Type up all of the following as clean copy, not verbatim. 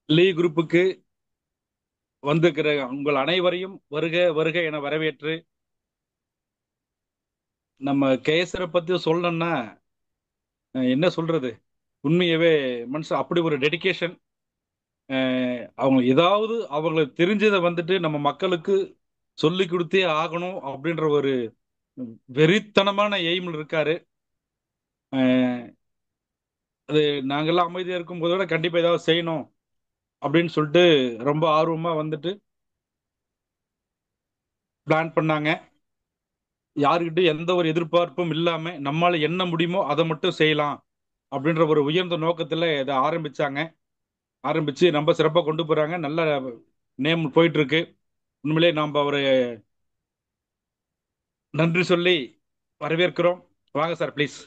லீ குரூப்புக்கு வந்திருக்கிற உங்கள் அனைவரையும் வருக வருக என வரவேற்று, நம்ம கேசரை பத்தி சொல்லணும்னா என்ன சொல்றது, உண்மையவே மனுஷன் அப்படி ஒரு டெடிகேஷன். அவங்க ஏதாவது அவங்களுக்கு தெரிஞ்சதை வந்துட்டு நம்ம மக்களுக்கு சொல்லி கொடுத்தே ஆகணும் அப்படின்ற ஒரு வெறித்தனமான எய்மில் இருக்காரு. அஹ், அது நாங்கெல்லாம் அமைதியா இருக்கும் போதோட கண்டிப்பா ஏதாவது செய்யணும் அப்படின்னு சொல்லிட்டு ரொம்ப ஆர்வமா வந்துட்டு பிளான் பண்ணாங்க. யாருக்கிட்ட எந்த ஒரு எதிர்பார்ப்பும் இல்லாம நம்மால என்ன முடியுமோ அதை மட்டும் செய்யலாம் அப்படின்ற ஒரு உயர்ந்த நோக்கத்துல இதை ஆரம்பிச்சாங்க. ஆரம்பிச்சு ரொம்ப சிறப்பாக கொண்டு போறாங்க. நல்ல நேம் போயிட்டு இருக்கு. உண்மையிலே நாம் அவரை நன்றி சொல்லி வரவேற்கிறோம். வாங்க sir please.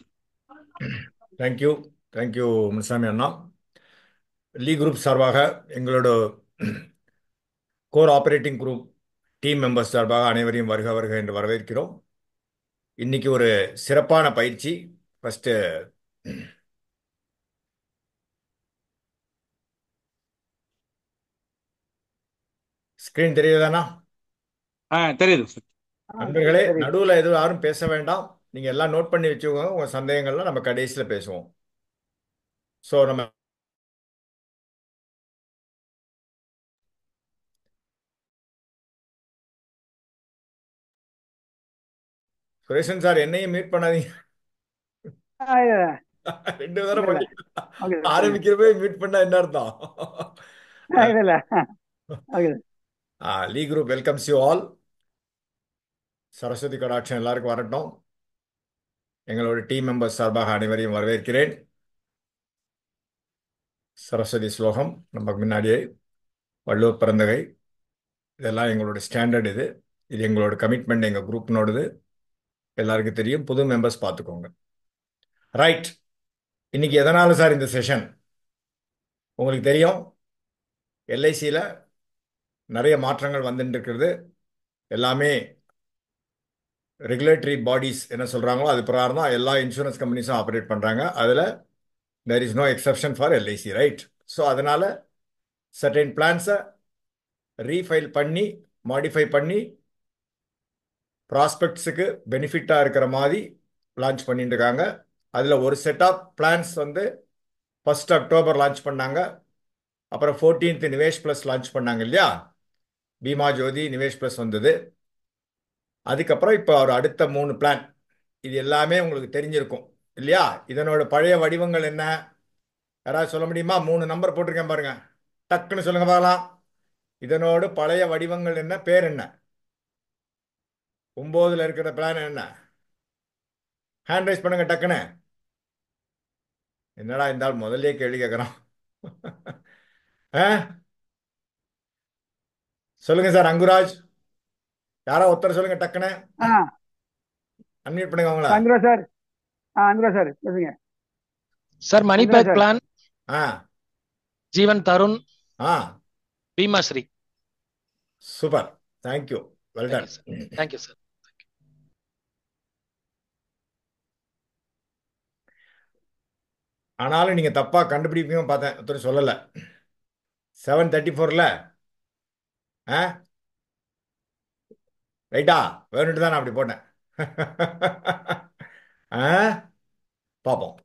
Thank you. Thank you Munusamy அண்ணா. லீ குரூப் சார்பாக எங்களோட core operating group team members சார்பாக அனைவரையும் வருக வருக என்று வரவேற்கிறோம். இன்னைக்கு ஒரு சிறப்பான பயிற்சி. ஃபர்ஸ்ட் ஸ்கிரீன் தெரியுதாண்ணா? தெரியுது சார். நண்பர்களே, சரி. நடுவில் எதுவும் யாரும் பேச வேண்டாம். நீங்க எல்லாம் நோட் பண்ணி வச்சுக்கோங்க. உங்க சந்தேகங்கள்லாம் நம்ம கடைசியில் பேசுவோம். ஸோ நம்ம சுரேஷன் சார் என்னையும் மீட் பண்ணாதீங்க. இல்ல 2 தடவை இல்ல பண்ணி ஓகே ஆரம்பிக்கிறப்பே மீட் பண்ணா என்ன அர்த்தம்? இல்ல இல்ல okay Lee group welcomes you all. Saraswati கடாட்சம் எல்லாருக்கும் வரட்டும். எங்களோட டீம் மெம்பர்ஸ் சார்பாக அனைவரையும் வரவேற்கிறேன். சரஸ்வதி ஸ்லோகம் நமக்கு முன்னாடியே வள்ளுவர் பிறந்தகை இதெல்லாம் எங்களோட ஸ்டாண்டர்ட். இது இது எங்களோட கமிட்மெண்ட், எங்கள் குரூப்னோடது. எல்லாருக்கும் தெரியும். புது மெம்பர்ஸ் பார்த்துக்கோங்க. ரைட். இன்னைக்கு எதனால சார் இந்த செஷன்? உங்களுக்கு தெரியும், எல்ஐசியில் நிறைய மாற்றங்கள் வந்துட்டு இருக்கிறது. எல்லாமே ரெகுலேட்டரி பாடிஸ் என்ன சொல்கிறாங்களோ அது பிரகாரம் தான் எல்லா இன்சூரன்ஸ் கம்பெனிஸும் ஆப்ரேட் பண்ணுறாங்க. அதில் there is no exception for LIC, right? So அதனால் சர்டைன் பிளான்ஸை ரீஃபைல் பண்ணி மாடிஃபை பண்ணி ப்ராஸ்பெக்ட்ஸுக்கு பெனிஃபிட்டாக இருக்கிற மாதிரி லான்ச் பண்ணிட்டு இருக்காங்க. அதில் ஒரு செட் ஆஃப் பிளான்ஸ் வந்து 1 அக்டோபர் லான்ச் பண்ணாங்க. அப்புறம் 14th நிவேஷ் ப்ளஸ் லான்ச் பண்ணாங்க இல்லையா? பீமா ஜோதி நிவேஷ் ப்ளஸ் வந்தது. அதுக்கப்புறம் இப்போ ஒரு அடுத்த 3 பிளான். இது எல்லாமே உங்களுக்கு தெரிஞ்சிருக்கும் இல்லையா? இதனோட பழைய வடிவங்கள் என்ன? யாராவது சொல்ல முடியுமா? 3 நம்பர் போட்டிருக்கேன் பாருங்க, டக்குன்னு சொல்லுங்க பார்க்கலாம். இதனோட பழைய வடிவங்கள் என்ன, பேர் என்ன? 9ல் இருக்கிற பிளான் என்ன? ஹேண்ட் ரைஸ் பண்ணுங்க டக்குன்னு. என்னடா இருந்தாலும் முதல்ல கேள்வி கேட்குறான். சொல்லுங்க சார். அங்குராஜ், யாரோ ஒருத்தர் சொல்லுங்க டக்குன்னு. ஆ அன்மியூட் பண்ணுங்க அவங்கள. அங்குரா சார். அங்குரா சார் பேசுங்க. Sir money Ankura back sir. Plan, ஆ ஜீவன் தருண், ஆ Bimashree. Super. Thank you. Well done. Thank you sir. ஆனாலும் நீங்க தப்பா கண்டுபிடிப்பீங்க பார்த்தேன். ஒருத்தர் சொல்லல. 734ல ரைட்டா? வேணுட்டு தான் நான் அப்படி போட்டேன். பார்ப்போம்.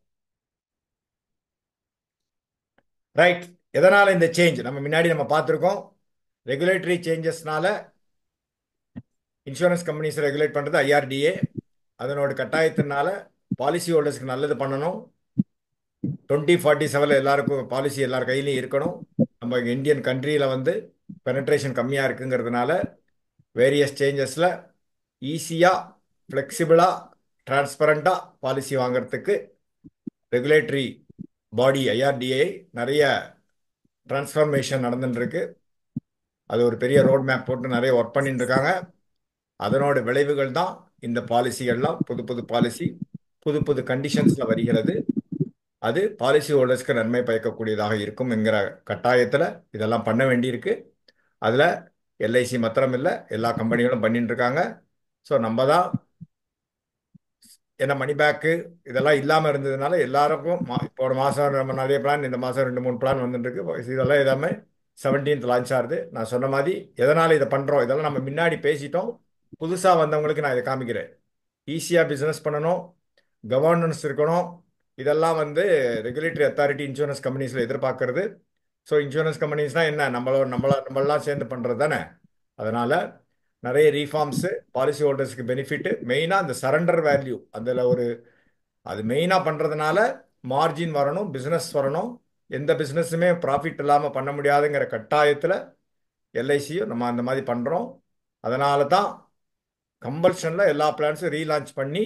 ரைட். எதனால இந்த சேஞ்ச்? நம்ம முன்னாடி நம்ம பார்த்துருக்கோம். ரெகுலேட்டரி சேஞ்சஸ்னால இன்சூரன்ஸ் கம்பெனிஸ் ரெகுலேட் பண்ணுறது ஐஆர்டிஏ. அதனோட கட்டாயத்தினால பாலிசி ஹோல்டர்ஸ்க்கு நல்லது பண்ணணும். 2047 எல்லாருக்கும் பாலிசி எல்லார் கையிலையும் இருக்கணும். நம்ம இந்தியன் கண்ட்ரியில் வந்து பெனட்ரேஷன் கம்மியாக இருக்குங்கிறதுனால வேரியஸ் சேஞ்சஸில் ஈஸியாக, ஃப்ளெக்சிபிளாக, டிரான்ஸ்பரண்டாக பாலிசி வாங்குறதுக்கு ரெகுலேட்டரி பாடி ஐஆர்டிஏ நிறைய டிரான்ஸ்ஃபர்மேஷன் நடந்துட்டுருக்கு. அது ஒரு பெரிய ரோட் மேப் போட்டு நிறைய ஒர்க் பண்ணிட்டு இருக்காங்க. அதனோட விளைவுகள் தான் இந்த பாலிசிகள்லாம். புது புது பாலிசி புது புது கண்டிஷன்ஸில் வருகிறது. அது பாலிசி ஹோல்டர்ஸ்க்கு நன்மை பயக்கக்கூடியதாக இருக்கும் என்கிற கட்டாயத்தில் இதெல்லாம் பண்ண வேண்டியிருக்கு. அதில் எல்ஐசி மாத்திரம் இல்லை, எல்லா கம்பெனிகளும் பண்ணிட்டு இருக்காங்க. ஸோ நம்ம தான் ஏன்னா மணி பேக்கு இதெல்லாம் இல்லாமல் இருந்ததுனால எல்லாருக்கும் இப்போ ஒரு மாதம் நம்ம நிறைய பிளான், இந்த மாதம் 2 3 பிளான் வந்துட்டு இருக்கு. இதெல்லாம் எல்லாமே 17th லான்ச் ஆகுது. நான் சொன்ன மாதிரி எதனால் இதை பண்ணுறோம், இதெல்லாம் நம்ம முன்னாடி பேசிட்டோம். புதுசாக வந்தவங்களுக்கு நான் இதை காமிக்கிறேன். ஈஸியாக பிஸ்னஸ் பண்ணணும், கவர்னன்ஸ் இருக்கணும். இதெல்லாம் வந்து ரெகுலேட்டரி அத்தாரிட்டி இன்சூரன்ஸ் கம்பெனிஸில் எதிர்பார்க்கறது. ஸோ இன்சூரன்ஸ் கம்பெனிஸ்னால் என்ன, நம்மளெல்லாம் சேர்ந்து பண்ணுறது தானே. அதனால் நிறைய ரீஃபார்ம்ஸு, பாலிசி ஹோல்டர்ஸ்க்கு பெனிஃபிட்டு, மெயினாக அந்த சரண்டர் வேல்யூ அதில் அது மெயினாக பண்ணுறதுனால மார்ஜின் வரணும், பிஸ்னஸ் வரணும். எந்த பிஸ்னஸுமே ப்ராஃபிட் இல்லாமல் பண்ண முடியாதுங்கிற கட்டாயத்தில் எல்ஐசியும் நம்ம அந்த மாதிரி பண்ணுறோம். அதனால தான் கம்பல்ஷனில் எல்லா பிளான்ஸும் ரீலான்ச் பண்ணி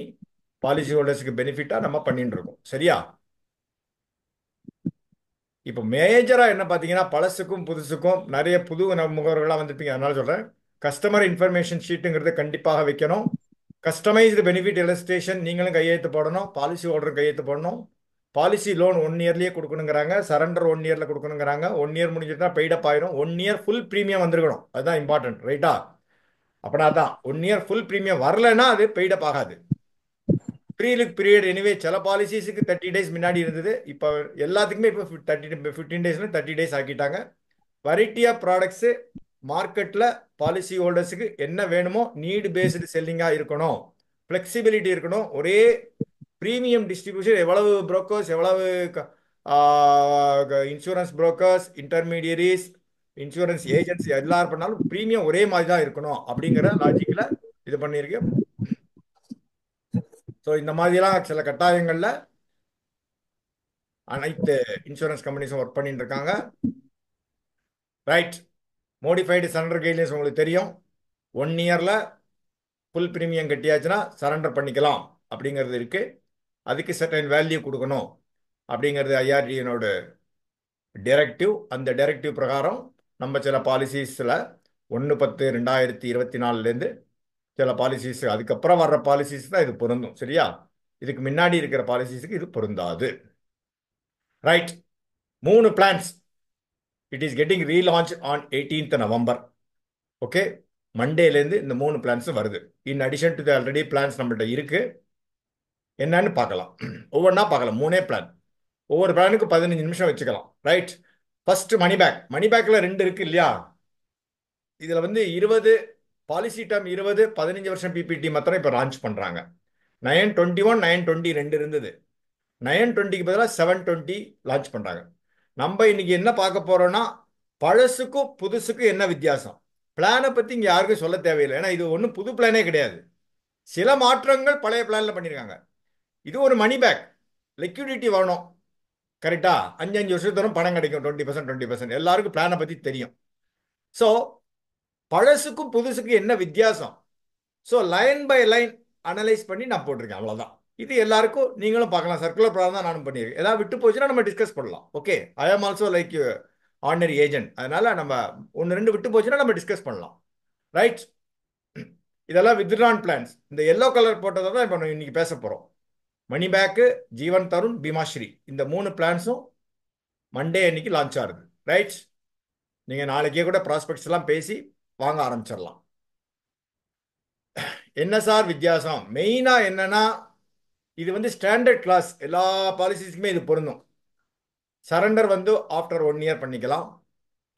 பாலிசி ஹோல்டர்ஸ்க்கு பெனிஃபிட்டாக நம்ம பண்ணிட்டு இருக்கோம். சரியா? இப்போ மேஜராக என்ன பார்த்தீங்கன்னா, பழசுக்கும் புதுசுக்கும் நிறைய புது முகவர்களாக வந்துருப்பீங்க. அதனால சொல்கிறேன், கஸ்டமர் இன்ஃபர்மேஷன் ஷீட்டுங்கிறது கண்டிப்பாக வைக்கணும். கஸ்டமைஸ்டு பெனிஃபிட் இல்லஸ்ட்ரேஷன் நீங்களும் கையெழுத்து போடணும், பாலிசி ஹோல்டரும் கையெழுத்து போடணும். பாலிசி லோன் 1 இயர்லேயே கொடுக்கணுங்கிறாங்க, சரண்டர் 1 இயரில் கொடுக்கணுங்கிறாங்க. 1 இயர் முடிஞ்சிட்டா பெய்டப் ஆயிரும். 1 இயர் ஃபுல் ப்ரீமியம் வந்துருக்கணும், அதுதான் இம்பார்ட்டன்ட். ரைட்டா? அப்படின்னா தான் 1 இயர் ஃபுல் ப்ரீமியம் வரலைன்னா அது பெய்டப் ஆகாது. ப்ரீலுக் பீரியட் எனிவே சில பாலிசிஸுக்கு 30 days முன்னாடி இருந்தது. இப்போ எல்லாத்துக்குமே இப்போ 15 days 30 days ஆக்கிட்டாங்க. வெரைட்டி ஆஃப் ப்ராடக்ட்ஸு மார்க்கெட்டில் பாலிசி ஹோல்டர்ஸுக்கு என்ன வேணுமோ நீடு பேஸ்டு செல்லிங்காக இருக்கணும், ஃப்ளெக்சிபிலிட்டி இருக்கணும். ஒரே ப்ரீமியம் டிஸ்ட்ரிபியூஷன், எவ்வளவு புரோக்கர்ஸ், எவ்வளவு insurance brokers, intermediaries, insurance agency எல்லாரும் பண்ணாலும் ப்ரீமியம் ஒரே மாதிரி தான் இருக்கணும் அப்படிங்கிற லாஜிக்கில் இது பண்ணியிருக்கேன். ஸோ இந்த மாதிரிலாம் சில கட்டாயங்களில் அனைத்து இன்சூரன்ஸ் கம்பெனிஸும் ஒர்க் பண்ணிட்டு இருக்காங்க. ரைட். மோடிஃபைடு சரண்டர் கைட்லைன்ஸ் உங்களுக்கு தெரியும். 1 இயரில் ஃபுல் ப்ரீமியம் கட்டியாச்சுன்னா சரண்டர் பண்ணிக்கலாம் அப்படிங்கிறது இருக்குது. அதுக்கு சர்டன் வேல்யூ கொடுக்கணும் அப்படிங்கிறது ஐஆர்டியினோட டைரக்டிவ். அந்த டைரக்டிவ் பிரகாரம் நம்ம சில பாலிசிஸில் 1/10/2024 சில பாலிசிஸ், அதுக்கப்புறம் வர்ற பாலிசிஸ் தான் இது பொருந்தும். சரியா? இதுக்கு முன்னாடி இருக்கிற பாலிசிஸுக்கு இது பொருந்தாது. Right. 3 plans. It is getting relaunch on 18th November. Okay, மண்டேலேருந்து இந்த 3 பிளான்ஸும் வருது. In addition to the already plans நம்மள்ட்ட இருக்கு. என்னன்னு பார்க்கலாம், ஒவ்வொன்றா பார்க்கலாம். 3 பிளான், ஒவ்வொரு பிளானுக்கு 15 நிமிஷம் வச்சுக்கலாம். Right. First money back. Money பேக்கில் 2 இருக்கு இல்லையா? இதில் வந்து 20 பாலிசி டேர்ம் 20 15 வருஷம் பிபிடி மாத்திரம் இப்போ லான்ச் பண்ணுறாங்க. 921 920 இருந்தது. 920க்கு பதிலாக 720 லான்ச் பண்ணுறாங்க. நம்ம இன்னைக்கு என்ன பார்க்க போறோம்னா, பழசுக்கும் புதுசுக்கும் என்ன வித்தியாசம். பிளானை பற்றி இங்கே யாருக்கும் சொல்ல தேவையில்லை, ஏன்னா இது ஒன்றும் புது பிளானே கிடையாது. சில மாற்றங்கள் பழைய பிளானில் பண்ணியிருக்காங்க. இது ஒரு மணி பேக், லிக்விடிட்டி வரணும். கரெக்டா? 5 வருஷத்துக்கு பணம் கிடைக்கும், 20% எல்லாருக்கும் பிளானை பற்றி தெரியும். ஸோ பழசுக்கும் புதுசுக்கும் என்ன வித்தியாசம்? So line by line analyse பண்ணி நான் போட்டிருக்கேன், அவ்வளோதான். இது எல்லாருக்கும் நீங்களும் பார்க்கலாம். சர்க்குலர் ப்ராப்ளம் தான் நானும் பண்ணியிருக்கேன். ஏதாவது விட்டு போச்சுன்னா நம்ம டிஸ்கஸ் பண்ணலாம். ஓகே, ஐ ஆம் ஆல்சோ லைக் ஆர்டினரி ஏஜென்ட். அதனால நம்ம 1 2 விட்டு போச்சுன்னா நம்ம டிஸ்கஸ் பண்ணலாம். ரைட். இதெல்லாம் வித்ட்ரான் பிளான்ஸ். இந்த எல்லோ கலர் போட்டதை தான் இப்போ இன்னைக்கு பேச போகிறோம். மணி பேக்கு, ஜீவன் தருண், பீமாஸ்ரீ, இந்த 3 பிளான்ஸும் மண்டே அன்னைக்கு லான்ச் ஆகுது. ரைட். நீங்கள் நாளைக்கே கூட ப்ராஸ்பெக்ட்ஸ் எல்லாம் பேசி வாங்க ஆரம்பிச்சிடலாம். என்ன சார் வித்தியாசம்? மெயினாக என்னன்னா, இது வந்து ஸ்டாண்டர்ட் கிளாஸ், எல்லா பாலிசிஸ்க்குமே இது பொருந்தும். சரண்டர் வந்து ஆஃப்டர் 1 இயர் பண்ணிக்கலாம்.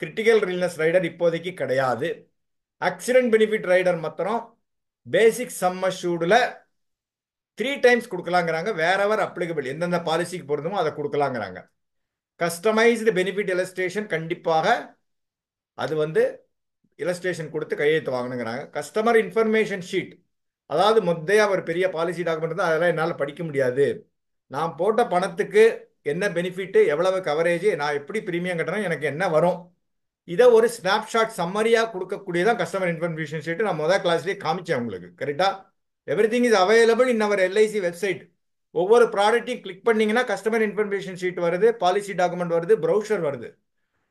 கிரிட்டிக்கல் இல்னஸ் ரைடர் இப்போதைக்கு கிடையாது. ஆக்சிடென்ட் பெனிஃபிட் ரைடர் மாத்திரம் பேசிக் சம் அஷ்யூர்டில் 3 times கொடுக்கலாங்கிறாங்க. வேறவர் அப்ளிகபிள், எந்தெந்த பாலிசிக்கு பொருந்துமோ அதை கொடுக்கலாங்கிறாங்க. கஸ்டமைஸ்டு பெனிஃபிட் இல்லஸ்ட்ரேஷன் கண்டிப்பாக அது வந்து இல்லஸ்ட்ரேஷன் கொடுத்து கையெழுத்து வாங்கணுங்கிறாங்க. கஸ்டமர் இன்ஃபர்மேஷன் ஷீட், அதாவது முத்தையா ஒரு பெரிய பாலிசி டாக்குமெண்ட் தான், அதெல்லாம் என்னால் படிக்க முடியாது. நான் போட்ட பணத்துக்கு என்ன பெனிஃபிட்டு, எவ்வளவு கவரேஜ், நான் எப்படி ப்ரீமியம் கட்டுறேன், எனக்கு என்ன வரும், இதை ஒரு ஸ்னாப்ஷாட் சம்மரியாக கொடுக்கக்கூடியதான் கஸ்டமர் இன்ஃபர்மேஷன் ஷீட்டு. நான் முதல் கிளாஸ்லேயே காமிச்சேன் உங்களுக்கு. கரெக்டாக? Everything is available in our LIC website. ஒவ்வொரு ப்ராடக்ட்டையும் கிளிக் பண்ணிங்கன்னா கஸ்டமர் இன்ஃபர்மேஷன் ஷீட் வருது, பாலிசி டாக்குமெண்ட் வருது, ப்ரௌசர் வருது,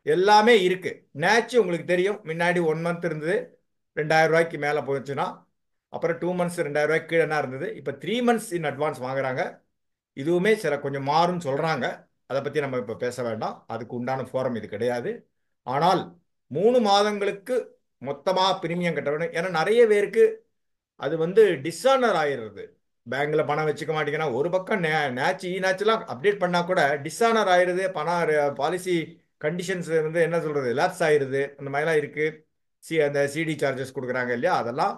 எல்லாமே இருக்கு. நேச்சு உங்களுக்கு தெரியும், முன்னாடி 1 month இருந்தது, 2000 ரூபாய்க்கு மேலே போச்சுன்னா, அப்புறம் 2 months 2000 ரூபாய்க்கு கீழே இருந்தது, இப்போ 3 months இன் அட்வான்ஸ் வாங்குறாங்க. இதுவுமே சில கொஞ்சம் மாறும்னு சொல்கிறாங்க. அதை பற்றி நம்ம இப்போ பேச வேண்டாம், அதுக்கு உண்டான ஃபோரம் இது கிடையாது. ஆனால் 3 மாதங்களுக்கு மொத்தமாக பிரீமியம் கட்ட வேண்டும். ஏன்னா நிறைய பேருக்கு அது வந்து டிஸானர் ஆயிடுறது. பேங்க்ல பணம் வச்சுக்க மாட்டேங்கன்னா ஒரு பக்கம் நேச்சு நேச்சுலாம் அப்டேட் பண்ணா கூட டிஸ்ஆனர் ஆயிருது, பணம் பாலிசி கண்டிஷன்ஸ் வந்து என்ன சொல்றது லேப்ஸ் ஆயிருது, அந்த மாதிரிலாம் இருக்கு. அந்த சிடி சார்ஜஸ் கொடுக்குறாங்க இல்லையா, அதெல்லாம்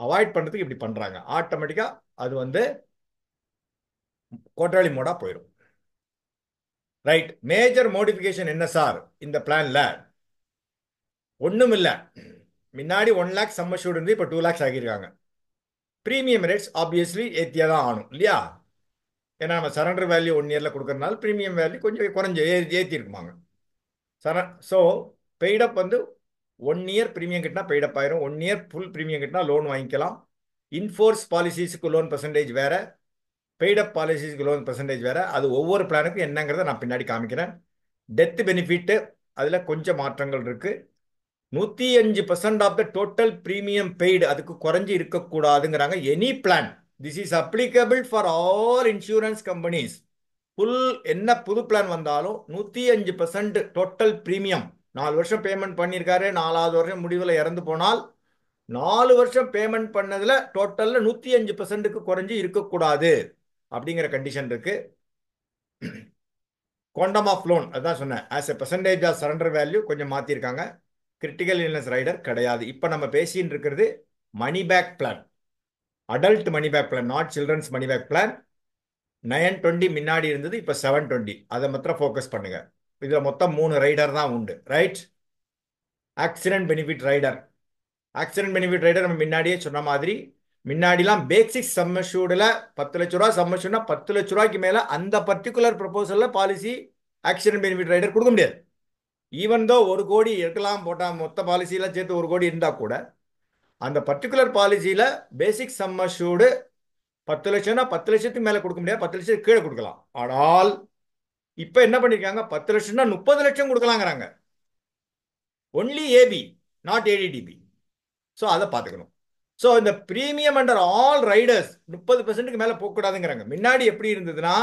அவாய்ட் பண்றதுக்கு இப்படி பண்றாங்க. ஆட்டோமேட்டிக்கா அது வந்து கோட்டாளி மோடா போயிடும். ரைட். மேஜர் மோடிஃபிகேஷன் என்ன சார் இந்த பிளான்ல? ஒண்ணும் இல்ல. முன்னாடி 1 லேக் சம் அஷ்யூர்ட் இருந்து இப்போ 2 லேக்ஸ் ஆகியிருக்காங்க. ப்ரீமியம் ரேட்ஸ் ஆப்வியஸ்லி ஏற்றியா தான் ஆகணும் இல்லையா? ஏன்னா நம்ம சரண்டர் வேல்யூ 1 இயர்ல கொடுக்கறதுனால ப்ரீமியம் வேல்யூ கொஞ்சம் குறைஞ்சு ஏற்றி இருக்குமாங்க. ஸோ பெய்டப் வந்து 1 இயர் ப்ரீமியம் கட்டினா பெய்டப் ஆயிரும். 1 இயர் ஃபுல் ப்ரீமியம் கட்டினா லோன் வாங்கிக்கலாம். இன்ஃபோர்ஸ் பாலிசிஸ்க்கு லோன் பர்சன்டேஜ் வேற, பெய்டப் பாலிசிஸ்க்கு லோன் பர்சன்டேஜ் வேற. அது ஒவ்வொரு பிளானுக்கும் என்னங்கிறத நான் பின்னாடி காமிக்கிறேன். டெத் பெனிஃபிட் அதில் கொஞ்சம் மாற்றங்கள் இருக்கு. 105% of the total premium paid, அதுக்கு குறைஞ்சி இருக்கக்கூடாதுங்கிறாங்க. Any plan, this is applicable for all insurance companies. Full என்ன புது பிளான் வந்தாலும் 105% டோட்டல் பிரீமியம். 4 வருஷம் பேமெண்ட் பண்ணியிருக்காரு, 4வது வருஷம் முடிவில் இறந்து போனால் 4 வருஷம் பேமெண்ட் பண்ணதுல டோட்டல்ல 105%க்கு குறைஞ்சி இருக்கக்கூடாது அப்படிங்கிற கண்டிஷன் இருக்கு. குவாண்டம் ஆஃப் லோன் அதான் சொன்னேன், as a percentage of surrender value கொஞ்சம் மாத்திருக்காங்க. கிரிட்டிக்கல் இல்னஸ் ரைடர் கிடையாது. இப்போ நம்ம பேசிட்டு இருக்கிறது money back plan, adult money back plan, not children's money back plan. 920 முன்னாடி இருந்தது, இப்போ 720. அதை மாத்திரம் ஃபோக்கஸ் பண்ணுங்க. இதில் மொத்தம் 3 ரைடர் தான் உண்டு. Right. Accident benefit rider. Accident benefit rider நம்ம முன்னாடியே சொன்ன மாதிரி, முன்னாடிலாம் பேசிக் சம் அஷ்யூர்டில் 10 லட்ச ரூபா சம் அஷ்யூர்ட்னா 10 லட்ச ரூபாய்க்கு மேலே அந்த பர்டிகுலர் ப்ரொபோசலில் பாலிசி ஆக்சிடென்ட் பெனிஃபிட் ரைடர் கொடுக்க முடியாது. ஈவன் தோ 1 கோடி இருக்கலாம் போட்டால் மொத்த பாலிசியில் சேர்த்து 1 கோடி இருந்தால் கூட அந்த பர்டிகுலர் பாலிசியில் பேசிக் சம் அஷ்யூர்டு 10 லட்சம்னா 10 லட்சத்துக்கு மேலே கொடுக்க முடியாது, 10 லட்சத்துக்கு கீழே கொடுக்கலாம். ஆனால் இப்போ என்ன பண்ணியிருக்காங்க, 10 லட்சம்னா 30 லட்சம் கொடுக்கலாங்கிறாங்க. Only AB, not ADDB. So அதை பார்த்துக்கணும். ஸோ இந்த ப்ரீமியம் அண்டர் ஆல் ரைடர்ஸ் 30%க்கு மேலே போகக்கூடாதுங்கிறாங்க. முன்னாடி எப்படி இருந்ததுன்னா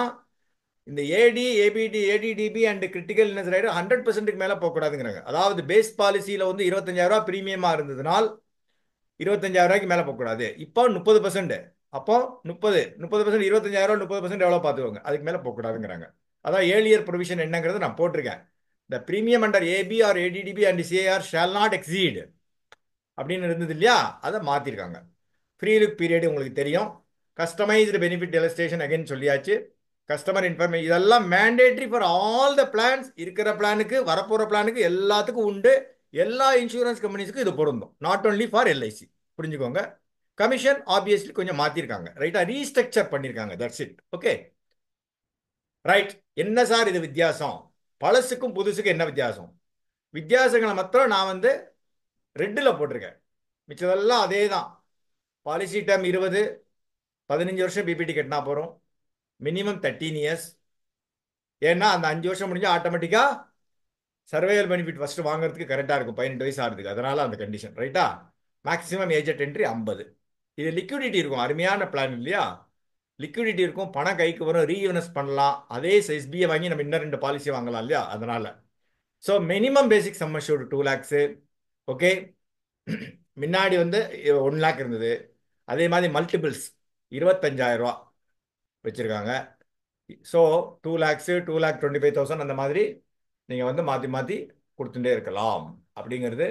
இந்த AD, ABD, ADDB and critical illness rider 100%க்கு மேலே போகக்கூடாதுங்கிறாங்க. அதாவது பேஸ் பாலிசியில் வந்து 25,000 ரூபா ப்ரீமியமாக இருந்ததுனால் 25,000 ரூபாய்க்கு மேலே போகக்கூடாது. இப்போ 30%. அப்போ 30% 25,000 30% எவ்வளோ பார்த்துக்கோங்க, அதுக்கு மேலே போகக்கூடாதுங்கிறாங்க. அதான் ஏர்லியர் ப்ரொவிஷன் என்னங்கிறது நான் போட்டிருக்கேன். The premium under AB or ADDB and CAR shall not exceed அப்படின்னு இருந்தது இல்லையா, அதை மாற்றிருக்காங்க. ஃப்ரீ லுக் பீரியட் உங்களுக்கு தெரியும். கஸ்டமைஸ்டு பெனிஃபிட் எலஸ்ட்ரேஷன் அகைன் சொல்லியாச்சு. கஸ்டமர் இன்ஃபர்மேஷன் இதெல்லாம் mandatory for all the plans. இருக்கிற பிளானுக்கு வரப்போகிற பிளானுக்கு எல்லாத்துக்கும் உண்டு. எல்லா இன்சூரன்ஸ் கம்பெனிஸுக்கும் இது பொருந்தும், நாட் ஓன்லி ஃபார் எல்ஐசி. புரிஞ்சுக்கோங்க. கமிஷன் ஆப்வியஸ்லி கொஞ்சம் மாற்றிருக்காங்க. ரைட்டா, ரீஸ்ட்ரக்சர் பண்ணியிருக்காங்க. That's it. Okay right. என்ன சார் இது வித்தியாசம்? பழசுக்கும் புதுசுக்கும் என்ன வித்தியாசம்? வித்தியாசங்களை மாத்திரம் நான் வந்து ரெட்டில் போட்டிருக்கேன். மிச்சதெல்லாம் அதே தான். பாலிசி டேர்ம் 20, 15 வருஷம் பிபிடி கட்டினா போகிறோம். Minimum 13 years. ஏன்னா அந்த 5 வருஷம் முடிஞ்சா ஆட்டோமேட்டிக்காக சர்வைவல் பெனிஃபிட் ஃபர்ஸ்ட் வாங்குறதுக்கு கரெக்டாக இருக்கும், 18 வயசு ஆகிறதுக்கு. அதனால அந்த கண்டிஷன். ரைட்டா. Maximum age at entry 50. இது லிக்விடிட்டி இருக்கும். அருமையான பிளான் இல்லையா? லிக்விடிட்டி இருக்கும், பணம் கைக்கு வரும், ரீஇன்வெஸ்ட் பண்ணலாம். அதே எஸ்பிஐ வாங்கி நம்ம இன்னும் 2 பாலிசி வாங்கலாம் இல்லையா? அதனால so minimum basic sum assured 2 lakhs. Okay. முன்னாடி வந்து 1 லேக் இருந்தது. அதே மாதிரி மல்டிபிள்ஸ் 25,000 ரூபா வச்சுருக்காங்க. ஸோ 2 லேக்ஸு 2,25,000 அந்த மாதிரி நீங்கள் வந்து மாற்றி மாற்றி கொடுத்துட்டே இருக்கலாம் அப்படிங்கிறது.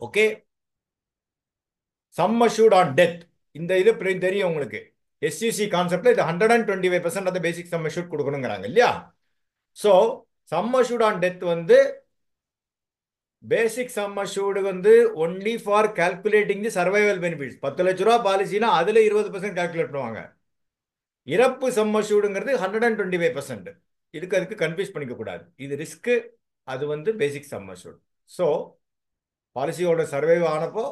Okay. Sum assured on death, இந்த இது தெரியும் உங்களுக்கு. எஸ்யூசி கான்செப்ட்ல இது 125% of the basic sum assured கொடுக்கணுங்கிறாங்க இல்லையா? So sum assured on death வந்து பேசிக் சம் அஷ்யூர்டு வந்து only for calculating the survival benefits. 10 லட்ச ரூபா பாலிசினா அதில் 20% கால்குலேட் பண்ணுவாங்க. இறப்பு சம் அஷ்யூர்டுங்கிறது 125%. அதுக்கு கன்ஃபியூஸ் பண்ணிக்க கூடாது. இது ரிஸ்க்கு, அது வந்து பேசிக் சம் அஷ்யூர்ட். ஸோ பாலிசியோட சர்வைவ் ஆனப்போ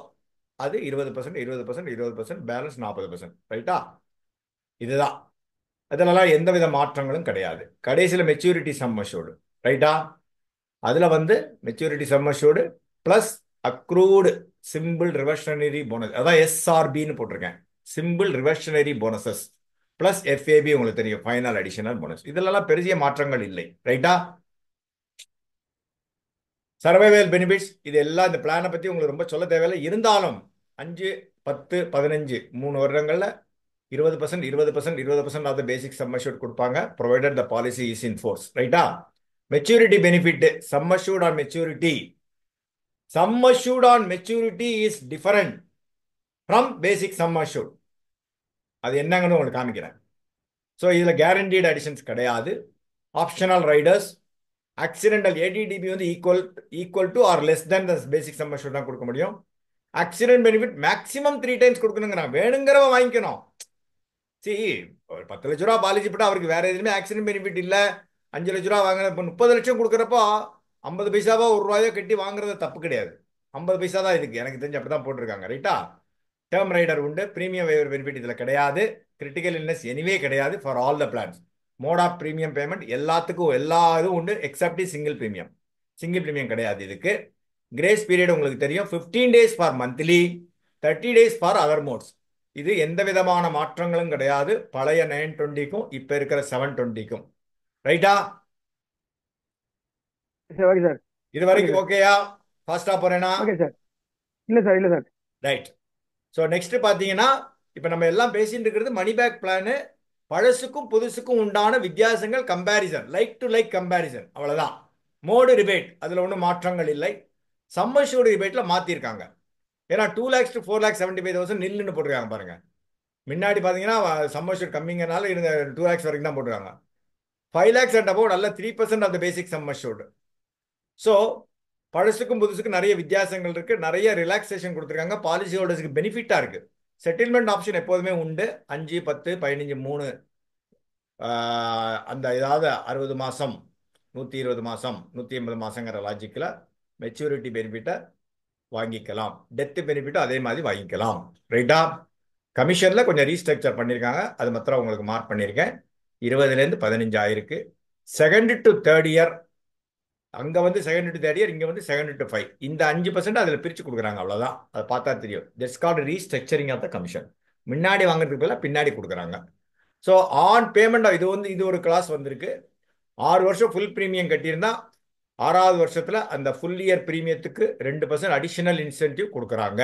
அது 20%, 20%, 20%, பேலன்ஸ் 40%. ரைட்டா? இதுதான். அதிலலாம் எந்தவித மாற்றங்களும் கிடையாது. கடைசியில் மெச்சூரிட்டி சம் அஷ்யூர்டு. ரைட்டா? அதில் வந்து maturity sum assured plus accrued simple reversionary bonus, அதான் எஸ்ஆர்பின்னு போட்டிருக்கேன். Simple reversionary bonuses plus FAB உங்களுக்கு தெரியும், ஃபைனல் அடிஷனல் போனஸ். இதிலெல்லாம் பெரிய மாற்றங்கள் இல்லை. ரைட்டா? சர்வைவல் பெனிஃபிட்ஸ் இது எல்லாம் இந்த பிளானை பற்றி உங்களுக்கு ரொம்ப சொல்ல தேவையில்லை. இருந்தாலும் 5 10 15 3 வருடங்கள்ல 20% 20% 20% of the basic sum assured கொடுப்பாங்க, provided the policy is in force. ரைட்டா? Maturity benefit, sum assured on maturity. Sum assured on maturity is different from basic sum assured. அது என்னங்கன்னு உங்களுக்கு காமிக்கிறேன். ஸோ இதில் கேரண்டீட் அடிஷன்ஸ் கிடையாது. Optional riders. ஆக்சிடென்டல் ஏடிடிபி வந்து equal to or less than the basic sum assured தான் கொடுக்க முடியும். ஆக்சிடென்ட் பெனிஃபிட் மேக்ஸிமம் 3 டைம்ஸ் கொடுக்கணுங்கிறாங்க. வேணுங்கிறவ வாங்கிக்கணும். சரி, ஒரு 10 லட்ச ரூபா பாலிசி போட்டு அவருக்கு வேற எதுவுமே ஆக்சிடென்ட் பெனிஃபிட் இல்லை, 5 லட்ச ரூபா வாங்குற, இப்போ 30 லட்சம் கொடுக்குறப்போ 50 பைசாவோ 1 ரூபாயோ கட்டி வாங்குறது தப்பு கிடையாது. 50 பைசா தான் இதுக்கு, எனக்கு தெரிஞ்சு அப்படி தான் போட்டிருக்காங்க. ரைட்டா? டேர்ம் ரைடர் உண்டு, பிரீமியம் வேவர் பெனிஃபிட் இதில் கிடையாது. கிரிட்டிக்கல் இல்னஸ் எனிவே கிடையாது for all the plans. Mode of premium payment எல்லாத்துக்கும் எல்லா இதுவும் உண்டு except single premium. Single premium கிடையாது இதுக்கு. கிரேஸ் பீரியட் உங்களுக்கு தெரியும், 15 days for monthly, 30 days for other modes. இது எந்த விதமான மாற்றங்களும் கிடையாது பழைய 920க்கும் இப்போ இருக்கிற 720க்கும். ரைட்டா? Sir okay sir. இது வரைக்கும் ஓகேயா? ஃபாஸ்டா போறேனா? Okay sir. இல்லை சார், இல்லை சார். ரைட். ஸோ நெக்ஸ்ட் பார்த்தீங்கன்னா, இப்போ நம்ம எல்லாம் பேசிட்டு இருக்கிறது மணி பேக் பிளானு. பழசுக்கும் புதுசுக்கும் உண்டான வித்தியாசங்கள், comparison, like to like comparison, அவ்வளோதான். மோடு ரிபேட் அதில் ஒன்றும் மாற்றங்கள் இல்லை. சம் அஷ்யூர்ட் ரிபேட்டில் மாற்றிருக்காங்க. ஏன்னா 2 lakhs to 4,75,000 நில்லுன்னு போட்டிருக்காங்க பாருங்க. முன்னாடி பார்த்தீங்கன்னா சம் அஷ்யூர்ட் கம்மிங்கனால இருந்த 2 lakhs வரைக்கும் தான் போட்டிருக்காங்க. 5 lakhs அண்ட் அபவுட் நல்ல 3% of the basic sum assured. So பழசுக்கும் புதுசுக்கும் நிறைய வித்தியாசங்கள் இருக்கு, நிறைய ரிலாக்ஸேஷன் கொடுத்துருக்காங்க, பாலிசி ஹோல்டர்ஸுக்கு பெனிஃபிட்டா இருக்கு. செட்டில்மெண்ட் ஆப்ஷன் எப்போதுமே உண்டு. 5 10 15 3 அந்த ஏதாவது 60 மாசம் 120 மாசம் 180 மாசங்கிற லாஜிக்கில் மெச்சூரிட்டி பெனிஃபிட்டை வாங்கிக்கலாம். டெத் பெனிஃபிட்டும் அதே மாதிரி வாங்கிக்கலாம். ரைட்டா? கமிஷன்ல கொஞ்சம் ரீஸ்ட்ரக்சர் பண்ணியிருக்காங்க, அது மாத்திரம் உங்களுக்கு மார்க் பண்ணியிருக்கேன். 20லேருந்து 15 ஆயிருக்கு. செகண்ட் டு தேர்ட் இயர், அங்கே வந்து செகண்ட் டு தேர்ட் இயர், இங்கே வந்து செகண்ட் டு 5. இந்த 5% அதில் பிரித்து கொடுக்குறாங்க, அவ்வளோதான். அதை பார்த்தா தெரியும். That's called restructuring of the commission. முன்னாடி வாங்குறதுக்கு பதிலாக பின்னாடி கொடுக்குறாங்க. ஸோ ஆன் பேமெண்ட் இது ஒரு கிளாஸ் வந்திருக்கு. 6 வருஷம் ஃபுல் ப்ரீமியம் கட்டியிருந்தா 6வது வருஷத்தில் அந்த ஃபுல் இயர் ப்ரீமியத்துக்கு 2% அடிஷனல் இன்சென்டிவ் கொடுக்குறாங்க.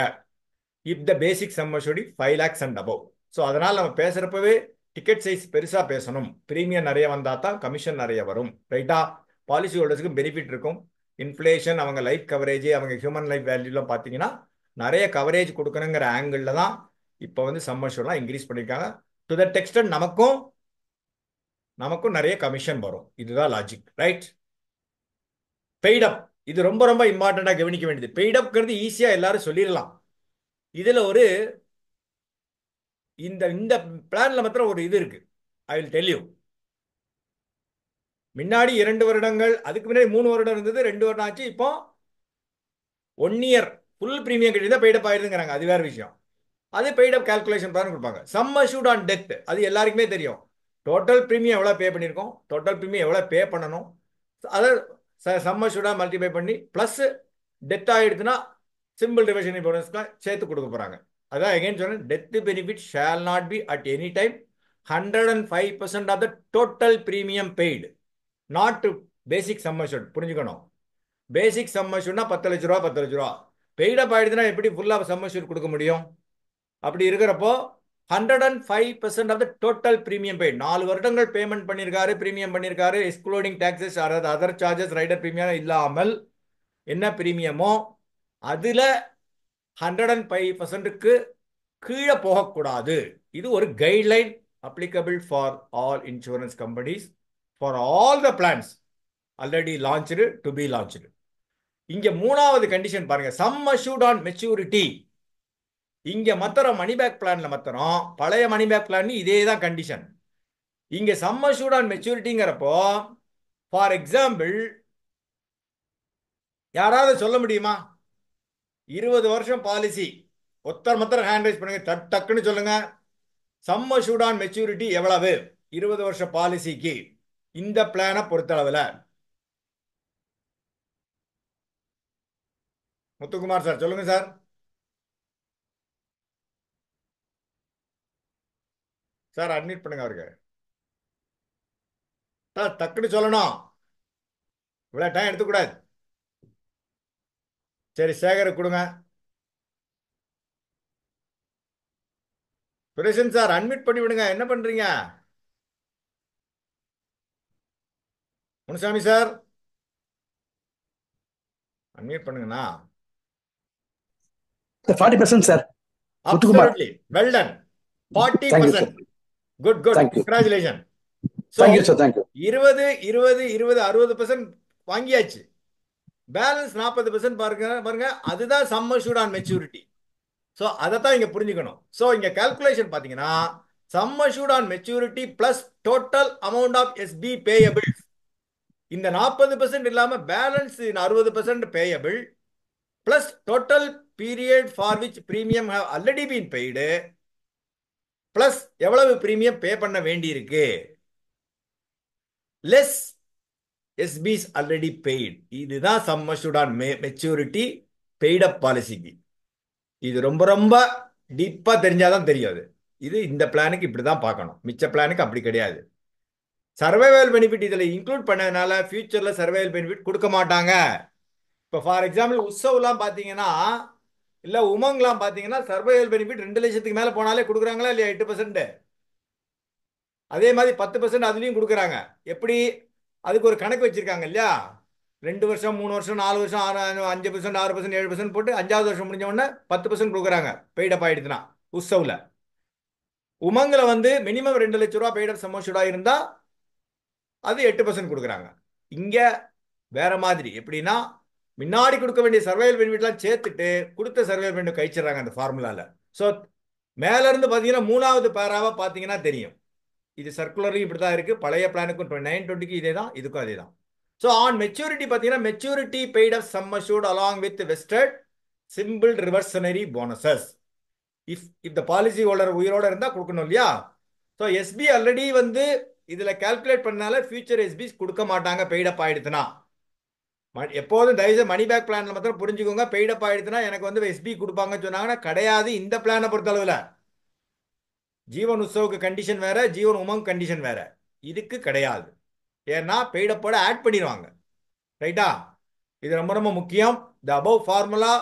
If the basic sum assured 5 lakhs and above. So அதனால் நம்ம பேசுகிறப்பவே டிக்கெட் சைஸ் பெருசாக பேசணும். ப்ரீமியம் நிறைய வந்தால் தான் கமிஷன் நிறைய வரும். ரைட்டா? பாலிசி ஹோல்டர்ஸுக்கு பெனிஃபிட் இருக்கும். இன்ஃப்ளேஷன், அவங்க லைஃப் கவரேஜ், அவங்க ஹியூமன் லைஃப் வேல்யூலாம் பார்த்தீங்கன்னா நிறைய கவரேஜ் கொடுக்கணுங்கிற ஆங்கிளில் தான் இப்போ வந்து சம் அஷ்யூர்ட்லாம் இன்க்ரீஸ் பண்ணியிருக்காங்க. டு தட் எக்ஸ்டென்ட் நமக்கும் நிறைய கமிஷன் வரும். இதுதான் லாஜிக். ரைட்? பெய்டப், இது ரொம்ப ரொம்ப இம்பார்ட்டண்டாக கவனிக்க வேண்டியது. பெய்டப்ங்கிறது ஈஸியாக எல்லாரும் சொல்லிடலாம். இதில் ஒரு இந்த பிளான்ல மாத்திரம் ஒரு இது இருக்கு. I will tell you. முன்னாடி 2 வருடங்கள், அதுக்கு முன்னாடி 3 வருடம் இருந்தது, 2 வருடம் ஆச்சு. இப்போ 1 இயர் ஃபுல் ப்ரீமியம் கட்டி பெய்டப் ஆயிருதுங்கிறாங்க. அது வேற விஷயம். அது பெய்டப் கால்குலேஷன் பிளான் கொடுப்பாங்க. சம் அஷ்யூர்ட் ஆன் டெத், அது எல்லாருக்குமே தெரியும். டோட்டல் ப்ரீமியம் எவ்வளோ பே பண்ணியிருக்கோம், டோட்டல் ப்ரீமியம் எவ்வளோ பே பண்ணணும், அதை சம் அஷ்யூர்டாக மல்டிப்ளை பண்ணி ப்ளஸ் டெத் ஆகிடுதுன்னா சிம்பிள் டிவிஷன் போனஸ்லாம் சேர்த்து கொடுக்க போகிறாங்க. அதான் எகைன் சொன்னேன், death benefit shall not be at any time 105% of the total premium paid, not basic sum assured. புரிஞ்சுக்கணும். பேசிக் சம் அஷ்யூர்ட்னா 10 லட்ச ரூபா 10 லட்ச ரூபா. பெய்டப் ஆயிடுதுன்னா எப்படி ஃபுல்லாக சம் அஷ்யூர்ட் கொடுக்க முடியும்? அப்படி இருக்கிறப்போ 105% of the total premium paid. 4 வருடங்கள் பேமெண்ட் பண்ணியிருக்காரு, ப்ரீமியம் பண்ணியிருக்காரு, எக்ஸ்க்ளூடிங் டாக்ஸஸ், அதாவது அதர் சார்ஜஸ், ரைடர் ப்ரீமியம் இல்லாமல் என்ன ப்ரீமியமோ அதில் 105%க்கு கீழே போகக்கூடாது. இது ஒரு guideline applicable for all insurance companies, for all the plans already launched, to be launched. இங்க 3வது கண்டிஷன் பாருங்க, சம் அஷ்யூர்ட் ஆன் மெச்சூரிட்டி. இங்க மத்திரம் மணி பேக் பிளான்ல மத்திரம், பழைய மணி பேக் பிளான் இதே தான் கண்டிஷன். இங்க சம் அஷ்யூர்ட் ஆன் மெச்சூரிட்டிங்கிறப்போ, ஃபார் எக்ஸாம்பிள், யாராவது சொல்ல முடியுமா? 20 வருஷம் பாலிசி, ஒருத்தர் மத்திரம் ஹேண்ட் ரைஸ் பண்ணுங்க, டக்குன்னு சொல்லுங்க. சம் அஷ்யூர்ட் ஆன் மெச்சூரிட்டி எவ்வளவு 20 வருஷம் பாலிசிக்கு இந்த பிளானை பொறுத்தளவில்? முத்துக்குமார் சார் சொல்லுங்க சார். சார் அட்மிட் பண்ணுங்க அவருக்கு. சார் டக்குன்னு சொல்லணும், இவ்வளோ டைம் எடுத்துக்கூடாது. சரி, சேகர் கொடுங்க. சுரேஷன் சார் அன்மியூட் பண்ணி விடுங்க. என்ன பண்றீங்க? முனுசாமி சார் அன்மியூட் பண்ணுங்கண்ணா. 40% sir. Muthukumar. Absolutely well done. Thank you sir. 40%. Good good. Thank you. Congratulation. So thank you sir. Thank you. 20 20 20 60% வாங்கியாச்சு. பேலன்ஸ் 40% பாருங்க பாருங்க. அதுதான் sum assured on maturity. So அதை தான் இங்க புரிஞ்சுக்கணும். ஸோ இங்க கால்குலேஷன் பார்த்தீங்கன்னா sum assured on maturity plus total amount of SB payables. இந்த 40% இல்லாம balance 60% payable plus total period for which premium have already been paid plus எவ்வளவு பிரீமியம் பே பண்ண வேண்டி இருக்கு லெஸ் எஸ்பிஸ் ஆல்ரெடி பெய்டு. இதுதான் sum assured on maturity paid up பாலிசிக்கு. இது ரொம்ப ரொம்ப டீப்பா தெரிஞ்சாதான் தெரியாது. இது இந்த பிளானுக்கு இப்படிதான் பார்க்கணும். மிச்ச பிளானுக்கு அப்படி கிடையாது. சர்வைவல் பெனிஃபிட் இதுல இன்க்ளூட் பண்ணதுனால ஃபியூச்சர்ல சர்வைவல் பெனிஃபிட் கொடுக்க மாட்டாங்க. இப்போ ஃபார் எக்ஸாம்பிள் உற்சவ்லாம் பார்த்தீங்கன்னா இல்லை உமங்லாம் பார்த்தீங்கன்னா சர்வைவல் பெனிஃபிட் 2 லட்சத்துக்கு மேலே போனாலே கொடுக்குறாங்களா இல்லையா? 8%. அதே மாதிரி 10% அதுலேயும் கொடுக்குறாங்க. எப்படி? அதுக்கு ஒரு கணக்கு வச்சிருக்காங்க இல்லையா? 2 வருஷம் 3 வருஷம் 4 வருஷம் 5%, 6%, 7% போட்டு 5வது வருஷம் முடிஞ்ச உடனே 10% கொடுக்குறாங்க பெய்டப் ஆயிடுச்சுன்னா. உற்சவ்ல உமங்ல வந்து மினிமம் 2 லட்ச ரூபா பெய்டப் சம்மோஷுடா இருந்தா அது 8% கொடுக்குறாங்க. இங்க வேற மாதிரி. எப்படின்னா முன்னாடி கொடுக்க வேண்டிய சர்வைவல் பெனிஃபிட்லாம் சேர்த்துட்டு கொடுத்த சர்வைவல் பெனிஃபிட் கழிச்சிடறாங்க அந்த ஃபார்முலால. ஸோ மேல இருந்து பார்த்தீங்கன்னா 3வது பேராவா பார்த்தீங்கன்னா தெரியும். இது சர்க்குலரும் இப்படி தான் இருக்கு. பழைய பிளானுக்கும் 920க்கு இதே தான், இதுக்கும் அதே தான். ஸோ ஆன் மெச்சூரிட்டி பார்த்தீங்கன்னா maturity paid of sum assured along with vested simple reversionary bonuses. If the policy holder உயிரோட இருந்தால் கொடுக்கணும் இல்லையா? ஸோ எஸ்பி ஆல்ரெடி வந்து இதுல கால்குலேட் பண்ணால ஃபியூச்சர் எஸ்பிஸ் கொடுக்க மாட்டாங்க பெய்டப் ஆயிடுச்சுன்னா. எப்போதும் தயவுசெய்து மணி பேக் பிளான்ல மாத்திரம் புரிஞ்சுக்கோங்க. பெய்டப் ஆயிடுச்சுன்னா எனக்கு வந்து எஸ்பி கொடுப்பாங்கன்னு சொன்னாங்கன்னா கிடையாது. இந்த பிளானை பொறுத்த அளவுல ஜீவன் உற்சவுக்கு கண்டிஷன் வேற, ஜீவன் உமங் கண்டிஷன் வேற. இதுக்கு கிடையாது. ஏன்னா பெய்டப்போட ஆட் பண்ணிடுவாங்க. ரைட்டா? இது ரொம்ப ரொம்ப முக்கியம். The above formula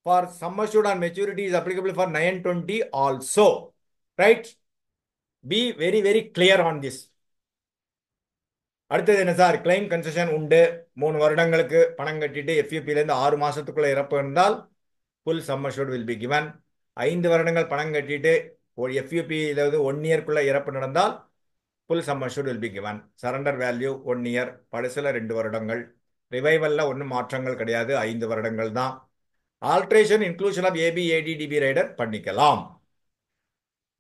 for some assured on maturity is applicable for 920 also. Right? Be very very clear on this. அடுத்தது என்ன சார்? கிளைம் கன்செஷன் உண்டு. 3 வருடங்களுக்கு பணம் கட்டிட்டு எஃப்யூபிலேருந்து 6 மாசத்துக்குள்ள இறப்பு இருந்தால் full sum assured will be given. 5 வருடங்கள் பணம் கட்டிட்டு ஒரு எஃப்யூபியில் 1 இயர்க்குள்ள இறப்பு நடந்தால் full sum assured will be given. Surrender value 1 year, பழசுல 2 வருடங்கள். ரிவைவல்ல ஒன்றும் மாற்றங்கள் கிடையாது, 5 வருடங்கள் தான். Alteration inclusion of AB ADDB rider பண்ணிக்கலாம்.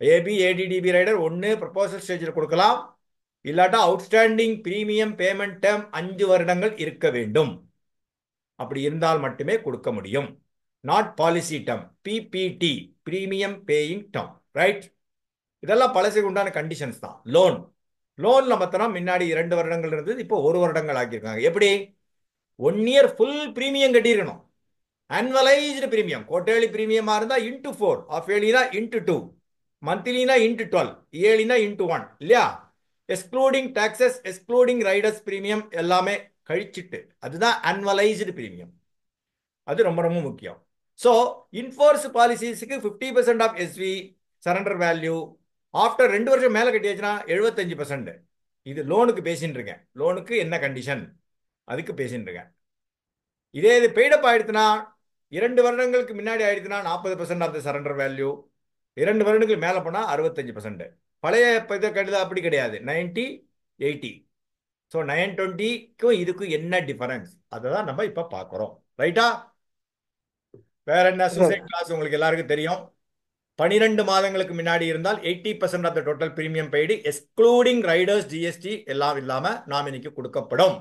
ஏபி ஏடிடிபி ரைடர் ஒன்று ப்ரொபோசல் ஸ்டேஜில் கொடுக்கலாம். இல்லாட்டா அவுட்ஸ்டாண்டிங் பிரீமியம் பேமெண்ட் டேர்ம் 5 வருடங்கள் இருக்க வேண்டும். அப்படி இருந்தால் மட்டுமே கொடுக்க முடியும். Not policy term, PPT, premium paying term. Right? இதெல்லாம் பழசுக்கு உண்டான கண்டிஷன்ஸ் தான். லோன்ல மாத்திரம் முன்னாடி 2 வருடங்கள் இருந்தது, இப்போ 1 வருடங்கள் ஆக்கியிருக்காங்க. எப்படி? 1 இயர் ஃபுல் பிரீமியம் கட்டியிருக்கணும். ஆனுவலைஸ்டு பிரீமியம், குவார்டர்லி பிரீமியமா இருந்தா இன்டூ 4, ஆஃப் இயர்லினா இன்டூ 2, மந்த்லினா இன்டூ 12, இயர்லினா இன்டூ 1 இல்லையா? Excluding taxes, excluding riders premium எல்லாமே கழிச்சிட்டு, அதுதான் ஆனுவலைஸ்டு பிரீமியம். அது ரொம்ப ரொம்ப முக்கியம். ஸோ இன்ஃபோர்ஸ் பாலிசிஸ்க்கு 50% of SV surrender value after 2 வருஷம் மேலே கட்டியாச்சுன்னா 75%. இது லோனுக்கு பேசின்னு இருக்கேன். லோனுக்கு என்ன கண்டிஷன் அதுக்கு பேசின்னு இருக்கேன். இதே இது பெய்டப் ஆயிடுச்சுன்னா 2 வருடங்களுக்கு முன்னாடி ஆயிடுச்சுன்னா 40% ஆஃப் த சரண்டர் வேல்யூ, 2 வருடங்களுக்கு மேலே போனால் 65%. பழைய இதை கட்டுதல் அப்படி கிடையாது, 90 80. ஸோ 920க்கும் இதுக்கும் என்ன டிஃபரன்ஸ் அதை தான் நம்ம இப்போ பார்க்குறோம். ரைட்டா? வேற என்ன? சூசைட் கிளாஸ் உங்களுக்கு எல்லாருக்கும் தெரியும். 12 மாதங்களுக்கு முன்னாடி இருந்தால் 80% of the total premium paid excluding riders GST எல்லாம் இல்லாமல் நாமினிக்கு கொடுக்கப்படும்.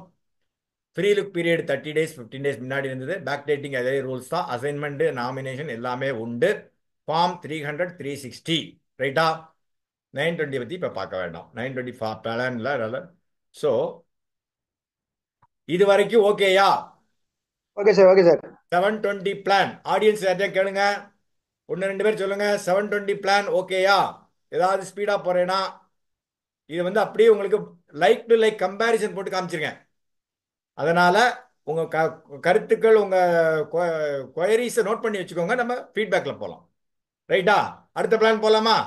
Free look period 30 days 15 days முன்னாடி இருந்தது. பேக் டேட்டிங் அதே ரூல்ஸ் தான். அசைன்மெண்ட் நாமினேஷன் எல்லாமே உண்டு. ஃபார்ம் 300 360. ரைட்டா? 920 பற்றி இப்போ பார்க்க வேண்டாம். 920 பிளான்ல. ஸோ இது வரைக்கும் ஓகேயா? Okay sir. Okay sir. 720 plan audience யார்ட்டையா கேளுங்க. 1-2 பேர் சொல்லுங்க. 720 பிளான் ஓகேயா? ஏதாவது ஸ்பீடா போறேன்னா இது வந்து அப்படியே உங்களுக்கு லைக் டு லைக் கம்பேரிசன் போட்டு காமிச்சிருக்கேன். அதனால உங்க கருத்துக்கள், உங்க கொயரிஸை நோட் பண்ணி வச்சுக்கோங்க. நம்ம ஃபீட்பேக்ல போகலாம். ரைட்டா? அடுத்த பிளான் போலாமா?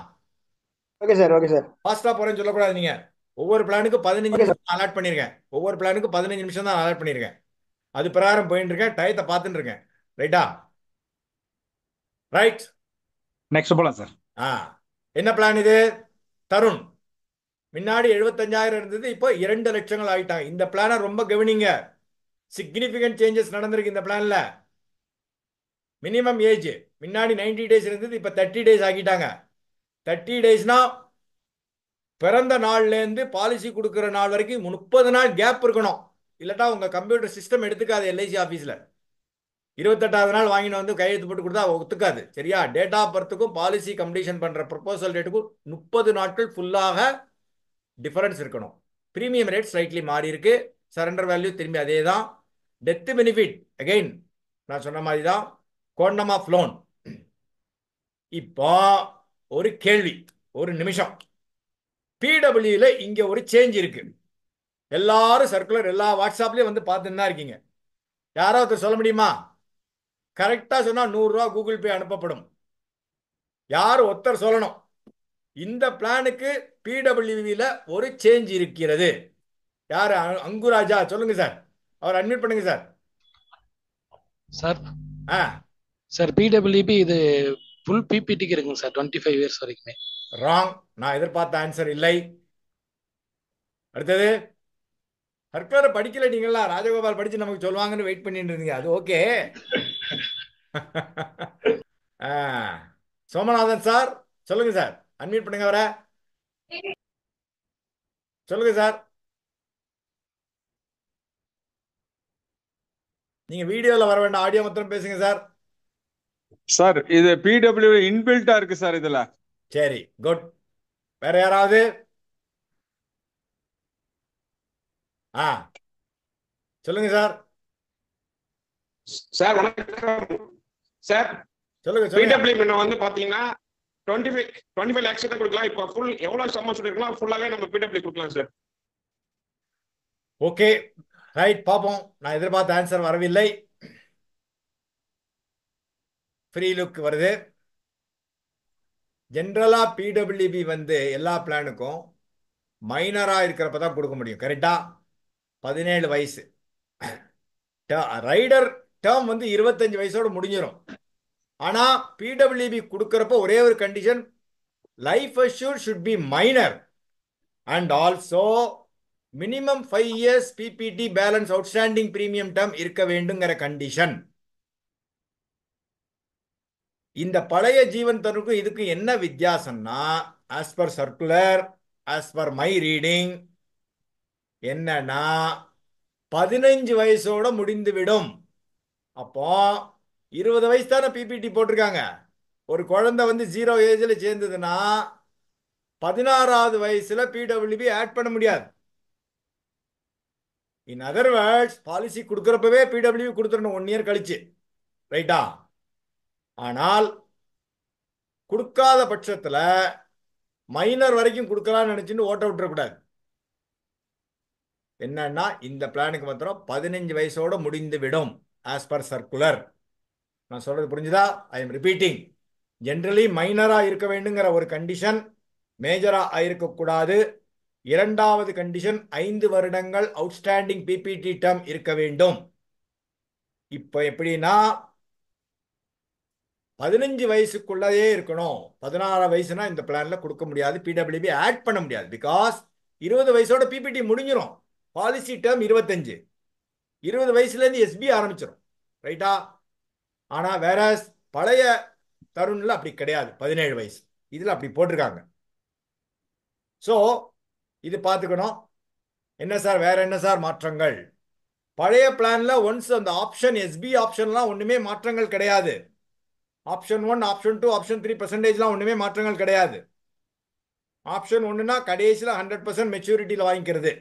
ஓகே சார், ஓகே சார், ஃபாஸ்டா போறேன்னு சொல்லக்கூடாது நீங்க. ஒவ்வொரு பிளானுக்கு 15 ஓகே சார். நிமிஷம் அலாட் பண்ணிருக்கேன். ஒவ்வொரு பிளானுக்கு 15 நிமிஷம் தான் அலாட் பண்ணிருக்கேன். அது பிரகாரம் போயிட்டு இருக்கேன். டயத்தை பார்த்துட்டு இருக்கேன். ரைட்டா? ரைட். நெக்ஸ்ட் போலாம் சார். ஆ, என்ன பிளான் இது? தருண், முன்னாடி 75,000 இருந்தது, இப்போ 2 லட்சங்கள் ஆயிட்டாங்க. இந்த பிளானை ரொம்ப கவனிங்க. சிக்னிபிகன்ட் சேஞ்சஸ் நடந்திருக்கு இந்த பிளான்ல. மினிமம் ஏஜ் முன்னாடி 90 டேஸ் இருந்தது, இப்போ 30 டேஸ் ஆக்கிட்டாங்க. 30 டேஸ்னா பிறந்த நாள்லேருந்து பாலிசி கொடுக்குற நாள் வரைக்கும் 30 நாள் கேப் இருக்கணும். இல்லாட்டா உங்க கம்ப்யூட்டர் சிஸ்டம் எடுத்துக்காது. எல்ஐசி ஆஃபீஸில் 28வது நாள் வாங்கிட்டு வந்து கையெழுத்து போட்டு கொடுத்தா ஒத்துக்காது. சரியா? டேட் ஆஃப் பர்த்துக்கும் பாலிசி கம்ப்ளீஷன் பண்ற ப்ரொபோசல் டேட்டுக்கும் 30 நாட்கள் ஃபுல்லாக டிஃபரன்ஸ் இருக்கணும். பிரீமியம் ரேட் ஸ்லைட்லி மாறி இருக்கு. சரண்டர் வேல்யூ திரும்பி அதே தான். டெத் பெனிஃபிட் அகைன் நான் சொன்ன மாதிரி தான். Quantum of loan. இப்போ ஒரு கேள்வி, ஒரு நிமிஷம். பிடபிள்யூல இங்க ஒரு சேஞ்ச் இருக்கு. எல்லாரும் சர்க்குலர் எல்லா வாட்ஸ்அப்லயும் வந்து பார்த்துன்னு தான் இருக்கீங்க. யாராவது சொல்ல முடியுமா? கரெக்டா சொன்னா 100 ரூபா கூகுள் பே அனுப்பப்படும். யார் ஒருத்தர் சொல்லணும். இந்த பிளானுக்கு பிடபிள்யூல ஒரு சேஞ்ச் இருக்கிறது. யாரு? அங்குராஜா சொல்லுங்க சார். அவர் அட்மிட் பண்ணுங்க சார். சார் ஆ, சார் பிடபிள்யூபி இது ஃபுல் பிபிடிக்கு இருக்குங்க சார் 25 இயர்ஸ் வரைக்குமே. ராங். நான் எதிர்பார்த்த ஆன்சர் இல்லை. அடுத்தது, சர்க்குலரை படிக்கல நீங்களா? ராஜகோபால் படிச்சு நமக்கு சொல்லுவாங்கன்னு வெயிட் பண்ணிட்டு இருந்தீங்க. அது ஓகே. சோமநாதன் சார் சொல்லுங்க சார். அன்மியூட் பண்ணுங்க அவரை. சொல்லுங்க சார். நீங்க வீடியோல வர வேண்டாம், ஆடியோ மாத்திரம் பேசுங்க சார். சார் இது பிடபிள்யூ இன்பில்ட்டா இருக்கு சார் இதுல. சரி, குட். வேற யாராவது? ஆ, சொல்லுங்க சார். சார் வணக்கம் சார். சொல்லுங்க சொல்லுங்க. பிடபிள்யூ வந்து பாத்தீங்கன்னா 25 லேக்ஸ் தான் கொடுக்கலாம். இப்போ ஃபுல் எவ்வளவு சம்ம சொல்லிருக்கலாம், ஃபுல்லாவே நம்ம பிடபிள்யூ கொடுக்கலாம் சார். ஓகே, ரைட், பார்ப்போம். நான் எதிர்பார்த்த ஆன்சர் வரவில்லை. ஃப்ரீ லுக் வருது. ஜென்ரலா பிடபிள்யூபி வந்து எல்லா பிளானுக்கும் மைனரா இருக்கிறப்ப தான் கொடுக்க முடியும். கரெக்டா? 17 வயசு. ரைடர் டேர்ம் வந்து 25 வயசோட முடிஞ்சிடும். ஆனா பிடபிள்யூபி கொடுக்கறப்ப ஒரே ஒரு கண்டிஷன், life assured should be minor and also minimum 5 years PPT balance outstanding premium term இருக்க வேண்டுங்கிற கண்டிஷன். இந்த பழைய ஜீவன் தருக்கும் இதுக்கு என்ன வித்தியாசம்னா, as per circular, as per my reading, என்னன்னா 15 வயசோட முடிந்துவிடும். அப்போ 20 வயசு தானே பிபிடி போட்டிருக்காங்க. ஒரு குழந்தை வந்து 0 ஏஜ்ல சேர்ந்ததுன்னா 16வது வயசுல பிடபிள்யூபி ஆட் பண்ண முடியாது. இன் அதர் வேர்ட்ஸ், பாலிசி கொடுக்கறப்பவே பிடபிள்யூ கொடுத்துடணும் 1 இயர் கழிச்சு. ரைட்டா? ஆனால் கொடுக்காத பட்சத்துல மைனர் வரைக்கும் கொடுக்கலாம்னு நினைச்சுன்னு ஓட்ட விட்டுறக்கூடாது. என்னன்னா இந்த பிளானுக்கு மாத்திரம் 15 வயசோட முடிந்து விடும் ஆஸ் பர் சர்க்குலர். நான் சொல்றது புரிஞ்சுதா? I am repeating. ஜென்ரலி மைனரா இருக்க வேண்டுங்கிற ஒரு கண்டிஷன், மேஜரா இருக்கக்கூடாது. இரண்டாவது கண்டிஷன், 5 வருடங்கள் அவுட்ஸ்டாண்டிங் பிபிடி டேர்ம் இருக்க வேண்டும். இப்ப எப்படின்னா 15 வயசுக்குள்ளேயே இருக்கணும். 16 வயசுனா இந்த பிளான்ல கொடுக்க முடியாது. பிடபிள்யூபி ஆட் பண்ண முடியாது. பிகாஸ் 20 வயசோட பிபிடி முடிஞ்சிடும். Policy term 25. 20 வயசுல இருந்து எஸ்பி ஆரம்பிச்சிடும். ரைட்டா? ஆனா வேற பழைய தருண்ல அப்படி கிடையாது. 17 வயசு இதுல அப்படி போட்டிருக்காங்க. ஸோ இது பார்த்துக்கணும். என்ன சார் வேற என்ன சார் மாற்றங்கள்? பழைய பிளான்ல ஒன்ஸ் அந்த ஆப்ஷன் எஸ்பி ஆப்ஷன்லாம் ஒண்ணுமே மாற்றங்கள் கிடையாது. ஆப்ஷன் 1, ஆப்ஷன் 2, ஆப்ஷன் 3% ஒண்ணுமே மாற்றங்கள் கிடையாது. ஆப்ஷன் 1னா கடைசியில் 100% மெச்சூரிட்டியில் வாங்கிக்கிறது.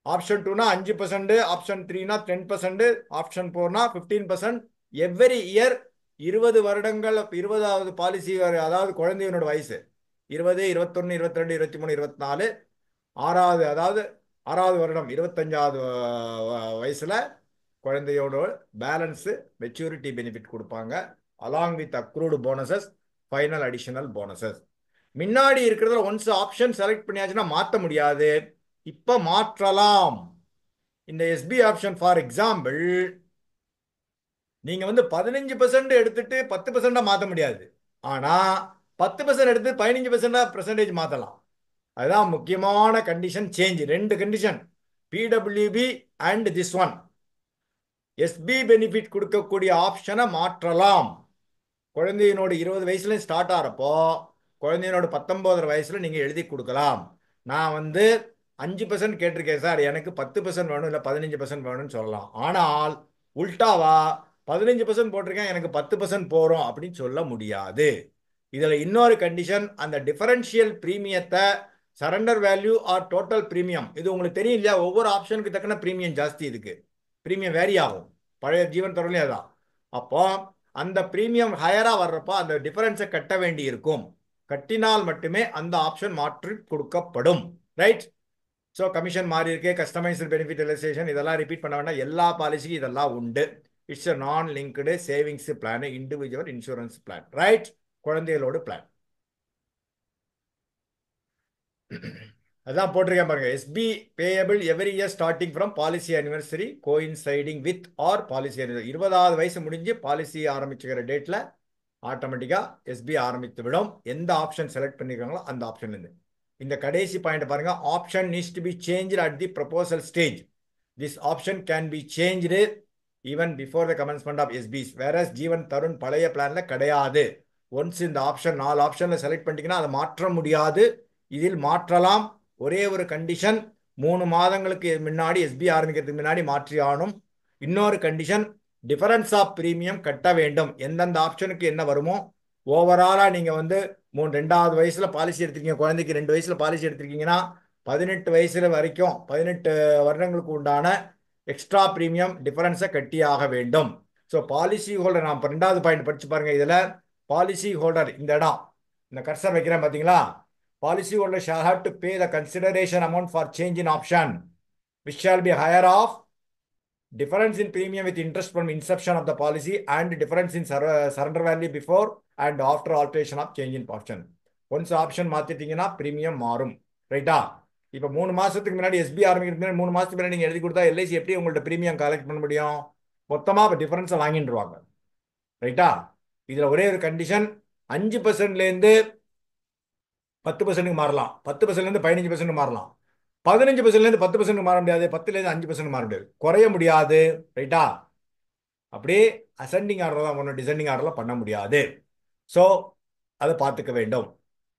ஆப்ஷன் 2னா 5%, ஆப்ஷன் 3னா 10%, ஆப்ஷன் 4னா 15%. எவ்ரி இயர் 20 வருடங்கள் 20வது பாலிசி, அதாவது குழந்தையினோட வயசு 20, 21, 22, 23, 24, 6வது அதாவது 6வது வருடம் 25வது வயசுல குழந்தையோட பேலன்ஸ் மெச்சூரிட்டி பெனிஃபிட் கொடுப்பாங்க. Along with accrued bonuses final additional bonuses. முன்னாடி இருக்கிறதுல ஒன்ஸ் ஆப்ஷன் செலக்ட் பண்ணியாச்சுன்னா மாற்ற முடியாது. இப்போ மாற்றலாம். இந்த எஸ்பி ஆப்ஷன் ஃபார் எக்ஸாம்பிள் நீங்க வந்து 15% எடுத்துட்டு 10% மாற்ற முடியாது. ஆனா 10% எடுத்து 15% மாற்றலாம். அதுதான் முக்கியமான கண்டிஷன் சேஞ்ச். ரெண்டு condition, PWB and this one. SP benefit கொடுக்கக்கூடிய ஆப்ஷனை மாற்றலாம். குழந்தையினோட 20 வயசுல ஸ்டார்ட் ஆகிறப்போ குழந்தையினோட 19 வயசுல நீங்க எழுதி கொடுக்கலாம். நான் வந்து 5% கேட்டிருக்கேன் சார், எனக்கு 10% வேணும், இல்லை 15% வேணும்னு சொல்லலாம். ஆனால் உல்டாவா 15% போட்டிருக்கேன், எனக்கு 10% போறோம் அப்படின்னு சொல்ல முடியாது. இதுல இன்னொரு கண்டிஷன், அந்த டிஃபரன்ஷியல் பிரீமியத்தை surrender value or total premium, இது உங்களுக்கு தெரியும் இல்லையா? ஒவ்வொரு ஆப்ஷனுக்கு தக்கன பிரீமியம் ஜாஸ்தி, இதுக்கு பிரீமியம் வேரி ஆகும். பழைய ஜீவன் தொடர்லையும் அதான். அப்போ அந்த பிரீமியம் ஹையரா வர்றப்போ அந்த டிஃபரன்ஸை கட்ட வேண்டி இருக்கும். கட்டினால் மட்டுமே அந்த ஆப்ஷன் மாற்றி கொடுக்கப்படும். ரைட்? ஸோ கமிஷன் மாறி இருக்கு, கஸ்டமைஸ்டு பெனிஃபிட் ரியலைசேஷன், இதெல்லாம் ரிப்பீட் பண்ண வேண்டாம். எல்லா பாலிசிக்கும் இதெல்லாம் உண்டு. It's a non linked savings plan, individual insurance plan. Right? குழந்தைகளோட பிளான் அதான் போட்டிருக்கேன் பாருங்க. SB payable every year starting from policy anniversary coinciding with or policy anniversary. 20வது வயசு முடிஞ்சு பாலிசி ஆரம்பிச்சுக்கிற டேட்ல ஆட்டோமேட்டிக்கா எஸ்பி ஆரம்பித்து விடும். எந்த ஆப்ஷன் செலக்ட் பண்ணிருக்காங்களோ அந்த ஆப்ஷன்ல இருந்து. இந்த கடைசி பாயிண்ட் பாருங்க, option needs to be changed at the proposal stage. This option can be changed even before the commencement of SBs. வேற ஜீவன் தருண் பழைய பிளான்ல கிடையாது. ஒன்ஸ் இந்த ஆப்ஷன் 4 ஆப்ஷன்ல செலக்ட் பண்ணிட்டீங்கன்னா அதை மாற்ற முடியாது. இதில் மாற்றலாம். ஒரே ஒரு கண்டிஷன், 3 மாதங்களுக்கு முன்னாடி எஸ்பி ஆரம்பிக்கிறதுக்கு முன்னாடி மாற்றி ஆகணும். இன்னொரு கண்டிஷன், டிஃபரன்ஸ் ஆஃப் பிரீமியம் கட்ட வேண்டும். எந்தெந்த ஆப்ஷனுக்கு என்ன வருமோ ஓவராலா நீங்க வந்து 2வது வயசுல பாலிசி எடுத்திருக்கீங்க, குழந்தைக்கு 2 வயசுல பாலிசி எடுத்திருக்கீங்கன்னா 18 வயசுல வரைக்கும் 18 வருடங்களுக்கு உண்டான எக்ஸ்ட்ரா பிரீமியம் டிஃபரன்ஸை கட்டியாக வேண்டும். ஸோ பாலிசி ஹோல்டர், நான் 2வது பாயிண்ட் படிச்சு பாருங்க. இதுல பாலிசி ஹோல்டர், இந்த இடம் இந்த கர்சர் வைக்கிறேன் பாத்தீங்களா? Policy holder shall have to pay the consideration amount for change in option, which shall be higher of difference in premium with interest from inception of the policy and difference in surrender value before and after alteration of change in option. Once option மாத்திட்டீங்கன்னா premium மாறும். ரைட்டா? இப்போ 3 மாசத்துக்கு முன்னாடி SP ஆரம்பிக்கிறதுக்கு 3 மாசத்துக்கு முன்னாடி நீங்க எழுதி கொடுத்தா எல்ஐசி எப்படி உங்கள்ட்ட பிரீமியம் கலெக்ட் பண்ண முடியும்? மொத்தமா டிஃபரன்ஸை வாங்கிடுவாங்க. ரைட்டா? இதுல ஒரே ஒரு கண்டிஷன், 5%லேருந்து 10% மாறலாம், 10%லேருந்து 15% மாறலாம், 15%லேருந்து 10% மாற முடியாது, 10லேருந்து 5% மாற முடியாது, குறைய முடியாது. ரைட்டா? அப்படியே அசெண்டிங் ஆர்டர் தான் பண்ணணும், டிசெண்டிங் ஆர்டர்லாம் பண்ண முடியாது. ஸோ அதை பார்த்துக்க வேண்டும்.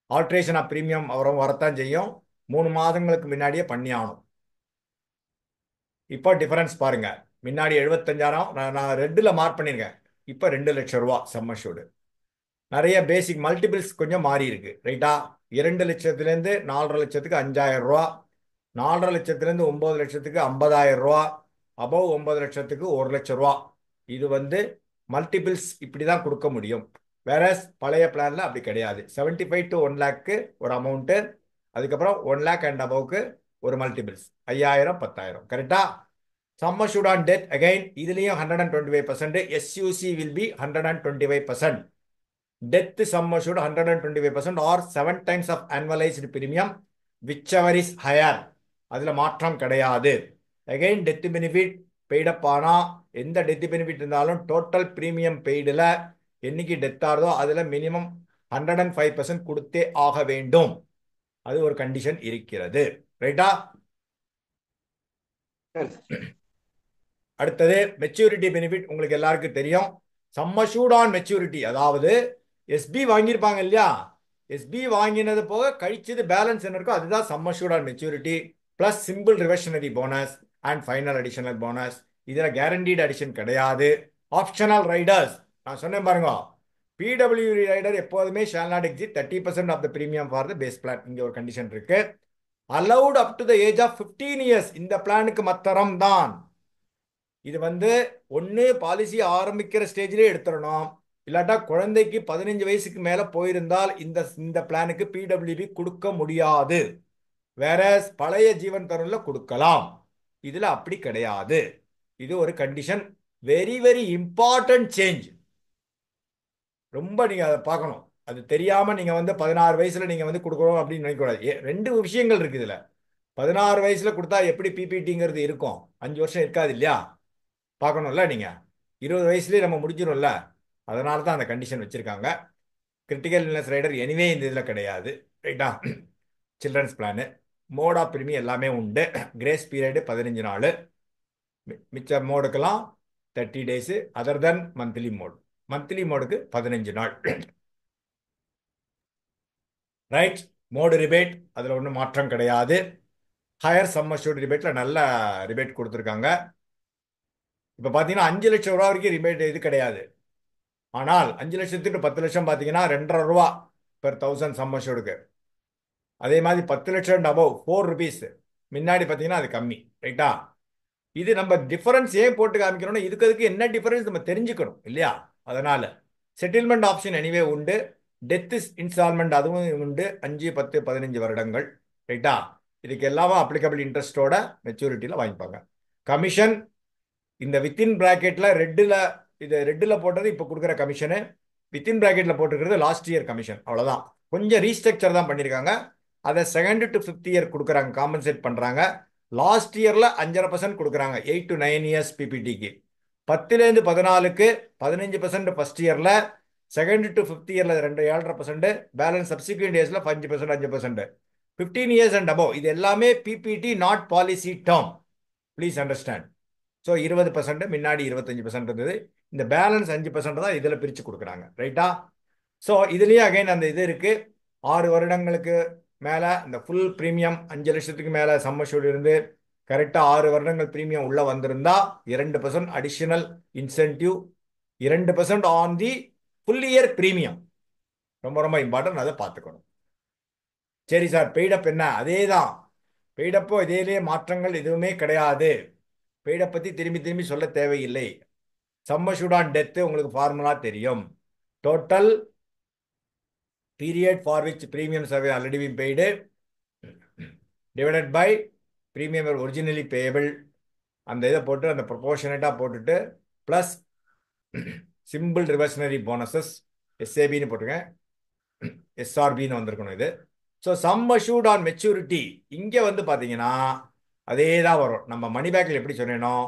ஆல்ட்ரேஷன் ஆஃப் பிரீமியம் வரத்தான் செய்யும், 3 மாதங்களுக்கு முன்னாடியே பண்ணி ஆகணும். இப்போ டிஃபரன்ஸ் பாருங்க, முன்னாடி 75,000 நான் ரெட்டில் மார்க் பண்ணியிருக்கேன், இப்போ 2 லட்சம் ரூபா சம் அஷ்யூர்டு. நிறைய பேசிக் மல்டிபிள்ஸ் கொஞ்சம் மாறி இருக்கு. ரைட்டா? 2 லட்சத்துலேருந்து 4.5 லட்சத்துக்கு 5,000 ரூபா, 4.5 லட்சத்துலேருந்து 9 லட்சத்துக்கு 50,000 ரூபா, அபவ் 9 லட்சத்துக்கு 1 லட்சம் ரூபா. இது வந்து மல்டிபிள்ஸ் இப்படி தான் கொடுக்க முடியும். வேற பழைய பிளான்ல அப்படி கிடையாது. 75 to 1 லேக்கு ஒரு அமௌண்ட்டு, அதுக்கப்புறம் 1 லேக் அண்ட் அபவுக்கு ஒரு மல்டிபிள்ஸ் 5,000 10,000. கரெக்டா? Some assured on death again இதுலயும் 125%. எஸ்யூசி will be 125%. Death sum assured 125% or 7 times of annualized premium, whichever is higher. அதுல மாற்றம் கிடையாது. Again death benefit paid up ஆனா எந்த டெத் பெனிஃபிட் இருந்தாலும் டோட்டல் பிரீமியம் பெய்டுல என்னைக்கு டெத் ஆகுதோ அதுல மினிமம் 105% கொடுத்தே ஆக வேண்டும். அது ஒரு கண்டிஷன் இருக்கிறது. ரைட்டா? அடுத்தது மெச்சூரிட்டி பெனிஃபிட். உங்களுக்கு எல்லாருக்கும் தெரியும், சம் அஷ்யூர்ட் ஆன் மெச்சூரிட்டி, அதாவது எஸ்பி வாங்கியிருப்பாங்க இல்லையா, எஸ்பி வாங்கினது போக கழிச்சது பேலன்ஸ் என்ன இருக்கோ அதுதான் sum assured on maturity plus simple reversionary bonus and final additional bonus. இதுல கேரண்டீட் அடிஷன் கிடையாது. ஆப்ஷனல் ரைடர்ஸ் நான் சொன்னேன் பாருங்க, பிடபிள்யூ ரைடர் எப்போதுமே shall not exit 30% of the premium for the base plan. இங்க ஒரு கண்டிஷன் இருக்கு. Allowed up to the age of 15 years. இந்த பிளானுக்கு மாத்திரம் தான். இது வந்து ஒன்னு பாலிசி ஆரம்பிக்கிற ஸ்டேஜ்லேயே எடுத்துடணும், இல்லாட்டா குழந்தைக்கு 15 வயசுக்கு மேல போயிருந்தால் இந்த பிளானுக்கு பிடபிள்யூபி கொடுக்க முடியாது. வேற பழைய ஜீவன் தருண்ல கொடுக்கலாம். இதுல அப்படி கிடையாது. இது ஒரு condition. Very very important change. ரொம்ப நீங்க அதை பார்க்கணும். அது தெரியாம நீங்க வந்து 16 வயசுல நீங்க வந்து கொடுக்கணும் அப்படின்னு நினைக்கக்கூடாது. ரெண்டு விஷயங்கள் இருக்கு இதுல. 16 வயசுல கொடுத்தா எப்படி பிபிடிங்கிறது இருக்கும்? 5 வருஷம் இருக்காது இல்லையா? பார்க்கணும்ல நீங்க. 20 வயசுலயே நம்ம முடிஞ்சிடும்ல. அதனால தான் அந்த கண்டிஷன் வச்சிருக்காங்க. கிரிட்டிக்கல் இல்னஸ் ரைடர் எனிவே இந்த இதில் கிடையாது. ரைட்டா? Children's plan, mode of premium எல்லாமே உண்டு. கிரேஸ் பீரியடு 15 நாள். மிச்ச மோடுக்கெல்லாம் 30 days. Other then monthly mode. Monthly மோடுக்கு 15 நாள். ரைட்? மோடு ரிபேட் அதில் ஒன்றும் மாற்றம் கிடையாது. ஹையர் சம் அஷ்யூர்ட் ரிபேட்ல நல்ல ரிபேட் கொடுத்துருக்காங்க. இப்போ பார்த்தீங்கன்னா 5 லட்சம் ரூபா வரைக்கும் ரிபேட் இது கிடையாது. ஆனால் 5 லட்சத்துக்கு 10 லட்சம் பார்த்தீங்கன்னா 2.5 ரூபா பெர் 1000 சம் அஷ்யூர்டுக்கு. அதே மாதிரி 10 லட்சம் அபவ் 4 ருபீஸ். முன்னாடி பார்த்தீங்கன்னா அது கம்மி. ரைட்டா? இது நம்ம டிஃபரன்ஸ் ஏன் போட்டு காமிக்கணும்னா இதுக்கு என்ன டிஃபரன்ஸ் நம்ம தெரிஞ்சுக்கணும் இல்லையா? அதனால செட்டில்மெண்ட் ஆப்ஷன் எனிவே உண்டு. டெத் இன்ஸ்டால்மெண்ட் அதுவும் உண்டு. 5, 10, 15 வருடங்கள். ரைட்டா? இதுக்கு எல்லாமே அப்ளிகபிள் இன்ட்ரெஸ்டோட மெச்சூரிட்டியில் வாங்கிப்பாங்க. கமிஷன் இந்த வித்தின் பிராக்கெட்ல ரெட்டில் போட்டது இப்போ கொடுக்குற கமிஷனு. வித்தின் பிராக்கெட்ல போட்டுக்கிறது லாஸ்ட் இயர் கமிஷன். அவ்வளோதான். கொஞ்சம் ரீஸ்ட்ரக்சர் தான் பண்ணியிருக்காங்க. அதை 2nd to 5th இயர் கொடுக்குறாங்க, காம்பன்சேட் பண்ணுறாங்க. லாஸ்ட் இயரில் 5.5% கொடுக்குறாங்க 8 to 9 இயர்ஸ் பிபிடிக்கு. 10லேருந்து 14க்கு 15% ஃபர்ஸ்ட் இயரில், 2nd to 5th இயரில் 7.5%, பேலன்ஸ் சப்சிக்வெண்ட் இயர்ஸில் 5%, 5%. 15 இயர்ஸ் அண்ட் அபவ் இது எல்லாமே PPT, not policy term. Please understand. So 20%, முன்னாடி 25% இருந்தது. இந்த பேலன்ஸ் 5% தான் இதில் பிரித்து கொடுக்குறாங்க. ரைட்டா? ஸோ இதுலேயே அகைன் அந்த இது இருக்கு. 6 வருடங்களுக்கு மேலே இந்த ஃபுல் ப்ரீமியம் 5 லட்சத்துக்கு மேலே சம் அஷ்யூர்ட் இருந்து கரெக்டாக 6 வருடங்கள் ப்ரீமியம் உள்ளே வந்திருந்தா 2% additional incentive. 2% on the full year premium. ரொம்ப ரொம்ப இம்பார்ட்டன்ட். அதை பார்த்துக்கணும். சரி சார், பெய்டப் என்ன? அதே தான். பெய்டப்போ இதேலேயே மாற்றங்கள் எதுவுமே கிடையாது. பெய்டப் பற்றி திரும்பி திரும்பி சொல்ல தேவையில்லை. சம் அஷ்யூர்ட் ஆன் டெத் உங்களுக்கு ஃபார்முலா தெரியும். Total period for which premiums have already been paid divided by premium originally payable. அந்த இதை போட்டு அந்த ப்ரொபோர்ஷனேட்டாக போட்டுட்டு ப்ளஸ் சிம்பிள் ரிவர்ஷனரி போனஸஸ் எஸ்ஏபின்னு போட்டிருக்கேன். எஸ்ஆர்பின்னு வந்திருக்கணும் இது. So sum assured on maturity இங்கே வந்து பார்த்தீங்கன்னா அதே தான் வரும். நம்ம மணி பேக்கில் எப்படி சொன்னோம்,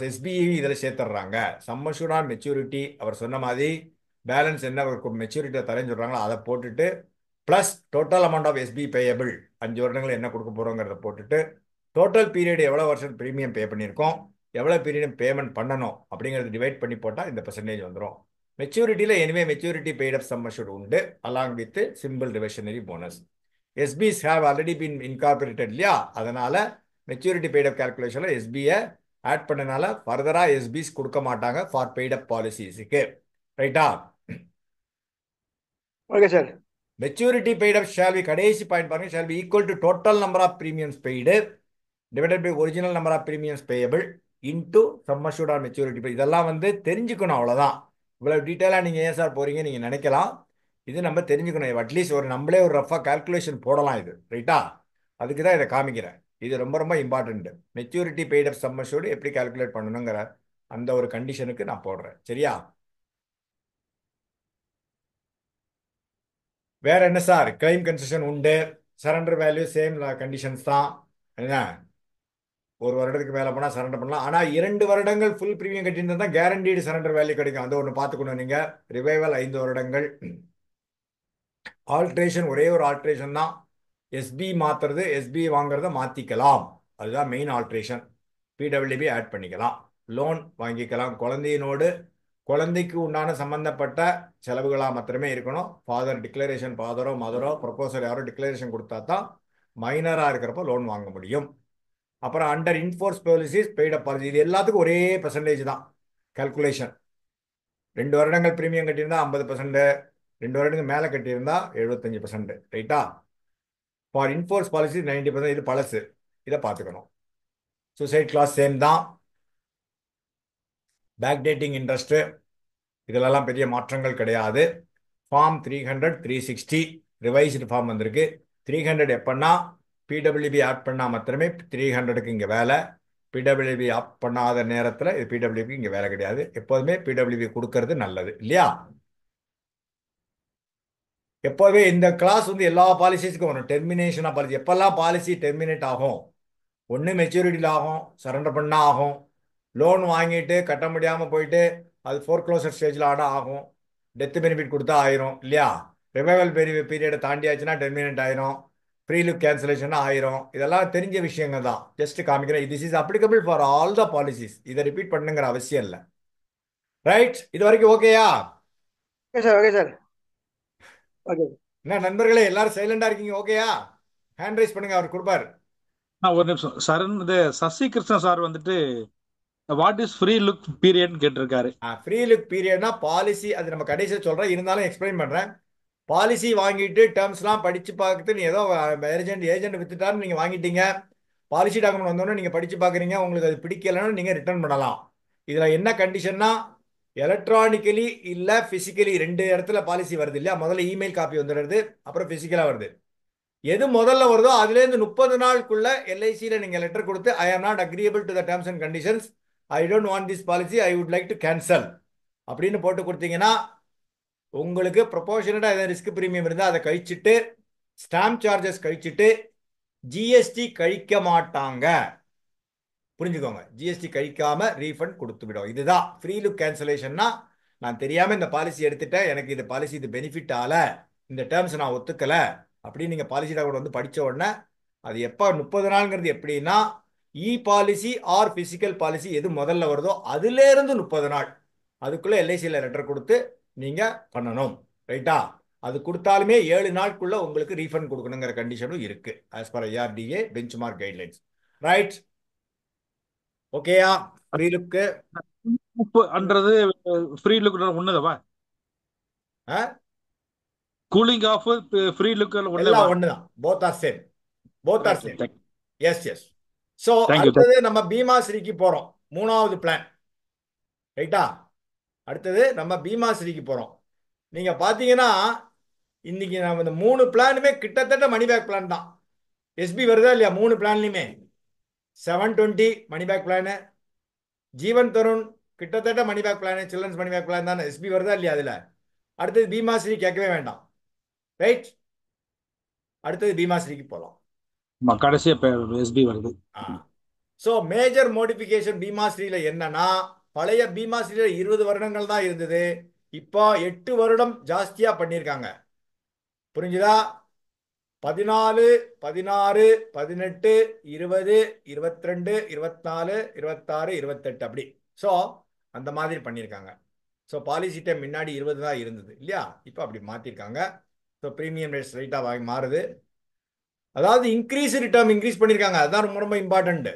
எஸ்பிஐ இதில் சேர்த்துடுறாங்க. சம் அஷ்யூர்ட் ஆன் மெச்சூரிட்டி அவர் சொன்ன மாதிரி பேலன்ஸ் என்ன மெச்சூரிட்டியை தரேன்னு சொல்கிறாங்களோ அதை போட்டுட்டு plus total amount of SB payable 5 வருடங்கள் என்ன கொடுக்க போகிறோங்கிறத போட்டுட்டு டோட்டல் பீரியட் எவ்வளோ வருஷம் ப்ரீமியம் பே பண்ணியிருக்கோம், எவ்வளோ பீரியட் பேமெண்ட் பண்ணணும் அப்படிங்கிறது டிவைட் பண்ணி போட்டால் இந்த பெர்சன்டேஜ் வந்துடும். மெச்சூரிட்டியில் anyway maturity paid up sum assured உண்டு along with simple reversionary bonus. SBs have already been incorporated இல்லையா? அதனால மெச்சூரிட்டி பெய்ட் அப் கால்குலேஷனில் எஸ்பியை ஆட் பண்ணனால ஃபர்தராக எஸ்பிஸ் கொடுக்க மாட்டாங்க ஃபார் பெய்ட் அப் பாலிசிஸுக்கு. ரைட்டா? Okay sir. Maturity paid up shall be, கடைசி பாயிண்ட் பாருங்க, shall be equal to total number of premiums paid divided by original number of premiums payable into sum assured on maturity. இதெல்லாம் வந்து தெரிஞ்சுக்கணும். அவ்வளோதான். இவ்வளோ டீட்டெயிலாக நீங்கள் ஏன் சார் போகிறீங்க நீங்கள் நினைக்கலாம். இது நம்ம தெரிஞ்சுக்கணும். அட்லீஸ்ட் நம்மளே ஒரு ரஃபாக கால்குலேஷன் போடலாம் இது. ரைட்டா? அதுக்கு தான் இதை காமிக்கிறேன். இது ரொம்ப ரொம்ப important. Maturity paid up sum assured எப்படி கால்குலேட் பண்ணணுங்கிற அந்த ஒரு கண்டிஷனுக்கு நான் போடுறேன். சரியா? வேற என்ன சார்? கிளைம் கன்செஷன் உண்டு. சரண்டர் வேல்யூ சேம் கண்டிஷன்ஸ் தான். என்ன, 1 வருடத்துக்கு மேலே போனால் சரண்டர் பண்ணலாம். ஆனால் 2 வருடங்கள் ஃபுல் ப்ரீமியம் கட்டியிருந்தா தான் கேரண்டீடு சரண்டர் வேல்யூ கிடைக்கும். அந்த ஒன்று பார்த்துக்கணும் நீங்கள். ரிவைவல் 5 வருடங்கள். ஆல்ட்ரேஷன் ஒரே ஒரு ஆல்ட்ரேஷன் தான். எஸ்பி மாற்றுறது, எஸ்பி வாங்குறத மாற்றிக்கலாம். அதுதான் மெயின் ஆல்ட்ரேஷன். பிடபிள்யூபி ஆட் பண்ணிக்கலாம். லோன் வாங்கிக்கலாம். குழந்தைக்கு உண்டான சம்பந்தப்பட்ட செலவுகளாக மாத்திரமே இருக்கணும். ஃபாதர் டிக்ளரேஷன், ஃபாதரோ மதரோ ப்ரொபோசர் யாரோ டிக்ளரேஷன் கொடுத்தா தான் மைனராக இருக்கிறப்ப லோன் வாங்க முடியும். அப்புறம் அண்டர் இன்ஃபோர்ஸ் பாலிசிஸ் பெய்ட் அப் பாலிசி இது எல்லாத்துக்கும் ஒரே பெர்சன்டேஜ் தான் கால்குலேஷன். 2 வருடங்கள் ப்ரீமியம் கட்டியிருந்தா 50%, 2 வருடங்கள் மேலே கட்டியிருந்தா 75%. ரைட்டா? For in force policy 90%. இது பழசு, இதை பார்த்துக்கணும். சூசைட் கிளாஸ் சேம் தான். பேக் டேட்டிங் இன்ட்ரெஸ்ட் இதிலெல்லாம் பெரிய மாற்றங்கள் கிடையாது. ஃபார்ம் 300, 360 ரிவைஸ்டு ஃபார்ம் வந்திருக்கு. 300 எப்பன்னா பிடபிள்யூபி ஆட் பண்ணால் மாத்திரமே 300க்கு இங்கே வேலை. பிடபிள்யூபி ஆட் பண்ணாத நேரத்தில் இது பிடபிள்யூபி இங்கே வேலை கிடையாது. எப்போதுமே பிடபிள்யூபி கொடுக்கறது நல்லது இல்லையா? எப்போவே இந்த கிளாஸ் வந்து எல்லா பாலிசிஸ்க்கும் வரும். டெர்மினேஷன் ஆஃப் பாலிசி, எப்பெல்லாம் பாலிசி டெர்மினேட் ஆகும், ஒன்று மெச்சூரிட்டியில் ஆகும், சரண்டர் பண்ண ஆகும், லோன் வாங்கிட்டு கட்ட முடியாமல் போயிட்டு அது ஃபோர்க்ளோசர் ஸ்டேஜில் ஆகும், டெத் பெனிஃபிட் கொடுத்தா ஆயிரும் இல்லையா, ரிவைவல் பீரியடை தாண்டியாச்சுன்னா டெர்மினேட் ஆயிரும், ப்ரீ லுக் கேன்சலேஷன் ஆயிரும். இதெல்லாம் தெரிஞ்ச விஷயங்கள் தான், ஜஸ்ட் காமிக்கிறேன். This is applicable for all the policies. இதை ரிப்பீட் பண்ணுங்கிற அவசியம் இல்லை. ரைட், இது வரைக்கும் ஓகேயா? Okay sir, okay sir, okay. என்ன நண்பர்களே, எல்லாரும் சைலண்டா இருக்கீங்க? ஓகேயா? ஹேண்ட் ரைஸ் பண்ணுங்க, அவர் கொடுப்பாரு. ஒரு நிமிஷம் சரண், இது சசி கிருஷ்ணன் சார் வந்துட்டு வாட் இஸ் ஃப்ரீ லுக் பீரியட்னு கேட்டிருக்காரு. ஃப்ரீ லுக் பீரியட்னா பாலிசி, அது நம்ம கடைசியில் சொல்றேன், இருந்தாலும் எக்ஸ்பிளைன் பண்றேன். பாலிசி வாங்கிட்டு டேர்ம்ஸ்லாம் படிச்சு பார்த்துட்டு நீ ஏதோ ஏஜென்ட் வித்துட்டாருன்னு நீங்க வாங்கிட்டீங்க, பாலிசி டாக்குமெண்ட் வந்தோடனே நீங்க படிச்சு பார்க்குறீங்க, உங்களுக்கு அது பிடிக்கலன்னு நீங்க ரிட்டர்ன் பண்ணலாம். இதுல என்ன கண்டிஷன்னா, எலக்ட்ரானிக்கலி இல்ல பிசிக்கலி, ரெண்டு இடத்துல பாலிசி வருது இல்லையா. முதல்ல இமெயில் காப்பி வந்துடுறது, அப்புறம் பிசிக்கலா வருது. எது முதல்ல வருதோ அதுலேருந்து 30 நாளுக்குள்ள எல்ஐசியில் நீங்க லெட்டர் கொடுத்து, I am not agreeable to the terms and conditions, I don't want this policy, I would like to cancel அப்படின்னு போட்டு கொடுத்தீங்கன்னா, உங்களுக்கு ப்ரொபோர்ஷனட்டா ஏதாவது ரிஸ்க் பிரீமியம் இருந்தால் அதை கழிச்சிட்டு, ஸ்டாம்ப் சார்ஜஸ் கழிச்சிட்டு, ஜிஎஸ்டி கழிக்க மாட்டாங்க. புரிஞ்சுக்கோங்க, ஜிஎஸ்டி கழிக்காம ரீஃபண்ட் கொடுத்து விடும். இதுதான் ஃப்ரீ லுக் கேன்சலேஷன்னா. நான் தெரியாம இந்த பாலிசி எடுத்துட்டேன், எனக்கு இந்த பாலிசி இது பெனிஃபிட் ஆகல, இந்த டேர்ம்ஸ் நான் ஒத்துக்கல அப்படின்னு நீங்க பாலிசி டாக்குமெண்ட் வந்து படிச்ச உடனே, அது எப்போ 30 நாள்ங்கிறது எப்படின்னா, இ பாலிசி ஆர் பிசிக்கல் பாலிசி எது முதல்ல வருதோ அதுல இருந்து 30 நாள் அதுக்குள்ள எல்ஐசியில் லெட்டர் கொடுத்து நீங்க பண்ணணும். ரைட்டா? அது கொடுத்தாலுமே 7 நாளுக்குள்ள உங்களுக்கு ரீஃபண்ட் கொடுக்கணுங்கிற கண்டிஷனும் இருக்கு, as per IRDA benchmark guidelines. Right? ஓகேயா? ஃப்ரீ லுக்கு அன்றது ஃப்ரீ லுக் ஒண்ணுதவா? கூலிங் ஆஃப் ஃப்ரீ லுக் எல்லாம் ஒண்ணுதான். Both are same, both are same. Yes yes. So Thank you. அடுத்தது நம்ம பீமாஸ்ரீக்கு போறோம், மூணாவது பிளான். ரைட்டா? அடுத்தது நம்ம பீமாஸ்ரீக்கு போறோம். நீங்க பாத்தீங்கன்னா இன்னைக்கு நம்ம இந்த 3 பிளானுமே கிட்டத்தட்ட மணி பேக் பிளான் தான். எஸ்பி வருதா இல்லையா? 3 பிளான்லையுமே 720 money back plan, Jeevan Tarun கிட்டத்தட்ட money back plan, children's money back plan தானே. எஸ்பி வருதா இல்லையா அதுல? அடுத்தது பீமாஸ்ரீ கேட்கவே வேண்டாம். ரைட்? அடுத்தது பீமாஸ்ரீக்கு போகலாம். கடைசியா எஸ்பி வருது. ஸோ மேஜர் மோடிஃபிகேஷன் பீமாஸ்ரீல என்னன்னா, பழைய பீமாஸ்ரீல 20 வருடங்கள் தான் இருந்தது, இப்போ 8 வருடம் ஜாஸ்தியா பண்ணியிருக்காங்க. புரிஞ்சுதா? 14, 16, 18, 20, 22, 24, 26, 28 அப்படி. ஸோ அந்த மாதிரி பண்ணியிருக்காங்க. ஸோ பாலிசி டைம் முன்னாடி 20 தான் இருந்தது இல்லையா, இப்போ அப்படி மாற்றிருக்காங்க. ஸோ ப்ரீமியம் ரேட்ஸ் ரைட்டாக மாறுது. அதாவது இன்க்ரீஸ் ரிட்டர்ன் இன்க்ரீஸ் பண்ணியிருக்காங்க, அதுதான் ரொம்ப ரொம்ப இம்பார்ட்டன்ட்.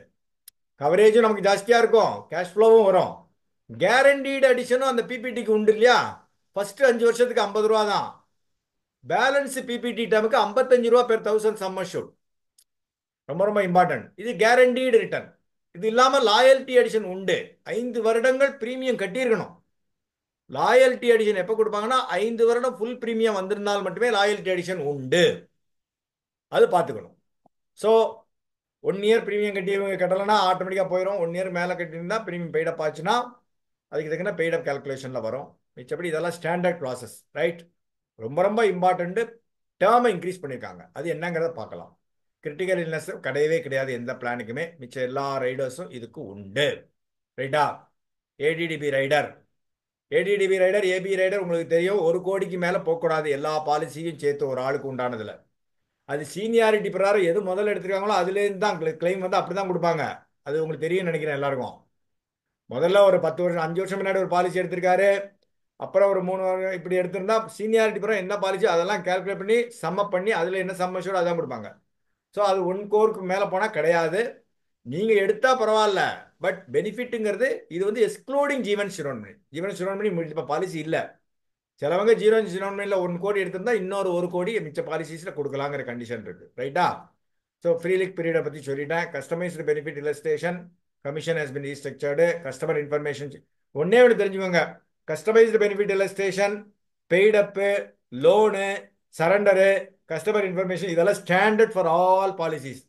கவரேஜும் நமக்கு ஜாஸ்தியாக இருக்கும், கேஷ் ஃப்ளோவும் வரும். கேரண்டீடு அடிஷனும் அந்த பிபிடிக்கு உண்டு இல்லையா. ஃபர்ஸ்ட் 5 வருஷத்துக்கு 50 ரூபா தான், பேலன்ஸ் பிபிடி டேமுக்கு 55 ரூபா பெர் 1000 சம் அஷ்யூர்ட். ரொம்ப ரொம்ப இம்பார்ட்டன்ட். இது கேரண்டீடு ரிட்டர்ன். இது இல்லாமல் லாயல்ட்டி அடிஷன் உண்டு. 5 வருடங்கள் பிரீமியம் கட்டியிருக்கணும். லாயல்ட்டி அடிஷன் எப்போ கொடுப்பாங்கன்னா, 5 வருடம் ஃபுல் பிரீமியம் வந்திருந்தால் மட்டுமே லாயல்ட்டி அடிஷன் உண்டு, அது பார்த்துக்கணும். ஸோ 1 இயர் பிரீமியம் கட்டலைன்னா ஆட்டோமேட்டிக்காக போயிடும். 1 இயர் மேலே கட்டியிருந்தா பிரீமியம் பெய்டப் ஆச்சுன்னா அதுக்கு தகுந்த பெய்டப் கேல்குலேஷனில் வரும். மிச்சப்படி இதெல்லாம் ஸ்டாண்டர்ட் ப்ராசஸ். ரைட்? ரொம்ப ரொம்ப இம்பார்ட்டன்ட்டு. டேர்மை இன்க்ரீஸ் பண்ணியிருக்காங்க, அது என்னங்கிறத பார்க்கலாம். கிரிட்டிக்கல் இல்னஸ் கிடையவே கிடையாது எந்த பிளானுக்குமே, மிச்ச எல்லா ரைடர்ஸும் இதுக்கு உண்டு. ரைட்டா? ADDB rider, ADDB rider, AB rider உங்களுக்கு தெரியும், 1 கோடிக்கு மேலே போகக்கூடாது எல்லா பாலிசியும் சேர்த்து ஒரு ஆளுக்கு உண்டானதில். அது சீனியாரிட்டி பிரகாரம் எது முதல்ல எடுத்துருக்காங்களோ அதுலேருந்து தான் கிளைம் வந்து அப்படி தான் கொடுப்பாங்க. அது உங்களுக்கு தெரியும் நினைக்கிறேன் எல்லாருக்கும். முதல்ல ஒரு 10 வருஷம் 5 வருஷம் முன்னாடி ஒரு பாலிசி எடுத்திருக்காரு, அப்புறம் ஒரு 3 வருஷம் இப்படி எடுத்திருந்தா சீனியாரிட்டி பிரகாரம் என்ன பாலிசி அதெல்லாம் கால்குலேட் பண்ணி சம்மப் பண்ணி அதில் என்ன சம்மஷோட அதான் கொடுப்பாங்க. ஸோ அது 1 கோருக்கு மேலே போனால் கிடையாது. நீங்கள் எடுத்தால் பரவாயில்ல, பட் பெனிஃபிட்டுங்கிறது இது வந்து எக்ஸ்க்ளூடிங் ஜீவன் சிரோன்மணி. ஜீவன் சிரோன்மணி இப்போ பாலிசி இல்லை. சிலவங்க ஜீவன் சிரோன்மணியில் 1 கோடி எடுத்திருந்தா இன்னொரு 1 கோடி மிச்ச பாலிசிஸில் கொடுக்கலாங்கிற கண்டிஷன் இருக்கு. ரைட்டா? ஸோ ஃப்ரீ லிக் பீரியடை பற்றி சொல்லிட்டேன். Customised benefit illustration, commission has been restructured, customer information. ஒன்னே ஒன்று தெரிஞ்சுக்கோங்க, customised benefit illustration, paid up, loan, surrender, customer information இதெல்லாம் ஸ்டாண்டர்ட் ஃபார் ஆல் பாலிசிஸ்.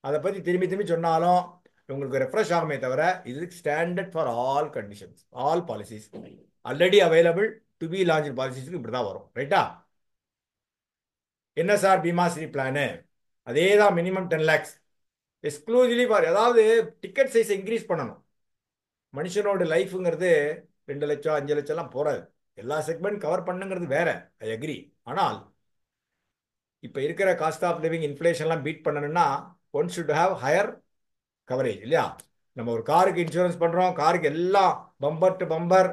அதை பற்றி திரும்பி திரும்பி சொன்னாலும் உங்களுக்கு ரெஃப்ரெஷ் ஆகுமே தவிர இது standard for all conditions, all policies. Already available to be launch பாலிசிஸ்க்கு இப்படி தான் வரும். ரைட்டா? என்ன சார் பீமாஸ்ரீ பிளானு? அதே தான் மினிமம் 10 lakhs எக்ஸ்க்ளூசிவ்லி ஃபார், அதாவது டிக்கெட் சைஸ் இன்க்ரீஸ் பண்ணணும். மனுஷனோட லைஃப்ங்கிறது 2 லட்சம் 5 லட்சம்லாம் போறாது. எல்லா செக்மெண்ட் கவர் பண்ணுங்கிறது வேற, ஐ அக்ரி. ஆனால் இப்போ இருக்கிற காஸ்ட் ஆஃப் லிவிங் இன்ஃப்ளேஷன்லாம் பீட் பண்ணணும்னா one should have higher coverage இல்லையா? நம்ம ஒரு காருக்கு இன்சூரன்ஸ் பண்ணுறோம், காருக்கு எல்லாம் bumper to bumper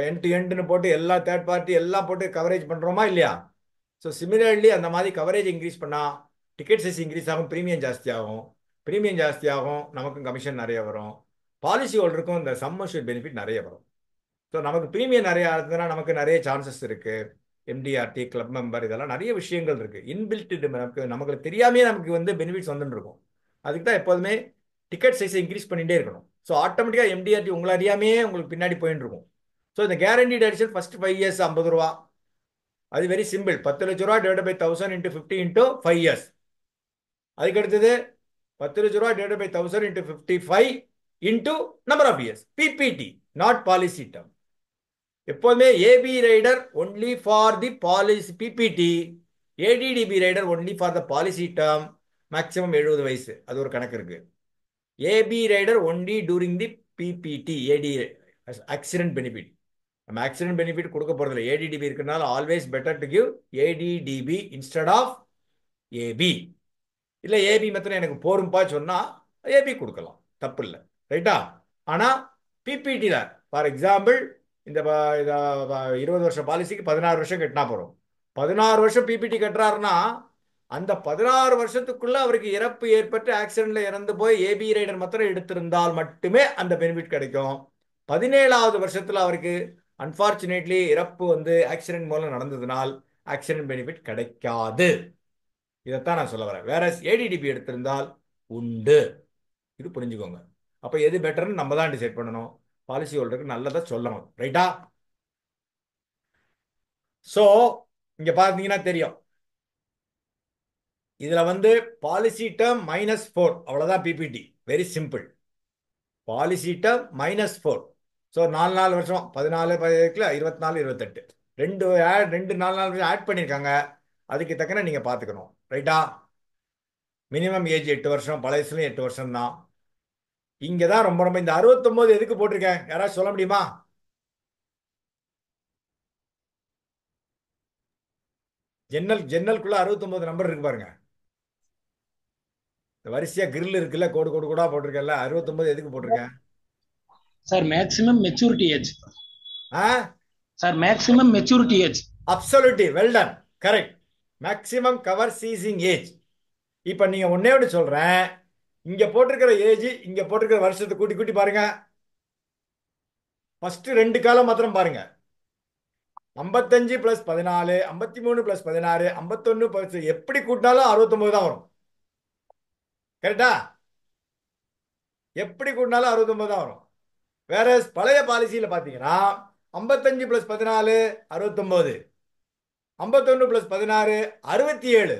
end to எண்ட்னு போட்டு எல்லா தேர்ட் பார்ட்டி எல்லாம் போட்டு கவரேஜ் பண்ணுறோமா இல்லையா? ஸோ சிமிலர்லி அந்த மாதிரி கவரேஜ் இன்க்ரீஸ் பண்ணால் டிக்கெட் சைஸ் இன்க்ரீஸ் ஆகும், ப்ரீமியம் ஜாஸ்தி ஆகும். ப்ரீமியம் ஜாஸ்தி ஆகும், நமக்கும் கமிஷன் நிறைய வரும். பாலிசி ஹோல்டருக்கும் இந்த சம் அஷ்யூர்ட் பெனிஃபிட் நிறைய வரும். ஸோ நமக்கு ப்ரீமியம் நிறைய இருந்ததுன்னா நமக்கு நிறைய சான்சஸ் இருக்குது. எம்டிஆர்டி, கிளப் மெம்பர், இதெல்லாம் நிறைய விஷயங்கள் இருக்குது. இன்பில்ட் நமக்கு தெரியாமே நமக்கு வந்து பெனிஃபிட்ஸ் வந்துட்டு இருக்கும். அதுக்கு தான் எப்போதுமே டிக்கெட் சைஸை இன்க்ரீஸ் பண்ணிகிட்டே இருக்கணும். ஸோ ஆட்டோமேட்டிக்காக எம்டிஆர்டி உங்களை அறியாமே உங்களுக்கு பின்னாடி போயிட்டு இருக்கும். ஸோ இந்த கேரண்டீட் எடிஷன் ஃபர்ஸ்ட் 5 years 50 ரூபா. அது வெரி சிம்பிள். 10 லட்ச ரூபா டிவைட் பை 1000 × 50 × 5 years. அதுக்கு அடுத்தது 10 லட்ச ரூபா divide by 1000 × 55 into number of years. PPT, not policy term. எப்போதுமே AB rider only for the policy PPT, ADDB rider only for the policy term. Maximum 70 வயசு, அது ஒரு கணக்கு இருக்கு. AB rider only during the PPT, AD accident benefit. நம்ம accident benefit கொடுக்க போறதில்ல. ADDB இருக்கிறனால always better to give ADDB instead of AB. இல்லை ஏபி மாத்திரம் எனக்கு போரும்பா சொன்னா ஏபி கொடுக்கலாம், தப்பு இல்லை, ரைட்டா? ஆனால் பிபிடியில் ஃபார் எக்ஸாம்பிள் இந்த 20 வருஷம் பாலிசிக்கு 16 வருஷம் கட்டினா போகிறோம். 16 வருஷம் பிபிடி கட்டுறாருன்னா அந்த 16 வருஷத்துக்குள்ள அவருக்கு இறப்பு ஏற்பட்டு ஆக்சிடென்ட்ல இறந்து போய் ஏபி ரைடர் மாத்திரம் எடுத்திருந்தால் மட்டுமே அந்த பெனிஃபிட் கிடைக்கும். 17வது வருஷத்துல அவருக்கு அன்பார்ச்சுனேட்லி இறப்பு வந்து ஆக்சிடென்ட் மூலம் நடந்ததுனால் ஆக்சிடென்ட் பெனிஃபிட் கிடைக்காது. இதைத்தான் நான் சொல்ல வரேன். வேற ஏடிடிபி எடுத்திருந்தால் உண்டு. இது புரிஞ்சுக்கோங்க. அப்போ எது பெட்டர்னு நம்ம தான் டிசைட் பண்ணணும். பாலிசி ஹோல்டருக்கு நல்லதா சொல்லணும், ரைட்டா? ஸோ இங்க பார்த்தீங்கன்னா தெரியும், இதுல வந்து பாலிசி டேர்ம் -4, அவ்வளவுதான் PPT. Very simple. Policy term -4. So 4 வருஷம் 14 24 28 ரெண்டு 4 வருஷம் ஆட் பண்ணியிருக்காங்க. அதுக்கு தக்கன நீங்க பார்த்துக்கணும், ரைட்டா? மினிமம் ஏஜ் 8 வருஷம், பழையசுலையும் 8 வருஷம் தான். இங்கே தான் ரொம்ப ரொம்ப இந்த 69 எதுக்கு போட்டிருக்கேன் யாராவது சொல்ல முடியுமா? ஜன்னலுக்குள்ள 69 நம்பர் இருக்கு பாருங்க. வரிசையா கிரில் இருக்குல்ல, கோடு கோடு கோடா போட்டிருக்கேன்ல, 69 எதுக்கு போட்டிருக்கேன் சார்? Maximum maturity age. ஆ sir maximum maturity age. Absolutely well done, correct. Maximum cover ceasing age. இப்போ நீங்க ஒன்னே ஒன்று சொல்றேன், இங்க போட்டிருக்கிற ஏஜ் இங்க போட்டிருக்கிற வருஷத்தை கூட்டி கூட்டி பாருங்க. ஃபர்ஸ்ட் 2 காலம் மாத்திரம் பாருங்க. 55 + 14, 53 + 16, 51 எப்படி கூட்டினாலும் 69 தான் வரும், கரெக்டா? எப்படி கூட்டினாலும் 69 தான் வரும். வேற பழைய பாலிசியில பாத்தீங்கன்னா 55 + 14 69, 51 + 16 67.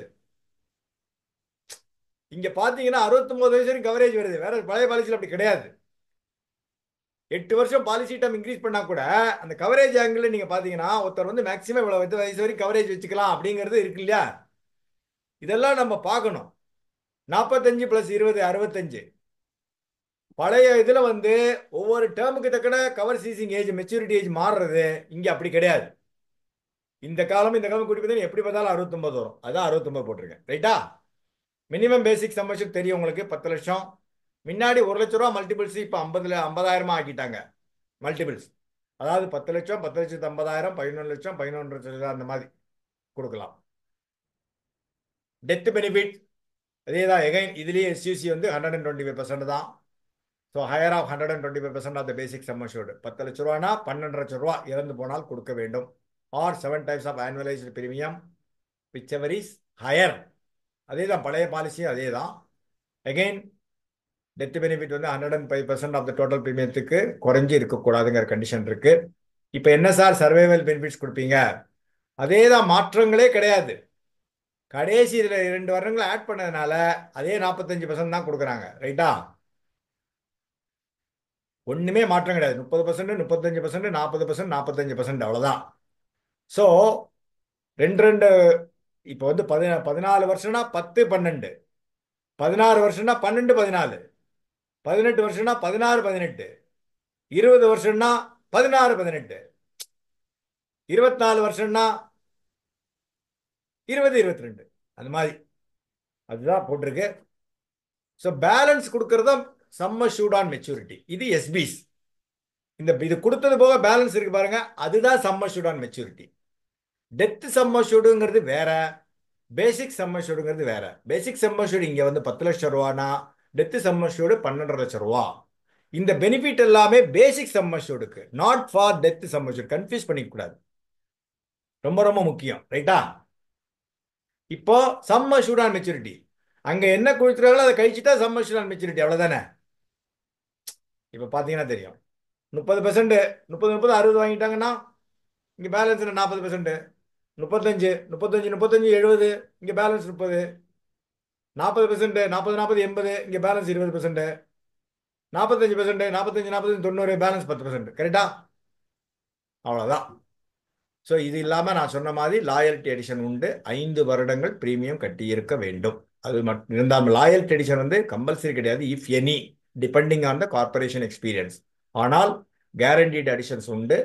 இங்க பாத்தீங்கன்னா 69 வயசு வரைக்கும் கவரேஜ் வருது. வேற பழைய பாலிசியில் அப்படி கிடையாது. 8 வருஷம் பாலிசி டைம் இன்க்ரீஸ் பண்ணா கூட அந்த கவரேஜ் ஆங்கிள் நீங்க பாத்தீங்கன்னா ஒருத்தர் வந்து மேக்ஸிமம் இவ்வளவு வயசு வரைக்கும் கவரேஜ் வச்சுக்கலாம் அப்படிங்கிறது இருக்கு இல்லையா? இதெல்லாம் நம்ம பார்க்கணும். 45 + 20 65. பழைய இதுல வந்து ஒவ்வொரு டேர்முக்கு தக்கன cover ceasing age maturity age மாறுறது. இங்க அப்படி கிடையாது. இந்த காலம் கூட்டி பார்த்தா எப்படி பார்த்தாலும் 69 வரும். அதான் 69 போட்டிருக்கேன், ரைட்டா? மினிமம் பேசிக் சம்மர்ஷிப் தெரியும் உங்களுக்கு, 10 லட்சம். முன்னாடி 1 லட்ச ரூபா மல்டிபிள்ஸ் இப்போ 50,000 ஆக்கிட்டாங்க மல்டிபிள்ஸ். அதாவது 10 லட்சம் 10,50,000 11 லட்சம் 11 லட்சம் அந்த மாதிரி கொடுக்கலாம். டெத் பெனிஃபிட் அதே தான். எகைன் இதுலேயே எஸ்யூசி வந்து 125% தான். So higher of 125% of the basic sum assured. 10 லட்ச ரூபானா 12 லட்சம் ரூபா இறந்து போனால் கொடுக்க வேண்டும். Or 7 times of annualised premium whichever is higher. அதே தான் பழைய பாலிசியும் அதே தான். அகெயின் டெத் பெனிஃபிட் வந்து 105% ஆஃப் த டோட்டல் பிரீமியத்துக்கு குறைஞ்சி இருக்கக்கூடாதுங்கிற கண்டிஷன் இருக்கு. இப்போ என்ன சார் சர்வைவல் பெனிஃபிட்ஸ் கொடுப்பீங்க? அதே தான், மாற்றங்களே கிடையாது. கடைசி இதில் 2 வருடங்களை ஆட் பண்ணதுனால அதே 45% தான் கொடுக்குறாங்க, ரைட்டா? ஒன்றுமே மாற்றம் கிடையாது. 30%, 35%, 40%, 45% அவ்வளோதான். ஸோ 2 இப்போ வந்து 14 வருஷம்னா 10 12, 16 வருஷம்னா 12 14, 18 வருஷம்னா 16 18, 20 வருஷம்னா 16 18, 24 வருஷம்னா 20 22, அந்த மாதிரி அதுதான் போட்டிருக்கு. ஸோ பேலன்ஸ் கொடுக்கறது சம் அஷ்யூர்ட் ஆன் மெச்சூரிட்டி. இது எஸ்பிஸ். இது கொடுத்தது போக பேலன்ஸ் இருக்கு பாருங்க, அதுதான் sum assured on maturity. Death sum அஷ்யூர்டுங்கிறது வேற, பேசிக் சம் அஷ்யூர்டுங்கிறது வேற. பேசிக் சம் அஷ்யூர்டு இங்க வந்து 10 லட்சம் ரூபானா, டெத் சம் அஷ்யூர்டு 12.5 லட்சம் ரூபா. இந்த பெனிஃபிட் எல்லாமே பேசிக் சம் அஷ்யூர்டுக்கு, not for death sum assured. Confuse பண்ணிக்க கூடாது, ரொம்ப ரொம்ப முக்கியம். ரைட்டா? இப்போ சம் அஷ்யூர்ட் ஆன் மெச்சூரிட்டி, அங்க என்ன கொடுத்துருக்காங்களோ அதை கழிச்சுட்டா சம் அஷ்யூர்ட் ஆன் மெச்சூரிட்டி, அவ்வளவுதானே? இப்போ பார்த்தீங்கன்னா தெரியும், 30%, 30 30 60 வாங்கிட்டாங்கன்னா இங்கே பேலன்ஸ் 40%, 35 35 35 70, இங்கே பேலன்ஸ் 30, 40%, 40 40 80, இங்கே பேலன்ஸ் 20%, 45% 45 40 90, பேலன்ஸ் 10%. கரெக்டா? அவ்வளோதான். ஸோ இது இல்லாமல் நான் சொன்ன மாதிரி லாயல்ட்டி எடிஷன் உண்டு. 5 வருடங்கள் பிரீமியம் கட்டியிருக்க வேண்டும். அது மட்டும் இருந்தால் லாயல்ட்டி எடிஷன் வந்து கம்பல்சரி கிடையாது, if any, depending on the corporation experience. ஆனால் கேரண்டீட் அடிஷன்ஸ் உண்டு,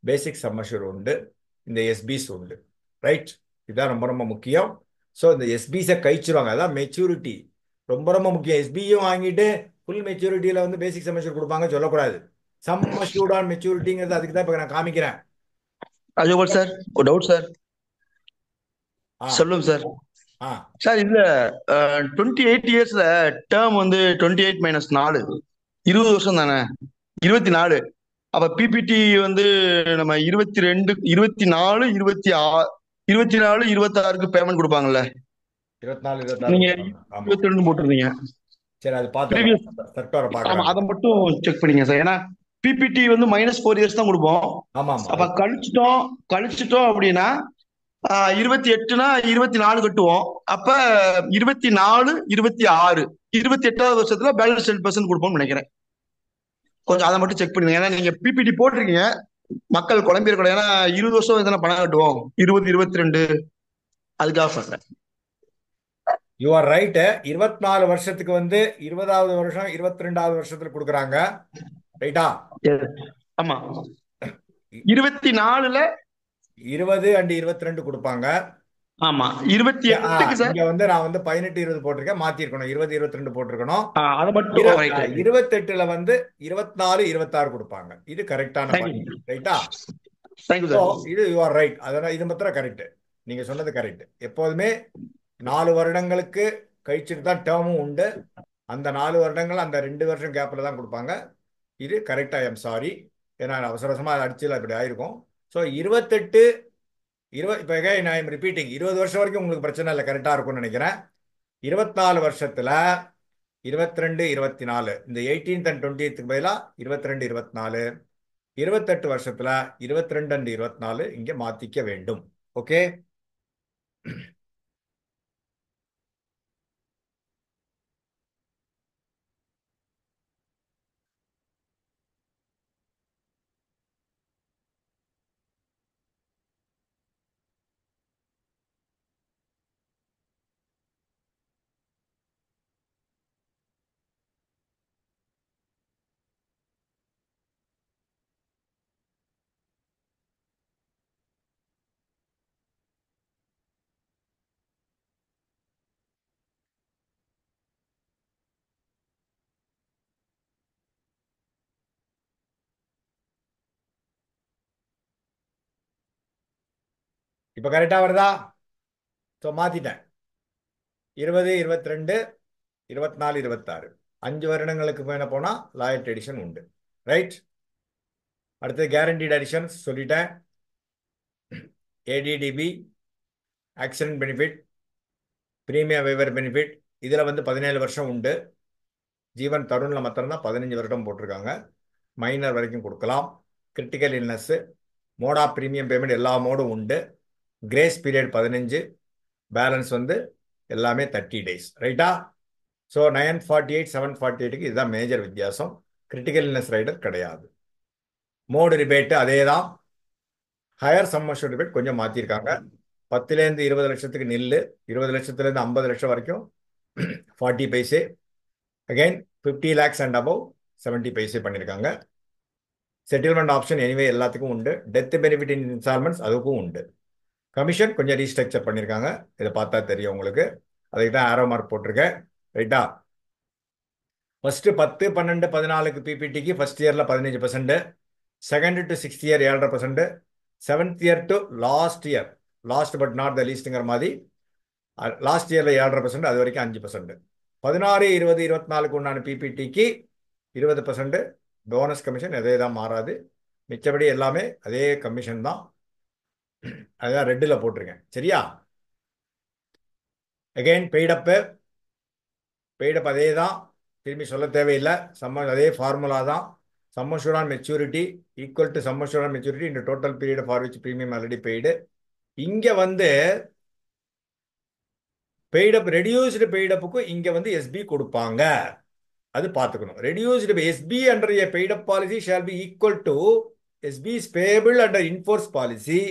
பேசிக் சம்மஷூர் உண்டு, இந்த எஸ்பிஸ் உண்டு. ரைட்? இதுதான் ரொம்ப ரொம்ப முக்கியம். ஸோ இந்த எஸ்பிஸை கழிச்சிருவாங்க, அதான் மெச்சூரிட்டி ரொம்ப ரொம்ப முக்கியம். எஸ்பியும் வாங்கிட்டு ஃபுல் மெச்சூரிட்டியில் வந்து பேசிக் சம்மஷூர் கொடுப்பாங்க சொல்லக்கூடாது. சம்மஷூர்ட் ஆன் மெச்சூரிட்டிங்கிறது அதுக்கு தான் இப்போ நான் காமிக்கிறேன். அஜோபால் சார், ஒரு டவுட் சார். ஆ சொல்லுங்க சார். ஆ சார் இதுல 28 இயர்ஸ்ல டேர்ம் வந்து 28 மைனஸ் 4 20 வருஷம் தானே, 24. அப்ப பிபிடி வந்து நம்ம 22 24 26 24 26க்கு பேமெண்ட் கொடுப்பாங்கல்ல? 24 26 நீங்க கொடுப்பாங்க. ஆமா 22 போட்டிருந்தீங்க. சரி, அது ப்ரீவியஸ் பார்த்துடலாம், செக்டாரை ஆமா, பார்க்குறாங்க. அதை மட்டும் செக் பண்ணிங்க சார். ஏன்னா பிபிடி வந்து -4 இயர்ஸ் தான் கொடுப்போம். ஆமா ஆமா அப்ப கழிச்சிட்டோம் அப்படின்னா 28னா 24 கட்டுவோம். அப்ப 24 26 28வது வருஷத்துல பேலன்ஸ் 10% கொடுப்போம்னு நினைக்கிறேன். கொஞ்சம் அதை மட்டும் செக் பண்ணுங்க. ஏன்னா நீங்க பிபிடி போட்டிருக்கீங்க, மக்கள் குழம்பிடக்கூடாது. ஏன்னா 20 வருஷம் எத்தனை பணம் கட்டுவோம், 20 22, அதுக்காக சொல்றேன். You are right. 24 வருஷத்துக்கு வந்து 20வது வருஷம் 22வது வருஷத்துல கொடுக்குறாங்க. ரைட்டா? ஆமா, 24ல 20 அண்ட் 22 கொடுப்பாங்க. ஆமா, 28க்கு சார். இங்க வந்து நான் வந்து 18 20 போட்டிருக்கேன், மாத்திருக்கணும், 20 22 போட்டிருக்கணும். அதை மட்டும் 28ல வந்து 24 26 கொடுப்பாங்க. இது கரெக்டான பாயிண்ட். ரைட்டா? Thank you sir. இது யூ ஆர் ரைட். அதனால இது மாத்திரம் கரெக்ட், நீங்க சொன்னது கரெக்ட். எப்போதுமே 4 வருடங்களுக்கு கழிச்சுட்டு தான் டேர்மும் உண்டு. அந்த 4 வருடங்கள் அந்த 2 வருஷம் கேப்ல தான் கொடுப்பாங்க. இது கரெக்டா? ஐ எம் சாரி, ஏன்னா அவசர அவசரமாக அடிச்சுல இப்படி ஆயிருக்கும். ஸோ 28 20, இப்போ நான் ஐம் ரிப்பீட்டிங், 20 வருஷம் வரைக்கும் உங்களுக்கு பிரச்சனை இல்லை, கரெக்டாக இருக்கும்னு நினைக்கிறேன். 24 வருஷத்துல 22 24, இந்த 18th and 20th பதிலாக 22 24, 28 வருஷத்துல 22 and 24 இங்கே மாத்திக்க வேண்டும். ஓகே? இப்போ கரெக்டா வருதா? ஸோ மாத்திட்டேன். 20 22 24 26 5 வருடங்களுக்கு மேல போனா லாயல்ட்டி எடிஷன் உண்டு. ரைட்? அடுத்து கேரண்டீட் அடிஷன் சொல்லிட்டேன். ATTP, accident benefit, premium waiver benefit, இதுல வந்து 17 வருஷம் உண்டு. ஜீவன் தருண்ல மாத்திரம்தான் 15 வருடம் போட்டிருக்காங்க. மைனர் வரைக்கும் கொடுக்கலாம். Critical illness, mode of premium payment எல்லா மோடும் உண்டு. கிரேஸ் பீரியட் 15, பேலன்ஸ் வந்து எல்லாமே 30 days. ரைட்டா? ஸோ 948 748க்கு இதுதான் மேஜர் வித்தியாசம். கிரிட்டிக்கல் இல்னஸ் ரைடர் கிடையாது. மோடு ரிபேட்டு அதே தான். ஹையர் சம் அஷ்யூர்ட் ரிபேட் கொஞ்சம் மாற்றிருக்காங்க. 10லேருந்து 20 லட்சத்துக்கு நில்லு, 20 லட்சத்துலேருந்து 50 லட்சம் வரைக்கும் 40 paise, again 50 lakhs and above 70 paise பண்ணியிருக்காங்க. செட்டில்மெண்ட் ஆப்ஷன் எனிவே எல்லாத்துக்கும் உண்டு. டெத் பெனிஃபிட் இன் இன்ஸ்டால்மெண்ட்ஸ் அதுக்கும் உண்டு. கமிஷன் கொஞ்சம் ரீஸ்ட்ரக்சர் பண்ணியிருக்காங்க, இதை பார்த்தா தெரியும் உங்களுக்கு. அதுக்கு தான் ஆரோ மார்க் போட்டிருக்கேன், ரைட்டா? ஃபர்ஸ்ட் 10, 12, 14க்கு பிபிடிக்கு ஃபர்ஸ்ட் இயரில் 15%, second to 6th year 7.5%, 7th year to last year, last but not the லீஸ்ட்ங்கிற மாதிரி லாஸ்ட் இயரில் 7.5%, அது வரைக்கும் 5%. 16, 20, 24க்கு உண்டான பிபிடிக்கு 20% போனஸ் கமிஷன், அதே தான் மாறாது. மிச்சபடி எல்லாமே அதே கமிஷன் தான். அதுதான் ரெட்டில் போட்டிருக்கேன், சரியா? அகெயின் பெய்டப்பு அதே தான், திரும்பி சொல்ல தேவையில்லை. அதே ஃபார்முலா தான். Sum assured on maturity equal to sum assured on maturity இந்த total period for which premium already paid. இங்க வந்து பெய்டப் ரெடியூஸ்டு பெய்டப்புக்கும் இங்க வந்து எஸ்பி கொடுப்பாங்க, அது பார்த்துக்கணும். Reduced SP under A paid-up policy shawl be equal to SP payable under in force policy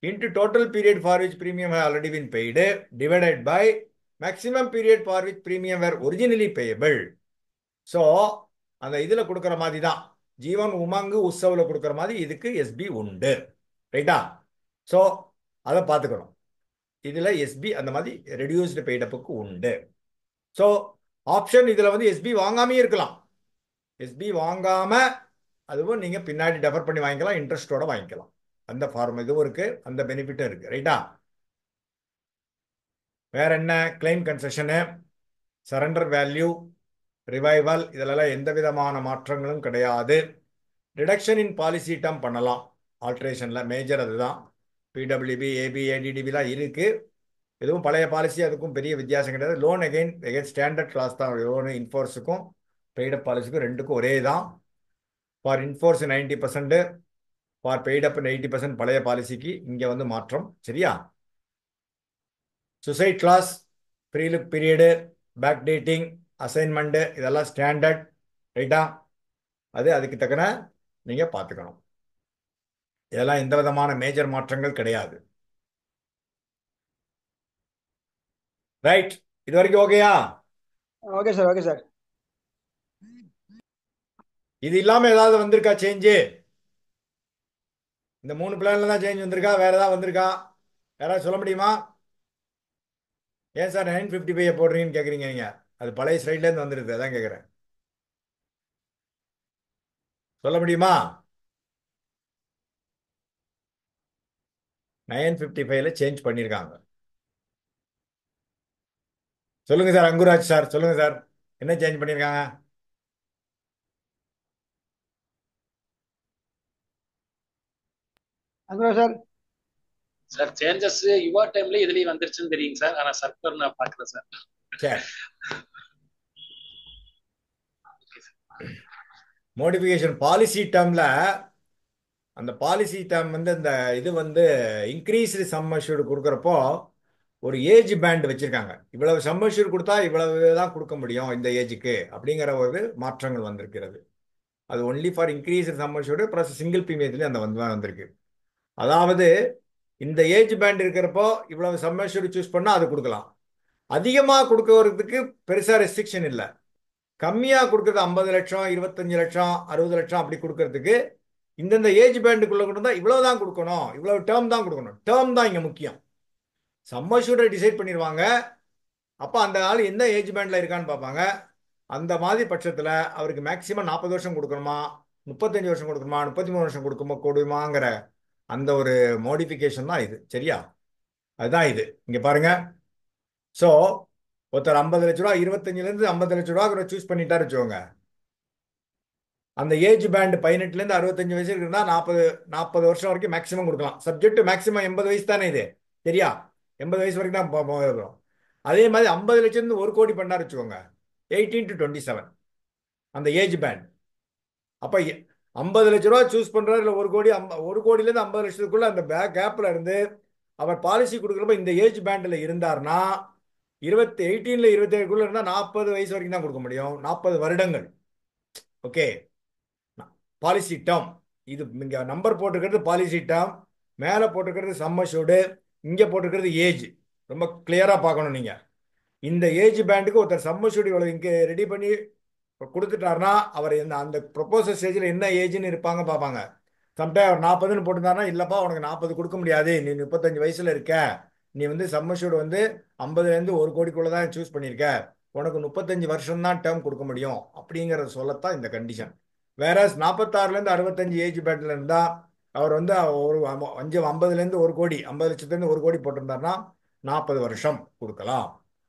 into total period for which premium has already been paid divided by maximum period for which premium were originally payable. So அந்த இதுல கொடுக்கிற மாதிரி தான், ஜீவன் உமங்கு உற்சவ்ல கொடுக்கிற மாதிரி இதுக்கு SP உண்டு, ரைட்டா? ஸோ அதை பார்த்துக்கணும். இதுல எஸ்பி அந்த மாதிரி ரெடியூஸ்டு பெய்டப்புக்கு உண்டு. ஸோ ஆப்ஷன் இதுல வந்து எஸ்பி வாங்காமே இருக்கலாம். எஸ்பி வாங்காம அதுவும் நீங்க பின்னாடி டெஃபர் பண்ணி வாங்கிக்கலாம், இன்ட்ரெஸ்டோட வாங்கிக்கலாம். அந்த ஃபார்ம் இதுவும் இருக்கு, அந்த பெனிஃபிட்டும் இருக்கு, ரைட்டா? வேற என்ன? கிளைம் கன்செஷனு, சரண்டர் வேல்யூ, ரிவைவல், இதெல்லாம் எந்த விதமான மாற்றங்களும் கிடையாது. ரிடக்ஷன் இன் பாலிசி டேர்ம் பண்ணலாம் ஆல்ட்ரேஷன்ல, மேஜர் அதுதான். பிடபிள்யூபி, ஏபி, ஏடிடிபிலாம் இருக்கு. எதுவும் பழைய பாலிசி அதுக்கும் பெரிய வித்தியாசம் கிடையாது. லோன் அகைன் ஸ்டாண்டர்ட் கிளாஸ் தான். லோன் இன்ஃபோர்ஸுக்கும் பெய்டப் பாலிசிக்கும் ரெண்டுக்கும் ஒரே தான். ஃபார் இன்ஃபோர்ஸ் 90%, ஃபார் பெய்டப் 80% பழைய பாலிசிக்கு இங்க வந்து மாற்றம், சரியா? Suicide clause, free look period, backdating, assignment, இதெல்லாம் ஸ்டாண்டர்ட், ரைட்டா? அதுக்கு தக்கன நீங்க பார்த்துக்கணும். இதெல்லாம் எந்த விதமான மேஜர் மாற்றங்கள் கிடையாது, ரைட்? இது வரைக்கும் ஓகேயா? Okay sir, okay sir. இது இல்லாம ஏதாவது வந்திருக்கா சேஞ்சு? இந்த 3 பிளான்ல தான் சேஞ்ச் வந்திருக்கா, வேற ஏதாவது வந்திருக்கா? யாராவது சொல்ல முடியுமா? ஏன் சார் 955 போடுறீங்கன்னு கேட்குறீங்க நீங்க? அது பழைய ஸ்லைட்லேருந்து வந்துருது, அதான் கேட்குறேன். சொல்ல முடியுமா? 955ல சேஞ்ச் பண்ணியிருக்காங்க. சொல்லுங்க சார், அங்குராஜ் சார் சொல்லுங்க சார், என்ன சேஞ்ச் பண்ணியிருக்காங்க? அங்குரா சார். சார் சேஞ்சஸ் யுவா டைம்ல இதுலயும் வந்துருச்சுன்னு தெரியுங்க சார், ஆனா சர்க்குலர் நான் பாக்குறேன் சார். சரி, மோடிஃபிகேஷன் பாலிசி டேர்ம்ல அந்த பாலிசி டேர்ம் வந்து இந்த இது வந்து இன்க்ரீஸ்டு சம் அஷ்யூர்டு கொடுக்குறப்போ ஒரு ஏஜ் பேண்ட் வச்சிருக்காங்க. இவ்வளவு சம் அஷ்யூர்டு கொடுத்தா இவ்வளவு தான் கொடுக்க முடியும் இந்த ஏஜுக்கு அப்படிங்கிற ஒரு மாற்றங்கள் வந்திருக்கிறது. அது only for increased sum assured plus single பிரீமியத்துலேயும் அந்த வந்திருக்கு. அதாவது இந்த ஏஜ் பேண்ட் இருக்கிறப்போ இவ்வளவு சம் அஷ்யூர்டு சூஸ் பண்ணால் அது கொடுக்கலாம். அதிகமாக கொடுக்கறதுக்கு பெருசாக ரெஸ்ட்ரிக்ஷன் இல்லை. கம்மியாக கொடுக்கறது 50 லட்சம், 25 லட்சம், 60 லட்சம் அப்படி கொடுக்கறதுக்கு இந்தந்த ஏஜ் பேண்டுக்குள்ள கொண்டு வந்தால் இவ்வளோ தான் கொடுக்கணும், இவ்வளவு டேர்ம் தான் கொடுக்கணும். டேர்ம் தான் இங்கே முக்கியம். சம் அஷ்யூர்டை டிசைட் பண்ணிடுவாங்க. அப்போ அந்த ஆள் எந்த ஏஜ் பேண்டில் இருக்கான்னு பார்ப்பாங்க. அந்த மாதிரி பட்சத்தில் அவருக்கு மேக்சிமம் 40 வருஷம் கொடுக்கணுமா, 35 வருஷம் கொடுக்கணுமா, 33 வருஷம் கொடுக்குமாங்கிற அந்த ஒரு மோடிஃபிகேஷன் தான் இது, சரியா? அதுதான் இது. இங்கே பாருங்க. ஸோ ஒருத்தர் 50 லட்ச ரூபா, 25லேருந்து 50 லட்ச ரூபா சூஸ் பண்ணிட்டாரு வச்சுக்கோங்க. அந்த ஏஜ் பேண்ட் 18லேருந்து 65 வயசு இருக்குன்னா 40 வருஷம் வரைக்கும் மேக்ஸிமம் கொடுக்கலாம். சப்ஜெக்ட் மேக்ஸிமம் 80 வயசு தானே இது, சரியா? 80 வயசு வரைக்கும் தான் இருக்கிறோம். அதே மாதிரி 50 லட்சம் 1 கோடி பண்ணாரு வச்சுக்கோங்க, 18 to 27 அந்த ஏஜ் பேண்ட். அப்போ 50 லட்ச ரூபா சூஸ் பண்றாரு, இல்லை 1 கோடி, 1 கோடியிலேருந்து 50 லட்சத்துக்குள்ள அந்த கேப்ல இருந்து அவர் பாலிசி கொடுக்குறப்ப இந்த ஏஜ் பேண்டில் இருந்தார்னா 18ல 27க்குள்ள இருந்தால் 40 வயசு வரைக்கும் தான் கொடுக்க முடியும், 40 வருடங்கள். ஓகே, பாலிசி டேர்ம் இது இங்கே நம்பர் போட்டிருக்கிறது பாலிசி டேர்ம், மேலே போட்டிருக்கிறது சம் அஷ்யூர்டு, இங்க போட்டிருக்கிறது ஏஜ். ரொம்ப கிளியரா பார்க்கணும் நீங்க. இந்த ஏஜ் பேண்டுக்கு ஒருத்தர் சம்மஷூட் இவ்வளவு இங்க ரெடி பண்ணி கொடுத்துட்டாருன்னா அவர் அந்த ப்ரொபோசல் ஸ்டேஜில் என்ன ஏஜ்னு இருப்பாங்க பார்ப்பாங்க. சம்டைம் அவர் 40ன்னு போட்டிருந்தாருன்னா இல்லப்பா உனக்கு 40 கொடுக்க முடியாது, நீ 35 வயசுல இருக்க, நீ வந்து சம்மஷூட் வந்து 50லேருந்து 1 கோடிக்குள்ள தான் சூஸ் பண்ணியிருக்க, உனக்கு 35 வருஷம் தான் டேர்ம் கொடுக்க முடியும் அப்படிங்கிறத சொல்லத்தான் இந்த கண்டிஷன். வேற 46லேருந்து 65 ஏஜ் பேண்ட்ல இருந்தா அவர் வந்து ஒரு 50லேருந்து 1 கோடி 50 லட்சத்துலேருந்து 1 கோடி போட்டிருந்தாருன்னா 40 வருஷம் கொடுக்கலாம்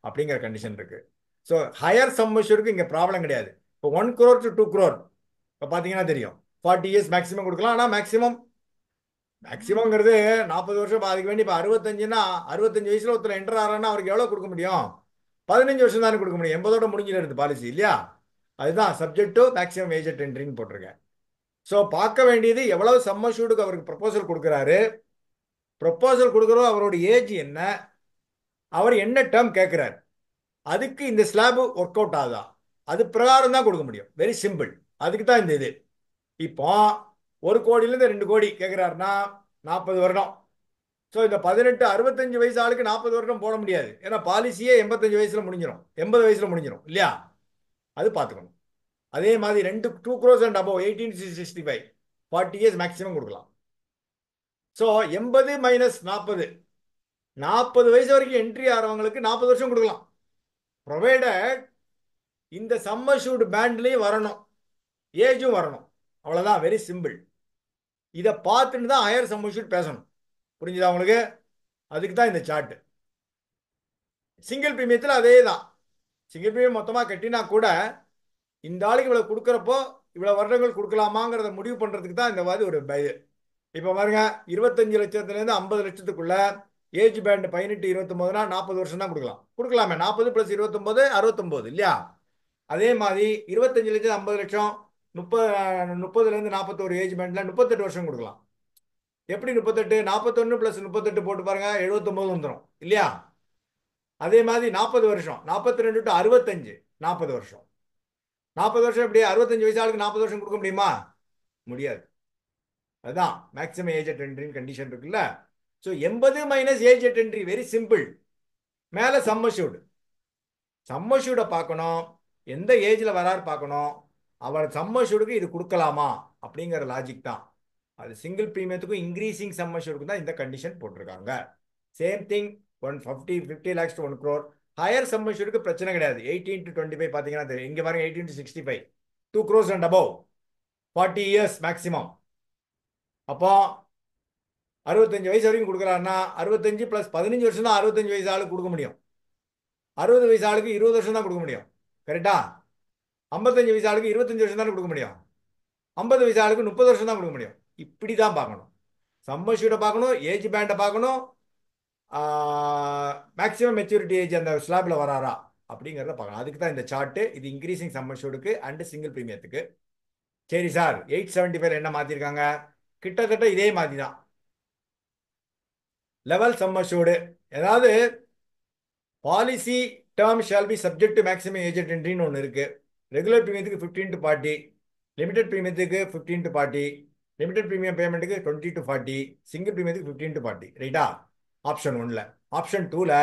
அப்படிங்கிற கண்டிஷன் இருக்கு. ஸோ ஹையர் சம்மஷூருக்கு இங்கே ப்ராப்ளம் கிடையாது. இப்போ 1 crore to 2 crore இப்போ பார்த்தீங்கன்னா தெரியும் 40 இயர்ஸ் மேக்ஸிமம் கொடுக்கலாம். ஆனால் மேக்ஸிமம்ங்கிறது 40 வருஷம். அதுக்கு வேண்டி இப்போ 65ன்னா 65 வயசுல ஒருத்தர் என்டர் ஆகிறான்னா அவருக்கு எவ்வளோ கொடுக்க முடியும்? 15 வருஷம் தானே கொடுக்க முடியும். 80ஓட முடிஞ்சிடுறது பாலிசி இல்லையா? அதுதான் subject to maximum age at என்ட்ரின்னு போட்டிருக்கேன். ஸோ பார்க்க வேண்டியது எவ்வளவு சம்மஷூடுக்கு அவருக்கு ப்ரொபோசல் கொடுக்குறாரு, ப்ரொபோசல் கொடுக்குறோம் அவரோட ஏஜ் என்ன, அவர் என்ன டேர்ம் கேட்குறாரு, அதுக்கு இந்த ஸ்லாப் ஒர்க் அவுட் ஆகுதா, அது பிரகாரம் தான் கொடுக்க முடியும். Very simple. அதுக்கு தான் இந்த இது. இப்போ 1 கோடியிலேருந்து 2 கோடி கேட்குறாருன்னா 40 வருடம். ஸோ இந்த 18 65 வயசு ஆளுக்கு 40 வருடம் போட முடியாது. ஏன்னா பாலிசியே 85 வயசுல முடிஞ்சிடும், 80 வயசுல முடிஞ்சிடும் இல்லையா? அது பார்த்துக்கணும். அதே மாதிரி 2 crores and above 18 to 65 40 years maximum கொடுக்கலாம். ஸோ 80 minus 40 வயசு வரைக்கும் என்ட்ரி ஆகிறவங்களுக்கு 40 வருஷம் கொடுக்கலாம். ப்ரொவைடட் இந்த சம்மஷூட் பேண்ட்லேயும் வரணும், ஏஜும் வரணும். அவ்வளோதான், வெரி சிம்பிள். இதை பார்த்துட்டு தான் ஹையர் சம்மஷூட் பேசணும். புரிஞ்சுதா உங்களுக்கு? அதுக்கு தான் இந்த சார்ட். சிங்கிள் பிரீமியத்தில் அதே தான். சிங்கிள் பிரீமியம் மொத்தமாக கட்டினா கூட இந்த ஆளுக்கு இவ்வளோ கொடுக்குறப்போ இவ்வளோ வருடங்கள் கொடுக்கலாமாங்கிறத முடிவு பண்ணுறதுக்கு தான் இந்த மாதிரி ஒரு இது. இப்போ பாருங்க 25 லட்சத்துலேருந்து 50 லட்சத்துக்குள்ள ஏஜ் பேண்ட் 18 29னா 40 வருஷம் தான் கொடுக்கலாமே. 40 + 29 69 இல்லையா? அதே மாதிரி 25 லட்சம் 50 லட்சம் 30லேருந்து 41 ஏஜ் பேண்ட்ல 38 வருஷம் கொடுக்கலாம். எப்படி 38? 41 + 38 போட்டு பாருங்க 79 வந்துடும் இல்லையா? அதே மாதிரி 40 வருஷம் 42 to 65 40 வருஷம். 40 வருஷம் எப்படி 65 வயசு ஆளுக்கு 40 வருஷம் கொடுக்க முடியுமா? முடியாது. அதுதான் மேக்ஸிமம் ஏஜ் அட் என்ட்ரின் கண்டிஷன் இருக்குல்ல. So 80 minus age at entry very simple. மேலே சம்மஷூடை பார்க்கணும், எந்த ஏஜில் வராரு பார்க்கணும், அவர் சம்மஷூடுக்கு இது கொடுக்கலாமா அப்படிங்கிற லாஜிக் தான். அது சிங்கிள் ப்ரீமியத்துக்கும் இன்க்ரீசிங் சம்மஷூடுக்கும் தான் இந்த கண்டிஷன் போட்டிருக்காங்க. Same thing 50 lakhs to 1 crore. Higher சம்மஷூடுக்கு பிரச்சனை கிடையாது. 18 to 25 பார்த்தீங்கன்னா தெரியும். இங்கே பாருங்க 18 to 65 2 crores and above 40 years maximum. அப்போ 65 வயசு வரைக்கும் கொடுக்குறாருன்னா 65 + 15 வருஷம் தான் 65 வயசு ஆளுக்கு கொடுக்க முடியும். 60 வயசு ஆளுக்கு 20 வருஷம் தான் கொடுக்க முடியும். கரெக்டா? 55 வயசு ஆளுக்கு 25 வருஷம் தானே கொடுக்க முடியும். 50 வயசு ஆளுக்கு 30 வருஷம் தான் கொடுக்க முடியும். இப்படி தான் பார்க்கணும். சம்மஷூடை பார்க்கணும், ஏஜ் பேண்டை பார்க்கணும், மேக்ஸிமம் மெச்சூரிட்டி ஏஜ் அந்த ஸ்லாப்ல வராரா அப்படிங்கிறத பார்க்கணும். அதுக்கு தான் இந்த சார்ட்டு. இது இன்க்ரீசிங் சம்மஷூடுக்கு அண்ட் சிங்கிள் ப்ரீமியத்துக்கு. சரி சார், 875 என்ன மாற்றிருக்காங்க? கிட்டத்தட்ட இதே மாதிரி தான். லெவல் சம்மஷூடு, ஏதாவது policy term shall be subject to maximum age at என்ட்ரின்னு ஒன்று இருக்கு. ரெகுலர் ப்ரீமியத்துக்கு 15 to 40, லிமிடெட் ப்ரீமியத்துக்கு 15 to 40, லிமிடெட் ப்ரீமியம் பேமெண்ட்டுக்கு 20 to 40, சிங்கிள் ப்ரீமியத்துக்கு 15 to 40. ரைட்டா? ஆப்ஷன் 1ல. ஆப்ஷன் 2ல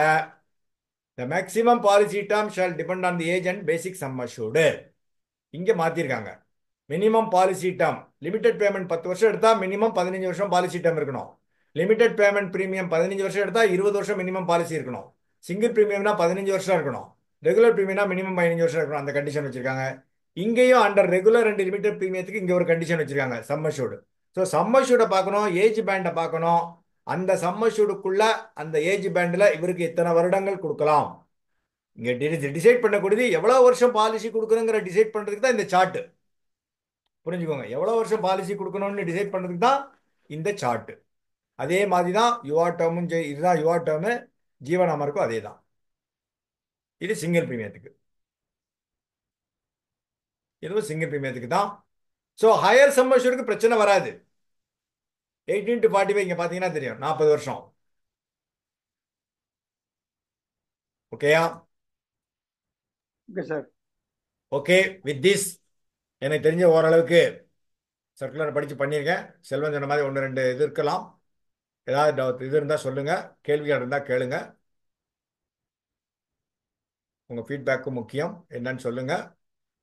the maximum policy term shall depend on the age and basic sum assured. இங்கே மாற்றிருக்காங்க. Minimum policy term limited payment 10 வருஷம் எடுத்தால் மினிமம் 15 வருஷம் பாலிசி டேர்ம் இருக்கணும். லிமிடெட் பேமெண்ட் ப்ரீமியம் 15 வருஷம் எடுத்தால் 20 வருஷம் மினிமம் பாலிசி இருக்கணும். சிங்கிள் ப்ரீமியம்னா 15 வருஷம் இருக்கணும். ரெகுலர் ப்ரீமியம்னா மினிமம் 15 வருஷம் இருக்கணும். அந்த கண்டிஷன் வச்சிருக்காங்க. இங்கேயும் அண்டர் ரெகுலர் அண்ட் லிமிடெட் ப்ரீமியத்துக்கு இங்கே ஒரு கண்டிஷன் வச்சிருக்காங்க, சம் அஷ்யூர்டு. ஸோ சம் அஷ்யூர்டை பார்க்கணும், ஏஜ் பேண்டை பார்க்கணும். அந்த சம் அஷ்யூர்டுக்குள்ள அந்த ஏஜ் பேண்டில் இவருக்கு இத்தனை வருடங்கள் கொடுக்கலாம். இங்கே டிசைட் பண்ணக்கூடியது எவ்வளோ வருஷம் பாலிசி கொடுக்கணுங்கிற டிசைட் பண்ணுறதுக்கு தான் இந்த சார்ட்டு. புரிஞ்சுக்கோங்க, எவ்வளோ வருஷம் பாலிசி கொடுக்கணும்னு டிசைட் பண்ணுறதுக்கு தான் இந்த சார்ட்டு. அதே மாதிரி தான் யுவா டேர்மும் இதுதான் யுவா டேர்மு, ஜீவனாமருக்கும் அதே தான். இது சிங்கிள் ப்ரீமியத்துக்கு, இதுவும் சிங்கிள் ப்ரீமியத்துக்கு தான். ஸோ ஹையர் சம் அஷ்யூர்டுக்கு பிரச்சனை வராது. 18 to 45 இங்கே பார்த்தீங்கன்னா தெரியும் 40 வருஷம். ஓகேயா? Okay sir. Okay, with this எனக்கு தெரிஞ்ச ஓரளவுக்கு சர்க்குலர் படித்து பண்ணியிருக்கேன். செல்வன் சொன்ன மாதிரி 1 2 இது இருக்கலாம். ஏதாவது இது இருந்தால் சொல்லுங்க, கேள்விகள் இருந்தால் கேளுங்க. உங்கள் ஃபீட்பேக்கும் முக்கியம். என்னன்னு சொல்லுங்க.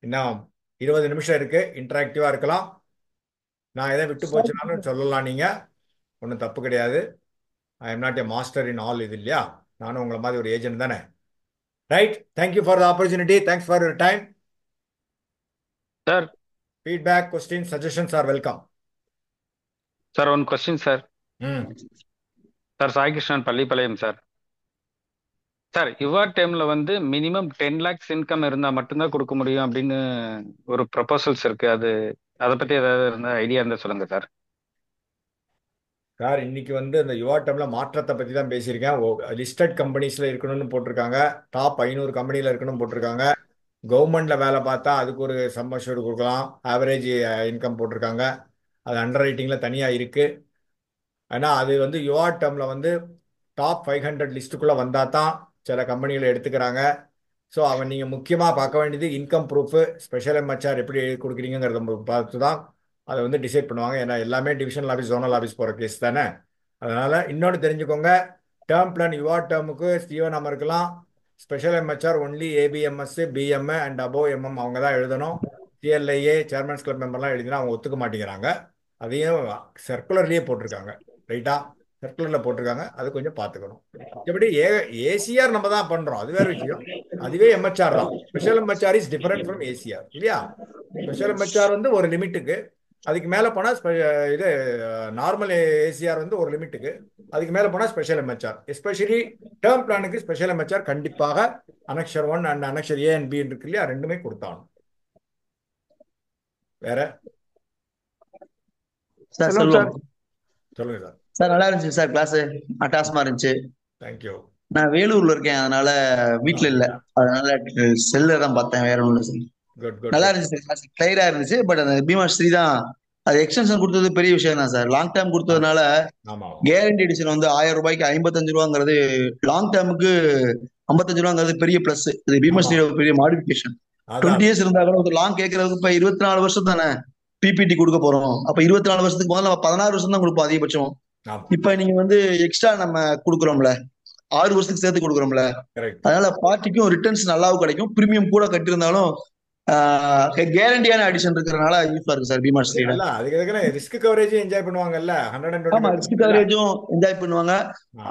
இன்னும் 20 நிமிஷம் இருக்கு, இன்டராக்டிவாக இருக்கலாம். நான் எதை விட்டு போச்சுனாலும் சொல்லலாம், நீங்கள் ஒன்றும் தப்பு கிடையாது. I am not a master in all இது இல்லையா, நானும் உங்களை மாதிரி ஒரு ஏஜென்ட் தானே. Right, thank you for the opportunity, thanks for your time. Sir feedback, question, suggestions are welcome. Sir one question sir. Hmm sir Saikrishnan Pallipalayam sir. Sir your டைம்ல வந்து minimum 10 lakhs income இருந்தா மட்டும்தான் கொடுக்க முடியும் அப்படின்னு ஒரு ப்ரொபோசல்ஸ் இருக்கு. அதை பத்தி ஏதாவது இருந்தா ஐடியா இருந்தா சொல்லுங்க சார். சார், இன்னைக்கு வந்து இந்த யுவா டேர்ம்ல மாற்றத்தை பற்றி தான் பேசியிருக்கேன். லிஸ்டட் கம்பெனிஸில் இருக்கணும்னு போட்டிருக்காங்க, டாப் 500 கம்பெனியில் இருக்கணும்னு போட்டிருக்காங்க. கவர்மெண்ட்ல வேலை பார்த்தா அதுக்கு ஒரு சம்மஷூர் கொடுக்கலாம், ஆவரேஜ் இன்கம் போட்டிருக்காங்க. அது அண்டர் ரைட்டிங்கில் தனியாக இருக்கு. ஆனால் அது வந்து யுவா டேர்ம்ல வந்து டாப் 500 லிஸ்ட்டுக்குள்ளே வந்தால் தான் சில கம்பெனிகளை எடுத்துக்கிறாங்க. ஸோ அவன் நீங்கள் முக்கியமாக பார்க்க வேண்டியது இன்கம் ப்ரூஃபு, ஸ்பெஷல் எம்ஹெச்ஆர் எப்படி கொடுக்குறீங்கிறத பார்த்து தான் அதை வந்து டிசைட் பண்ணுவாங்க. ஏன்னா எல்லாமே டிவிஷனல் ஆஃபீஸ், ஜோனல் ஆஃபீஸ் போகிற கேஸ் தானே. அதனால் இன்னொன்று தெரிஞ்சுக்கோங்க, டேர்ம் பிளான் யுவா டேர்முக்கு ஸ்டீவன் நம்ம இருக்கலாம். Special MHR only ABMs, BMA and above MM அவங்க தான் எழுதணும். சிஎல்ஐஏ, சேர்மன்ஸ் கிளப் மெம்பர்லாம் எழுதினா அவங்க ஒத்துக்க மாட்டேங்கிறாங்க. அதையும் சர்க்குலர்லேயே போட்டிருக்காங்க. ரைட்டா, சர்க்குலரில் போட்டிருக்காங்க, அது கொஞ்சம் பார்த்துக்கணும். எப்படி ஏசிஆர் நம்ம தான் பண்ணுறோம், அது வேறு விஷயம். அதுவே எம்ஹெச்ஆர் தான். Special MHR is different from ACR இல்லையா. ஸ்பெஷல் எம்ஹெச்ஆர் வந்து ஒரு லிமிட்டுக்கு, அதுக்கு மேலே போனால் இது நார்மல் ஏசிஆர் வந்து ஒரு லிமிட்டுக்கு, அதுக்கு மேலே போனால் ஸ்பெஷல் எம்ஹெச்ஆர். எஸ்பெஷலி டேர்ம் பிளானுக்கு ஸ்பெஷல் எம்ஹெச்ஆர் கண்டிப்பாக annexure 1 and annexure A and B இருக்கு இல்லையா, ரெண்டுமே கொடுத்தாலும். வேற சார் சொல்லுங்க சொல்லுவோம். சொல்லுங்க சார். சார் நல்லா இருந்துச்சு சார், கிளாஸ் அட்டாசமா இருந்துச்சு. தேங்க்யூ. நான் வேலூர்ல இருக்கேன், அதனால வீட்ல இல்ல, அதனால செல்ல தான் பார்த்தேன், வேற ஒன்றும் இல்லை. Good good. நல்லா இருந்துச்சு சார், கிளாஸ் கிளியரா இருந்துச்சு. பட் அந்த பீமாஸ்ரீ தான் அது எக்ஸ்டென்ஷன் கொடுத்தது பெரிய விஷயம் தான் சார். லாங் டேர்ம் கொடுத்ததுனால ஆமாம் கேரண்டி எடிஷன் வந்து 1000 ரூபாய்க்கு 55 ரூபாங்கிறது, லாங் டேர்முக்கு 55 ரூபாங்கிறது பெரிய பிளஸ். இது பீமாஸ்ரீ பெரிய மாடிஃபிகேஷன். அதான் 20 இயர்ஸ் இருந்தா கூட ஒரு லாங் கேட்கறதுக்கு இப்ப 24 வருஷம் தானே பிபிடி கொடுக்க போறோம். அப்ப 24 வருஷத்துக்கு முதல்ல நம்ம 16 வருஷம் தான் கொடுப்போம் அதிகபட்சம். ஆமாம் இப்ப நீங்க வந்து எக்ஸ்ட்ரா நம்ம கொடுக்குறோம்ல, 6 வருஷத்துக்கு சேர்த்து கொடுக்குறோம்ல, கரெக்ட். அதனால பார்ட்டிக்கும் ரிட்டர்ன்ஸ் நல்லாவும் கிடைக்கும். பிரீமியம் கூட கட்டியிருந்தாலும் கேரண்டியான அடிஷன் இருக்கிறதுனால யூஸ்ஃபுல்லா இருக்கு சார் பீமாஸ்ரீல. இல்ல அதுக்கு ரிஸ்க் கவரேஜ் என்ஜாய் பண்ணுவாங்கல்ல, ஆமா, ரிஸ்க் கவரேஜும் என்ஜாய் பண்ணுவாங்க.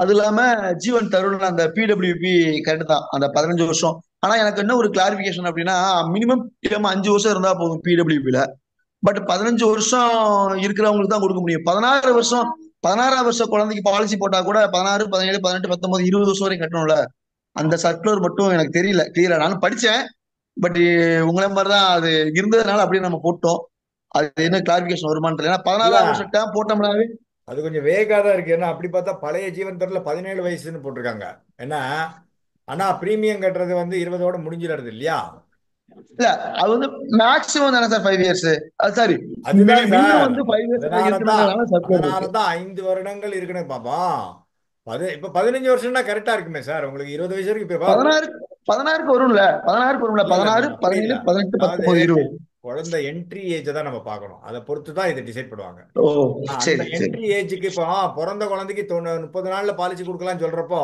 அது இல்லாம ஜீவன் தருண் அந்த பிடபிள்யூபி கரெக்ட் தான், அந்த 15 வருஷம். ஆனா எனக்கு என்ன ஒரு கிளாரிபிகேஷன் அப்படின்னா, மினிமம் 5 வருஷம் இருந்தா போதும் பிடபிள்யூபில. பட் 15 வருஷம் இருக்கிறவங்களுக்கு தான் கொடுக்க முடியும். 16 வருஷம் 16ஆம் வருஷம் குழந்தைக்கு பாலிசி போட்டா கூட 16, 17, 18, 19, 20 வருஷம் வரைக்கும் கட்டணும்ல. அந்த சர்க்குலர் மட்டும் எனக்கு தெரியல கிளியரா. நானும் படிச்சேன், பட் உங்களை மாதிரிதான் அது இருந்ததுனால அப்படியே நம்ம போட்டோம். அது என்ன கிளாரிபிகேஷன் வருமானு தெரியல. 16ஆம் வருஷம் டேம் போட்டோம்னாவே அது கொஞ்சம் வேகா தான் இருக்கு. ஏன்னா அப்படி பார்த்தா பழைய ஜீவன் தரல 17 வயசுன்னு போட்டிருக்காங்க. ஏன்னா ஆனா பிரீமியம் கட்டுறது வந்து 20ஓட முடிஞ்சிடுறது இல்லையா. இல்ல, அது வந்து மேக்ஸிமம் தானே சார் 5 இயர்ஸ். அது சாரி, அதுதான் மினிமம் சார். வந்து 5 இயர்ஸ் அதனாலதான் 5 வருடங்கள் இருக்குன்னு பாப்போம். இப்ப 15 வருஷம்னா கரெக்டா இருக்குமே சார். உங்களுக்கு 20 வயசு வரைக்கும் இப்ப 16க்கு வரும்ல, 16க்கு வரும்ல, 16, 17, 18, 19, 20. குழந்தை என்ட்ரி ஏஜ் தான் நம்ம பார்க்கணும். அதை பொறுத்து தான் இதை டிசைட் பண்ணுவாங்க. ஓ சரி சரி. என்ட்ரி ஏஜுக்கு இப்போ பிறந்த குழந்தைக்கு 30 நாள்ல பாலிசி கொடுக்கலாம்னு சொல்றப்போ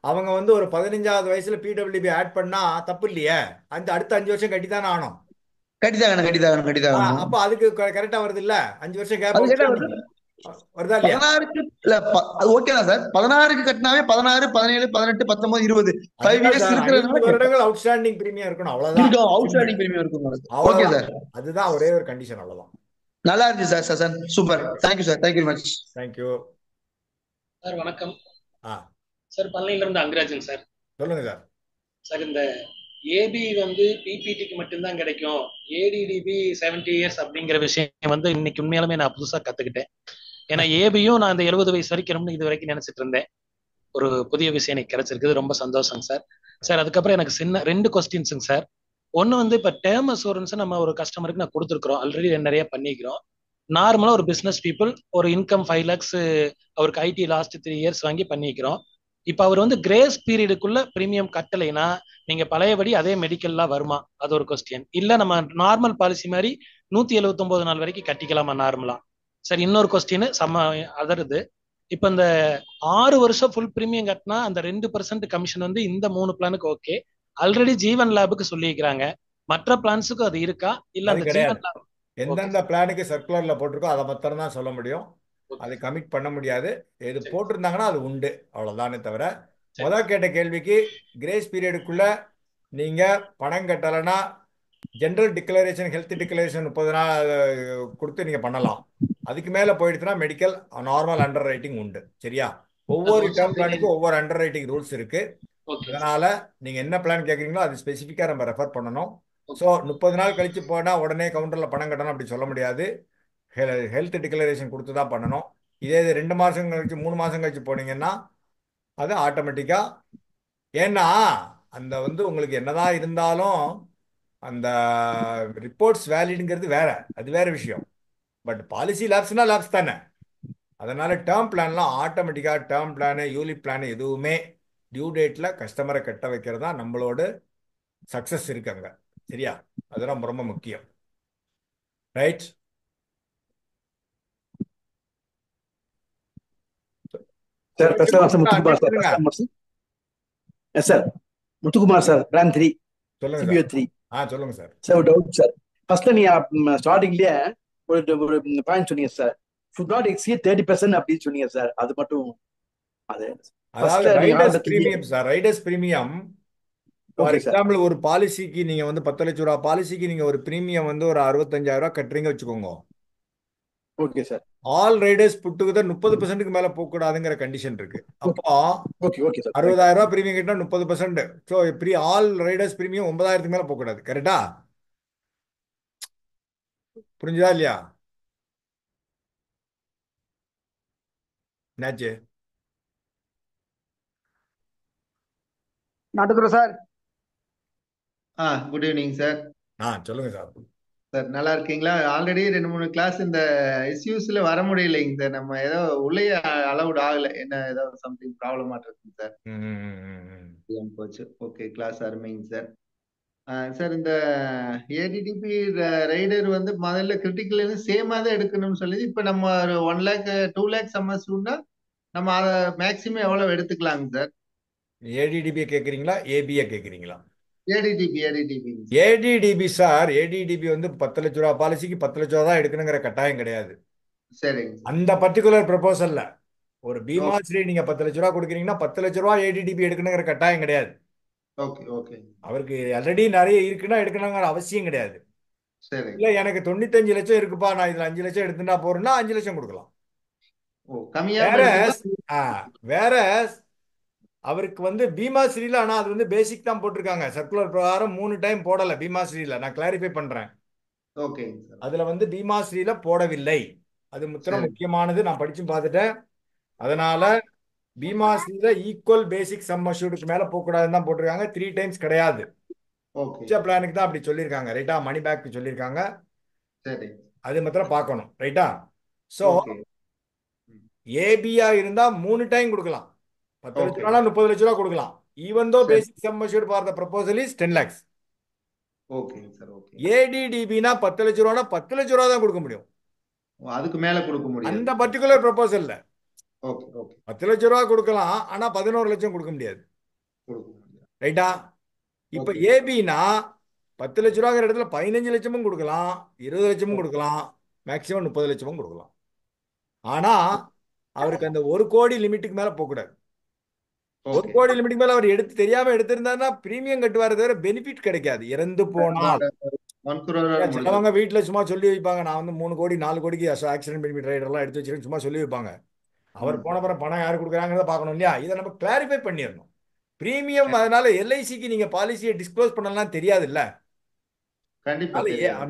அவங்க வந்து ஒரு 15ஆவது வயசுல பிடபிள்யூபி ஆட் பண்ணா தப்பு இல்லையே. அடுத்த 5 வருஷம் கட்டி தானே ஆகணும். கட்டிதான். அப்ப அதுக்கு கரெக்டா வருது இல்ல, 5 வருஷம் கேப் வருதா இல்லையா? 16க்கு இல்ல, அது ஓகே தான் சார். 16க்கு கட்டினாவே 16, 17, 18, 19, 20 5 இயர்ஸ் இருக்கிறதுனால வருடங்கள் அவுட்ஸ்டாண்டிங் பிரீமியம் இருக்கணும். அவ்வளவுதான். இருக்கும், அவுட்ஸ்டாண்டிங் பிரீமியம் இருக்கும். ஓகே சார், அதுதான் ஒரே ஒரு கண்டிஷன். அவ்வளவுதான். நல்லா இருந்துச்சு sir. Sir super, thank you sir, thank you much. Thank you sir. வணக்கம் சார். பழனியில இருந்து அங்கராஜன் சார். சொல்லுங்க சார். சார், இந்த ஏபி வந்து பிபிடிக்கு மட்டும்தான் கிடைக்கும், ஏடிடிபி 70 இயர்ஸ் அப்படிங்கிற விஷயம் வந்து இன்னைக்கு உண்மையாலுமே நான் புதுசா கத்துக்கிட்டேன். ஏன்னா ஏபியும் நான் இந்த 70 வயசு வரைக்கும் இது வரைக்கும் நினைச்சிட்டு இருந்தேன். ஒரு புதிய விஷயம் எனக்கு கிடைச்சிருக்குது, ரொம்ப சந்தோஷம் சார். சார் அதுக்கப்புறம் எனக்கு சின்ன 2 கொஸ்டின்ஸுங்க சார். ஒன்னு வந்து இப்ப டேர்ம் அசூரன்ஸ் நம்ம ஒரு கஸ்டமருக்கு நான் கொடுத்துருக்கிறோம், ஆல்ரெடி நிறைய பண்ணிக்கிறோம். நார்மலா ஒரு பிசினஸ் பீப்புள் ஒரு இன்கம் 5 lakhs அவருக்கு ஐடி லாஸ்ட் 3 இயர்ஸ் வாங்கி பண்ணிக்கிறோம். இப்ப அவர் வந்து கிரேஸ் பீரியடுக்குள்ள பிரீமியம் கட்டலைன்னா நீங்க பழையபடி அதே மெடிக்கல்லாம் வருமா? அது ஒரு கொஸ்டின். இல்ல நம்ம நார்மல் பாலிசி மாதிரி 179 நாள் வரைக்கும் கட்டிக்கலாமா நார்மலா? சார் இன்னொரு கொஸ்டின் அதருது. இப்ப இந்த 6 வருஷம் ஃபுல் பிரீமியம் கட்டினா அந்த 2% கமிஷன் வந்து இந்த 3 பிளானுக்கு ஓகே. ஆல்ரெடி ஜீவன் லேபுக்கு சொல்லியிருக்கிறாங்க. மற்ற பிளான்ஸுக்கும் அது இருக்கா இல்ல அது அந்த கிடையாது. ஜீவன் லேப்? ஓகே எந்தெந்த சார். பிளானுக்கு சர்க்குலர்ல போட்டிருக்கோ அதை மாத்திரம் தான் சொல்ல முடியும். ஓகே அது சார். கமிட் பண்ண முடியாது. எது சரி போட்டிருந்தாங்கன்னா அது உண்டு, அவ்வளவுதானே தவிர. சரி முதல் கேட்ட கேள்விக்கு கிரேஸ் பீரியடுக்குள்ள நீங்க பணம் கட்டலைன்னா ஜென்ரல் டிக்ளரேஷன், ஹெல்த் டிக்ளரேஷன் 30 நாள் கொடுத்து நீங்க பண்ணலாம். அதுக்கு மேல போயிடுச்சுன்னா மெடிக்கல் நார்மல் அண்டர் ரைட்டிங் உண்டு. சரியா? ஒவ்வொரு ரூல்ஸ் டேர்ம் வந்து பிளானுக்கும் ஒவ்வொரு அண்டர் ரைட்டிங் ரூல்ஸ் இருக்கு. Okay sir. அதனால நீங்க என்ன பிளான் கேட்குறீங்களோ அது ஸ்பெசிஃபிக்கா நம்ம ரெஃபர் பண்ணணும். ஸோ ஓகே 30 நாள் கழிச்சு போனா உடனே கவுண்டர்ல பணம் கட்டணும் அப்படி சொல்ல முடியாது. ஹெல்த் டிக்ளரேஷன் கொடுத்து தான் பண்ணணும். இதே இது 2 மாசம் கழிச்சு 3 மாசம் கழிச்சு போனீங்கன்னா அது ஆட்டோமேட்டிக்கா, ஏன்னா அந்த வந்து உங்களுக்கு என்னதான் இருந்தாலும் அந்த ரிப்போர்ட்ஸ் வேலிடுங்கிறது வேற, அது வேற விஷயம். பட் பாலிசி லேப்ஸ்னா லேப்ஸ் தானே. அதனால டேர்ம் பிளான்லாம் ஆட்டோமேட்டிக்கா டேர்ம் பிளானு யூலிப் பிளான் எதுவுமே டியூ டேட்ல கஸ்டமரை கட்ட வைக்கிறது தான் நம்மளோட சக்சஸ் இருக்காங்க. சரியா? அது ரொம்ப ரொம்ப முக்கியம். ரைட்? சார் பேசலாம் சார். முத்துக்குமார் சார் சொல்லுங்க பேசலாமா sir? Yes sir, Muthukumar sir, plan 3, சொல்லுங்க சிபிஓ சார். 3. சொல்லுங்க சார். சார் ஒரு டவுட் சார். ஃபர்ஸ்ட்ல நீங்க ஸ்டார்டிங்லயே ஒரு பாயிண்ட் சொன்னீங்க சார், should not exceed 30% அப்படின்னு சொன்னீங்க சார். அது மட்டும் அது அதாவது ஃபர்ஸ்ட்ல நீங்க ரைடர்ஸ் ஆரம்பத்திலேயே. Premium sir, Riders premium for okay sir. Example ஒரு பாலிசிக்கு நீங்க வந்து 10 லட்ச ரூபா பாலிசிக்கு நீங்க ஒரு பிரீமியம் வந்து ஒரு 65,000 ரூபாய் கட்டுறீங்க வச்சுக்கோங்க. Okay sir. ஆல் ரைடர்ஸ் புட்டுக்குதான் 30%க்கு மேல போகக்கூடாதுங்கிற கண்டிஷன் இருக்கு. அப்போ ஓகே ஓகே சார். 60,000 ரூபாய் பிரீமியம் கட்டினா 30%. ஸோ எப்படி ஆல் ரைடர்ஸ் பிரீமியம் 9,000க்கு மேல போகக்கூடாது. கரெக்டா? புரிஞ்சுதா இல்லையா? என்னாச்சு? நாட்டுக்குறோம் சார். Good evening sir. சொல்லுங்க சார். சார் நல்லா இருக்கீங்களா? ஆல்ரெடி 2-3 கிளாஸ் இந்த இஸ்யூஸ்ல வர முடியலைங்க சார். நம்ம ஏதோ உள்ளே அலவுட் ஆகல, என்ன ஏதோ சம்திங் ப்ராப்ளமா இருக்குங்க சார். போச்சு. ஓகே, கிளாஸ் அருமைங்க சார். சார் இந்த ஏடிடிபி ரைடர் வந்து முதல்ல கிரிட்டிக்கல் சேமா தான் எடுக்கணும்னு சொல்லி, இப்ப நம்ம ஒரு 1 லேக் 2 லேக் சம்மர்ஸ்னா நம்ம அதை மேக்சிமம் எவ்வளவு எடுத்துக்கலாங்க சார்? ஏடிடிபியை கேட்குறீங்களா, ஏபியை கேட்குறீங்களா? ஏடிடிபி ஏடிடிபி சார், ஏடிடிபி வந்து 10 லட்ச ரூபா பாலிசிக்கு 10 லட்ச ரூபா தான் எடுக்கணுங்கிற கட்டாயம் கிடையாது. சரிங்க சார். அந்த பர்டிகுலர் ப்ரொபோசல்ல ஒரு பீமாஸ்ரீ நீங்க 10 லட்ச ரூபா கொடுக்குறீங்கன்னா 10 லட்ச ரூபா ஏடிடிபி எடுக்கணுங்கிற கட்டாயம் கிடையாது. Okay okay. அவருக்கு ஆல்ரெடி நிறைய இருக்குன்னா எடுக்கணுங்கிற அவசியம் கிடையாது. சரி. இல்ல எனக்கு 95 லட்சம் இருக்குப்பா, நான் இதுல 5 லட்சம் எடுத்துட்டா போறேன்னா 5 லட்சம் கொடுக்கலாம். கம்மியா வேற அவருக்கு வந்து பீமாஸ்ரீல, ஆனா அது வந்து பேசிக் தான் போட்டிருக்காங்க. சர்க்குலர் பிரகாரம் 3 டைம் போடல பீமாஸ்ரீல. நான் கிளாரிஃபை பண்றேன். ஓகே. அதுல வந்து பீமாஸ்ரீல போடவில்லை. அது முக்கியமானது, நான் படிச்சு பார்த்துட்டேன். அதனால பீமாஸ்ரீல ஈக்குவல் பேசிக் சம் அஷ்யூர்டுக்கு மேல போகக்கூடாதுன்னு தான் போட்டிருக்காங்க. 3 டைம்ஸ் கிடையாது. பிளானுக்கு தான் அப்படி சொல்லியிருக்காங்க. ரைட்டா? மணி பேக் சொல்லியிருக்காங்க. சரி, அது மாத்திரம் பார்க்கணும். ரைட்டா? சோ ஏபியா இருந்தா 3 டைம் கொடுக்கலாம். 10 லட்ச ரூபா 30 லட்ச ரூபா கொடுக்கலாம். Even though basic sum assured for the proposal is 10 lakhs. Okay sir. Okay. ஏடிடிபினா 10 லட்ச ரூபானா 10 லட்ச ரூபா தான் கொடுக்க முடியும். அதுக்கு மேல கொடுக்க முடியாது அந்த பர்டிகுலர் ப்ரொபோசல்ல. Okay okay. 10 லட்ச ரூபா கொடுக்கலாம், ஆனா 11 லட்சம் கொடுக்க முடியாது. ரைட்டா? இப்ப ஏபினா 10 லட்ச ரூபாங்கிற இடத்துல 15 லட்சமும் கொடுக்கலாம், 20 லட்சமும் கொடுக்கலாம், மேக்சிமம் 30 லட்சமும் கொடுக்கலாம். ஆனா அவருக்கு அந்த 1 கோடி லிமிட்டுக்கு மேல போகக்கூடாது. 1 கோடி லிமிட்டுக்கு மேல அவர் தெரியாம எடுத்திருந்தாருன்னா பிரீமியம் கட்டுவாரு தவிர பெனிஃபிட் கிடைக்காது. இறந்து போனால் சிலவங்க வீட்டுல சும்மா சொல்லி வைப்பாங்க, நான் வந்து 3 கோடி 4 கோடிக்கு ஆக்சிடென்ட் பெனிஃபிட் ரைடர் எல்லாம் எடுத்து வச்சிருக்கேன் சும்மா சொல்லி வைப்பாங்க. அவர் போன பிறகு பணம் யாரு கொடுக்குறாங்கிறத பார்க்கணும் இல்லையா? இதை நம்ம கிளாரிஃபை பண்ணிடணும். பிரீமியம் அதனால எல்ஐசிக்கு நீங்க பாலிசியை டிஸ்க்ளோஸ் பண்ணலாம் தெரியாது இல்ல?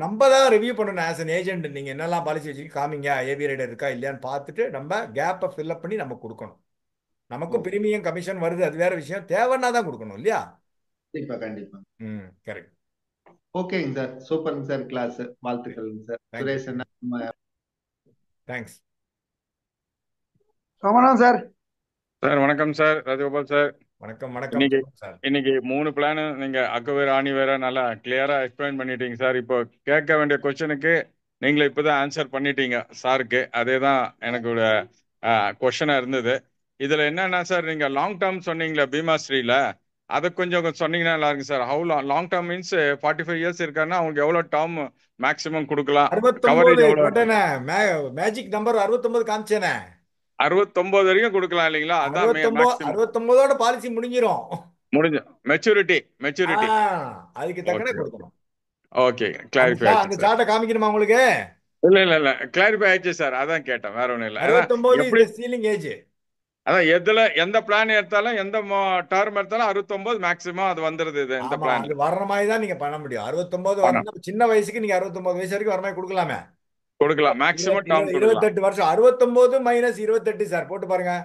நம்ம தான் ரிவ்யூ பண்ணணும் ஆஸ் அன் ஏஜென்ட். நீங்க என்னெல்லாம் பாலிசி வச்சுக்க காமிங்க, ஏபி ரைடர் இருக்கா இல்லையான்னு பார்த்துட்டு நம்ம கேப்பை ஃபில்அப் பண்ணி நம்ம கொடுக்கணும். நமக்கும் பிரீமியம் கமிஷன் வருது, அது வேற விஷயம். தேவைன்னா தான் கொடுக்கணும் இல்லையா? கண்டிப்பா கண்டிப்பா. கரெக்ட். ஓகேங்க சார், சூப்பர்ங்க சார் கிளாஸ். வாழ்த்துக்கள்ங்க சார். சுரேஷ் அண்ணா. தேங்க்ஸ். சோமநாதன் சார். சார் வணக்கம் சார். ராஜகோபால் சார். வணக்கம் வணக்கம் சார். இன்னைக்கு 3 பிளான் நீங்க அக்குவேர் ஆணிவேர நல்லா கிளியரா எக்ஸ்பிளைன் பண்ணிட்டீங்க சார். இப்போ கேட்க வேண்டிய கொஸ்டினுக்கு நீங்களே இப்பதான் ஆன்சர் பண்ணிட்டீங்க சாருக்கு. அதே தான் எனக்கு கொஷனா இருந்தது. இதுல என்னன்னா சார், நீங்க லாங் டேர்ம் சொன்னீங்களே பீமாஸ்ரீல, அதை கொஞ்சம் சொன்னீங்கன்னா நல்லா இருக்கு sir. How long term means 45 years இருக்காருன்னா அவங்க எவ்வளவு டேர்ம் மேக்ஸிமம் கொடுக்கலாம், 69 கவரேஜ் எவ்வளவு இருக்கு? போட்டேனே, மேஜிக் நம்பர் 69 காமிச்சேனே. 69 வரைக்கும் கொடுக்கலாம் இல்லைங்களா? அதான் 69 மேக்ஸிமம் 69ஓட பாலிசி முடிஞ்சிரும். முடிஞ்ச மெச்சூரிட்டி. அதுக்கு தக்கனே ஓகே கொடுக்கணும். ஓகே, கிளாரிஃபை அந்த ஆயிடுச்சு சார். சார்ட்டை காமிக்கணுமா உங்களுக்கு? இல்ல கிளாரிஃபை ஆயிடுச்சு சார், அதான் கேட்டேன், வேற ஒண்ணும் இல்ல. அதான் 69 எப்படி, இஸ் சீலிங் ஏஜ். அதான் எந்த பிளான் எடுத்தாலும் எந்த டேர்ம் எடுத்தாலும் 69 மேக்ஸிமம் அது வந்துருது. இது எந்த ஆமா, பிளான் அது வர்ற மாதிரி தான் நீங்க பண்ண முடியும். 69 பணம் வந்து சின்ன வயசுக்கு நீங்க 69 வயசு வரைக்கும் வர மாதிரி கொடுக்கலாமே. கொடுக்கலாம், மேக்ஸிமம் டேர்ம் கொடுக்கலாம். 28 வருஷம். 69 மைனஸ் 28 சார், போட்டு பாருங்க.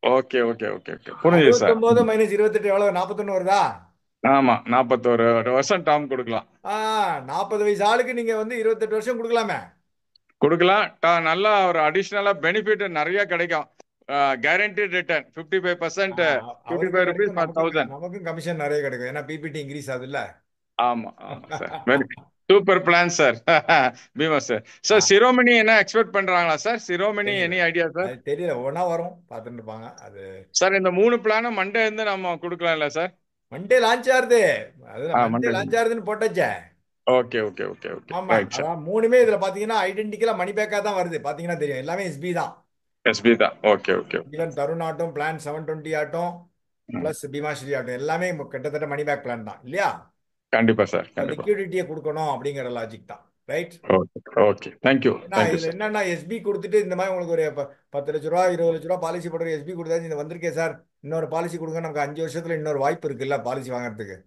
ஓகே ஓகே ஓகே ஓகே, புரிஞ்சுது சார். 69 மைனஸ் 28 எவ்வளவு? 41 வருதா? ஆமா, 41 வருஷம் டேர்ம் கொடுக்கலாம். 40 வயசு ஆளுக்கு நீங்க வந்து 28 வருஷம் கொடுக்கலாமே. கொடுக்கலாம். நல்லா ஒரு அடிஷ்னலா பெனிஃபிட் நிறைய கிடைக்கும். கேரண்டீட் ரிட்டர்ன் 55%, அவருக்கு 55 கிடைக்கும், rupees 1000. நமக்கும் கமிஷன் நிறைய கிடைக்கும். ஏன்னா பிபிடி இன்க்ரீஸ் ஆகுதுல்ல. ஆமா ஆமா sir, very super plan sir. Bima sir. Sir Shiromani என்ன எக்ஸ்பெக்ட் பண்றாங்களா sir? Shiromani any idea sir? அது தெரியல, ஒன்னா வரும், பார்த்துட்டு இருப்பாங்க அது. சார் இந்த 3 பிளானும் மண்டே இருந்து நம்ம கொடுக்கலாம்ல சார்? மண்டே லான்ச் ஆகுது, அது மண்டே மண்டே. லான்ச் ஆகுதுன்னு போட்டாச்சே. ஓகே ஓகே ஓகே ஓகே, ஆமா, ரைட் சார். அதான் மூணுமே இதுல பாத்தீங்கன்னா ஐடென்டிக்கலா மணி பேக்கா தான் வருது. பாத்தீங்கன்னா தெரியும், எல்லாமே எஸ்பி தான். எஸ்பி தான். Okay okay. ஈவன் தருண் ஆட்டம், பிளான் 720 ஆட்டம், பிளஸ் பீமாஸ்ரீ ஆட்டம், எல்லாமே கிட்டத்தட்ட மணி பேக் பிளான் தான் இல்லையா? கண்டிப்பா சார், கண்டிப்பா. லிக்விடிட்டியை கொடுக்கணும் அப்படிங்கிற லாஜிக் தான், right? Okay okay, thank you thank you இதுல சார். என்னன்னா, எஸ்பி கொடுத்துட்டு இந்த மாதிரி உங்களுக்கு ஒரு 10 லட்ச ரூபா 20 லட்ச ரூபா பாலிசி போடுற எஸ்பி கொடுத்தாச்சு, இந்த வந்திருக்கேன் சார், இன்னொரு பாலிசி கொடுங்க, நமக்கு 5 வருஷத்துல இன்னொரு வாய்ப்பு இருக்குல்ல பாலிசி வாங்குறதுக்கு.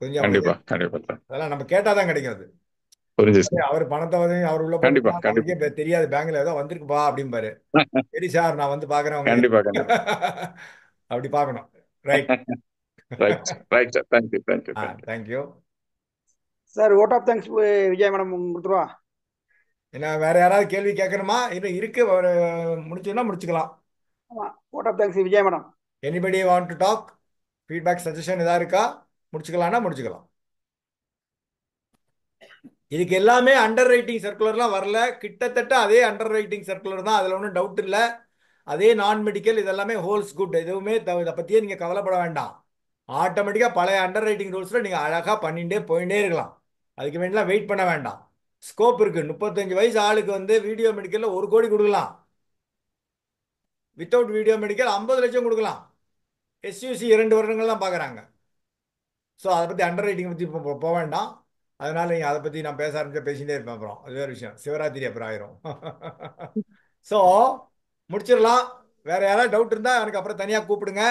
கொஞ்சம் கண்டிப்பா கண்டிப்பா சார், அதெல்லாம் நம்ம கேட்டாதான் கிடைக்கும். அது புரிஞ்சு சார். அவர் பணத்தை வந்து அவர் உள்ள கண்டிப்பா போட்டு கண்டிப்பா அவருக்கே தெரியாது, பேங்க்ல ஏதோ வந்திருக்குப்பா அப்படிம்பாரு. சரி சார், நான் வந்து பாக்குறேன் உங்க கண்டிப்பா கண்டிப்பா. அப்படி பார்க்கணும், right? Right right sir, thank you thank you thank you. Thank you sir. Vote of thanks Vijay madam கொடுத்துருவா. என்ன, வேற யாராவது கேள்வி கேட்கணுமா? இன்னும் இருக்கு, ஒரு முடிச்சோம்னா முடிச்சுக்கலாம். ஆமா, vote of thanks Vijay madam. Anybody want to talk? Feedback suggestion ஏதாவது இருக்கா? முடிச்சுக்கலாம்னா முடிச்சுக்கலாம். இதுக்கு எல்லாமே அண்டர் ரைட்டிங் சர்க்குலர்லாம் வரல, கிட்டத்தட்ட அதே அண்டர் ரைட்டிங் சர்க்குலர் தான், அதில் ஒன்றும் டவுட் இல்லை. அதே நான் மெடிக்கல் இதெல்லாமே ஹோல்ஸ் குட், எதுவுமே இதை பற்றியே நீங்கள் கவலைப்பட வேண்டாம். ஆட்டோமேட்டிக்காக பழைய அண்டர் ரைட்டிங் ரூல்ஸில் நீங்கள் அழகாக பண்ணிகிட்டே போயிட்டே இருக்கலாம். அதுக்கு வேண்டிலாம் வெயிட் பண்ண வேண்டாம். ஸ்கோப் இருக்குது. 35 வயசு ஆளுக்கு வந்து வீடியோ மெடிக்கலில் 1 கோடி கொடுக்கலாம். வித்தவுட் வீடியோ மெடிக்கல் 50 லட்சம் கொடுக்கலாம். எஸ்யூசி 2 வருடங்கள் தான் பார்க்குறாங்க. ஸோ அதை பற்றி அண்டர் ரைட்டிங் பற்றி இப்போ போக வேண்டாம். அதனால நீங்கள் அதை பற்றி நான் பேச ஆரம்பிச்சா பேசிகிட்டே இருப்பேன். அப்புறம் அது வேறு விஷயம், சிவராத்திரி அப்புறம் ஆயிரும். ஸோ முடிச்சிடலாம். வேற யாராவது டவுட் இருந்தால் எனக்கு அப்புறம் தனியாக கூப்பிடுங்க.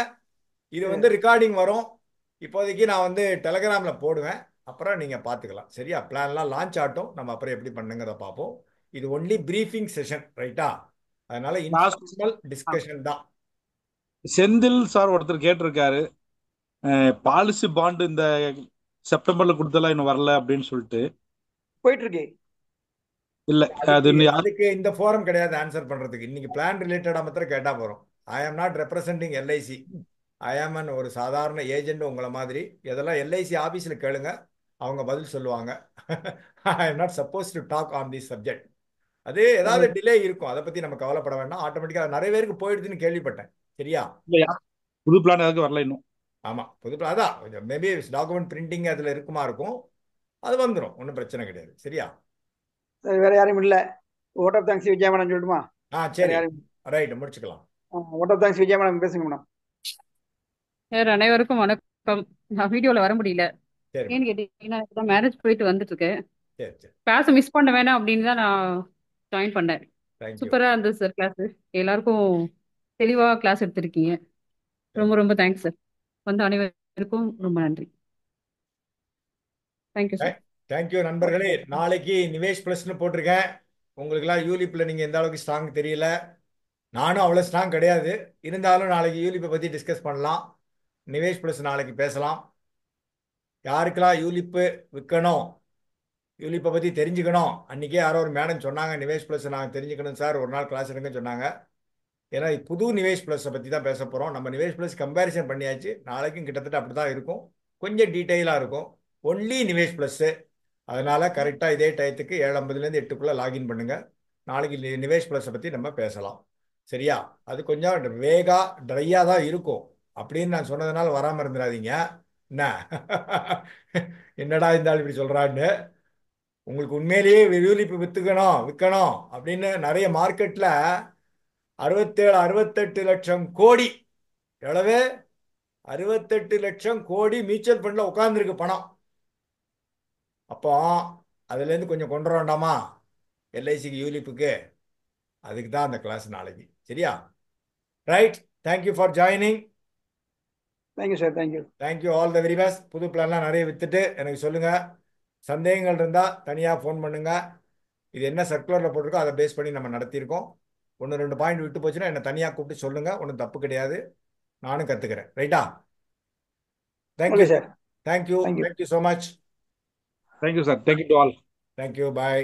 இது வந்து ரெக்கார்டிங் வரும். இப்போதைக்கு நான் வந்து டெலகிராமில் போடுவேன், அப்புறம் நீங்கள் பார்த்துக்கலாம். சரியா? பிளான்லாம் லான்ச் ஆகட்டும், நம்ம அப்புறம் எப்படி பண்ணுங்கிறத பார்ப்போம். இது ஒன்லி ப்ரீஃபிங் செஷன், ரைட்டா? அதனால இன்ஃபார்மல் டிஸ்கஷன் தான். செந்தில் சார் ஒருத்தர் கேட்டிருக்காரு, பாலிசி பாண்டு இந்த செப்டம்பர்ல கொடுத்தலாம் இன்னும் வரல அப்படின்னு சொல்லிட்டு. போயிட்டு இருக்கு இல்ல, அது அதுக்கு இந்த ஃபோரம் கிடையாது ஆன்சர் பண்றதுக்கு. இன்னைக்கு பிளான் ரிலேட்டடா மாத்திரம் கேட்டா போறோம். ஐ ஆம் நாட் ரெப்ரசென்டிங் எல்ஐசி. ஐ ஆம் அன் ஒரு சாதாரண ஏஜென்ட் உங்களை மாதிரி. இதெல்லாம் எல்ஐசி ஆபீஸ்ல கேளுங்க, அவங்க பதில் சொல்லுவாங்க. I am not suppose to talk on this subject. அது ஏதாவது டிலே இருக்கும், அதை பத்தி நம்ம கவலைப்பட வேண்டாம். ஆட்டோமேட்டிக்கா நிறைய பேருக்கு போயிடுதுன்னு கேள்விப்பட்டேன். சரியா? புது பிளான் எதாவது வரல இன்னும். ஆமா, புது பிளான் அதான் கொஞ்சம் மேபி டாக்குமெண்ட் பிரிண்டிங் அதுல இருக்குமா இருக்கும், அது வந்துடும், ஒன்றும் பிரச்சனை கிடையாது. சரியா? சரி, வேற யாரும் இல்ல. Vote of thanks Vijay madam சொல்லட்டுமா? சரி, ரைட், முடிச்சுக்கலாம். Vote of thanks Vijay madam பேசுங்க மேடம். சார் அனைவருக்கும் வணக்கம். நான் வீடியோல வர முடியல, சரி ஏன்னு கேட்டீங்கன்னா மேரேஜ் போயிட்டு வந்துட்டு இருக்கேன். சரி சரி, கிளாஸ் மிஸ் பண்ண வேணாம் அப்படின்னு தான் நான் ஜாயின் பண்ணேன். தேங்க்யூ. சூப்பரா இருந்தது சார் கிளாஸ். எல்லாருக்கும் தெளிவா கிளாஸ் எடுத்திருக்கீங்க. ரொம்ப ரொம்ப தேங்க்ஸ் சார். வந்த அனைவருக்கும் ரொம்ப நன்றி. Thank you sir. தேங்க்யூ நண்பர்களே. நாளைக்கு நிவேஷ் பிளஸ்னு போட்டிருக்கேன். உங்களுக்குலாம் யூலிப்பில் நீங்கள் எந்த அளவுக்கு ஸ்ட்ராங் தெரியல, நானும் அவ்வளோ ஸ்ட்ராங் கிடையாது. இருந்தாலும் நாளைக்கு யூலிப்பை பற்றி டிஸ்கஸ் பண்ணலாம். நிவேஷ் பிளஸ் நாளைக்கு பேசலாம். யாருக்கெல்லாம் யூலிப்பு விற்கணும், யூலிப்பை பற்றி தெரிஞ்சுக்கணும், அன்றைக்கே யாரோ ஒரு மேடம் சொன்னாங்க, நிவேஷ் பிளஸ் நாங்கள் தெரிஞ்சுக்கணும் சார், ஒரு நாள் கிளாஸ் எடுங்க சொன்னாங்க. ஏன்னா புது நிவேஷ் பிளஸை பற்றி தான் பேச போகிறோம். நம்ம நிவேஷ் பிளஸ் கம்பேரிசன் பண்ணியாச்சு. நாளைக்கும் கிட்டத்தட்ட அப்படி தான் இருக்கும், கொஞ்சம் டீட்டெயிலாக இருக்கும். Only Nivesh plus. அதனால் கரெக்டாக இதே டயத்துக்கு 7:50லேருந்து 8க்குள்ளே லாகின் பண்ணுங்கள். நாளைக்கு நிவேஷ் பிளஸை பற்றி நம்ம பேசலாம். சரியா? அது கொஞ்சம் வேகா ட்ரையாக தான் இருக்கும் அப்படின்னு நான் சொன்னதுனால வராமல் இருந்துடாதீங்க. என்ன என்னடா இந்த ஆள் இப்படி சொல்கிறான்னு. உங்களுக்கு உண்மையிலேயே யூலிப்பு விற்கணும் அப்படின்னு நிறைய மார்க்கெட்டில் 68 லட்சம் கோடி, எவ்வளவு 68 லட்சம் கோடி மியூச்சுவல் ஃபண்டில் உட்காந்துருக்கு பணம். அப்போ அதுலேருந்து கொஞ்சம் கொண்டு வர வேண்டாமா எல்ஐசிக்கு யூலிப்புக்கு? அதுக்கு தான் அந்த கிளாஸ் நாளைக்கு. சரியா? Right. Thank you for joining. Thank you sir. Thank you. Thank you. All the very best. புது பிளான்லாம் நிறைய வித்துட்டு எனக்கு சொல்லுங்கள். சந்தேகங்கள் இருந்தால் தனியாக ஃபோன் பண்ணுங்கள். இது என்ன சர்க்குலரில் போட்டிருக்கோ அதை பேஸ் பண்ணி நம்ம நடத்தியிருக்கோம். 1-2 பாயிண்ட் விட்டு போச்சுன்னா என்னை தனியாக கூப்பிட்டு சொல்லுங்கள். ஒன்றும் தப்பு கிடையாது. நானும் கற்றுக்கிறேன். ரைட்டா? Thank you okay sir. Thank you thank you. Thank you so much. Thank you sir. Thank you to all. Thank you. Bye.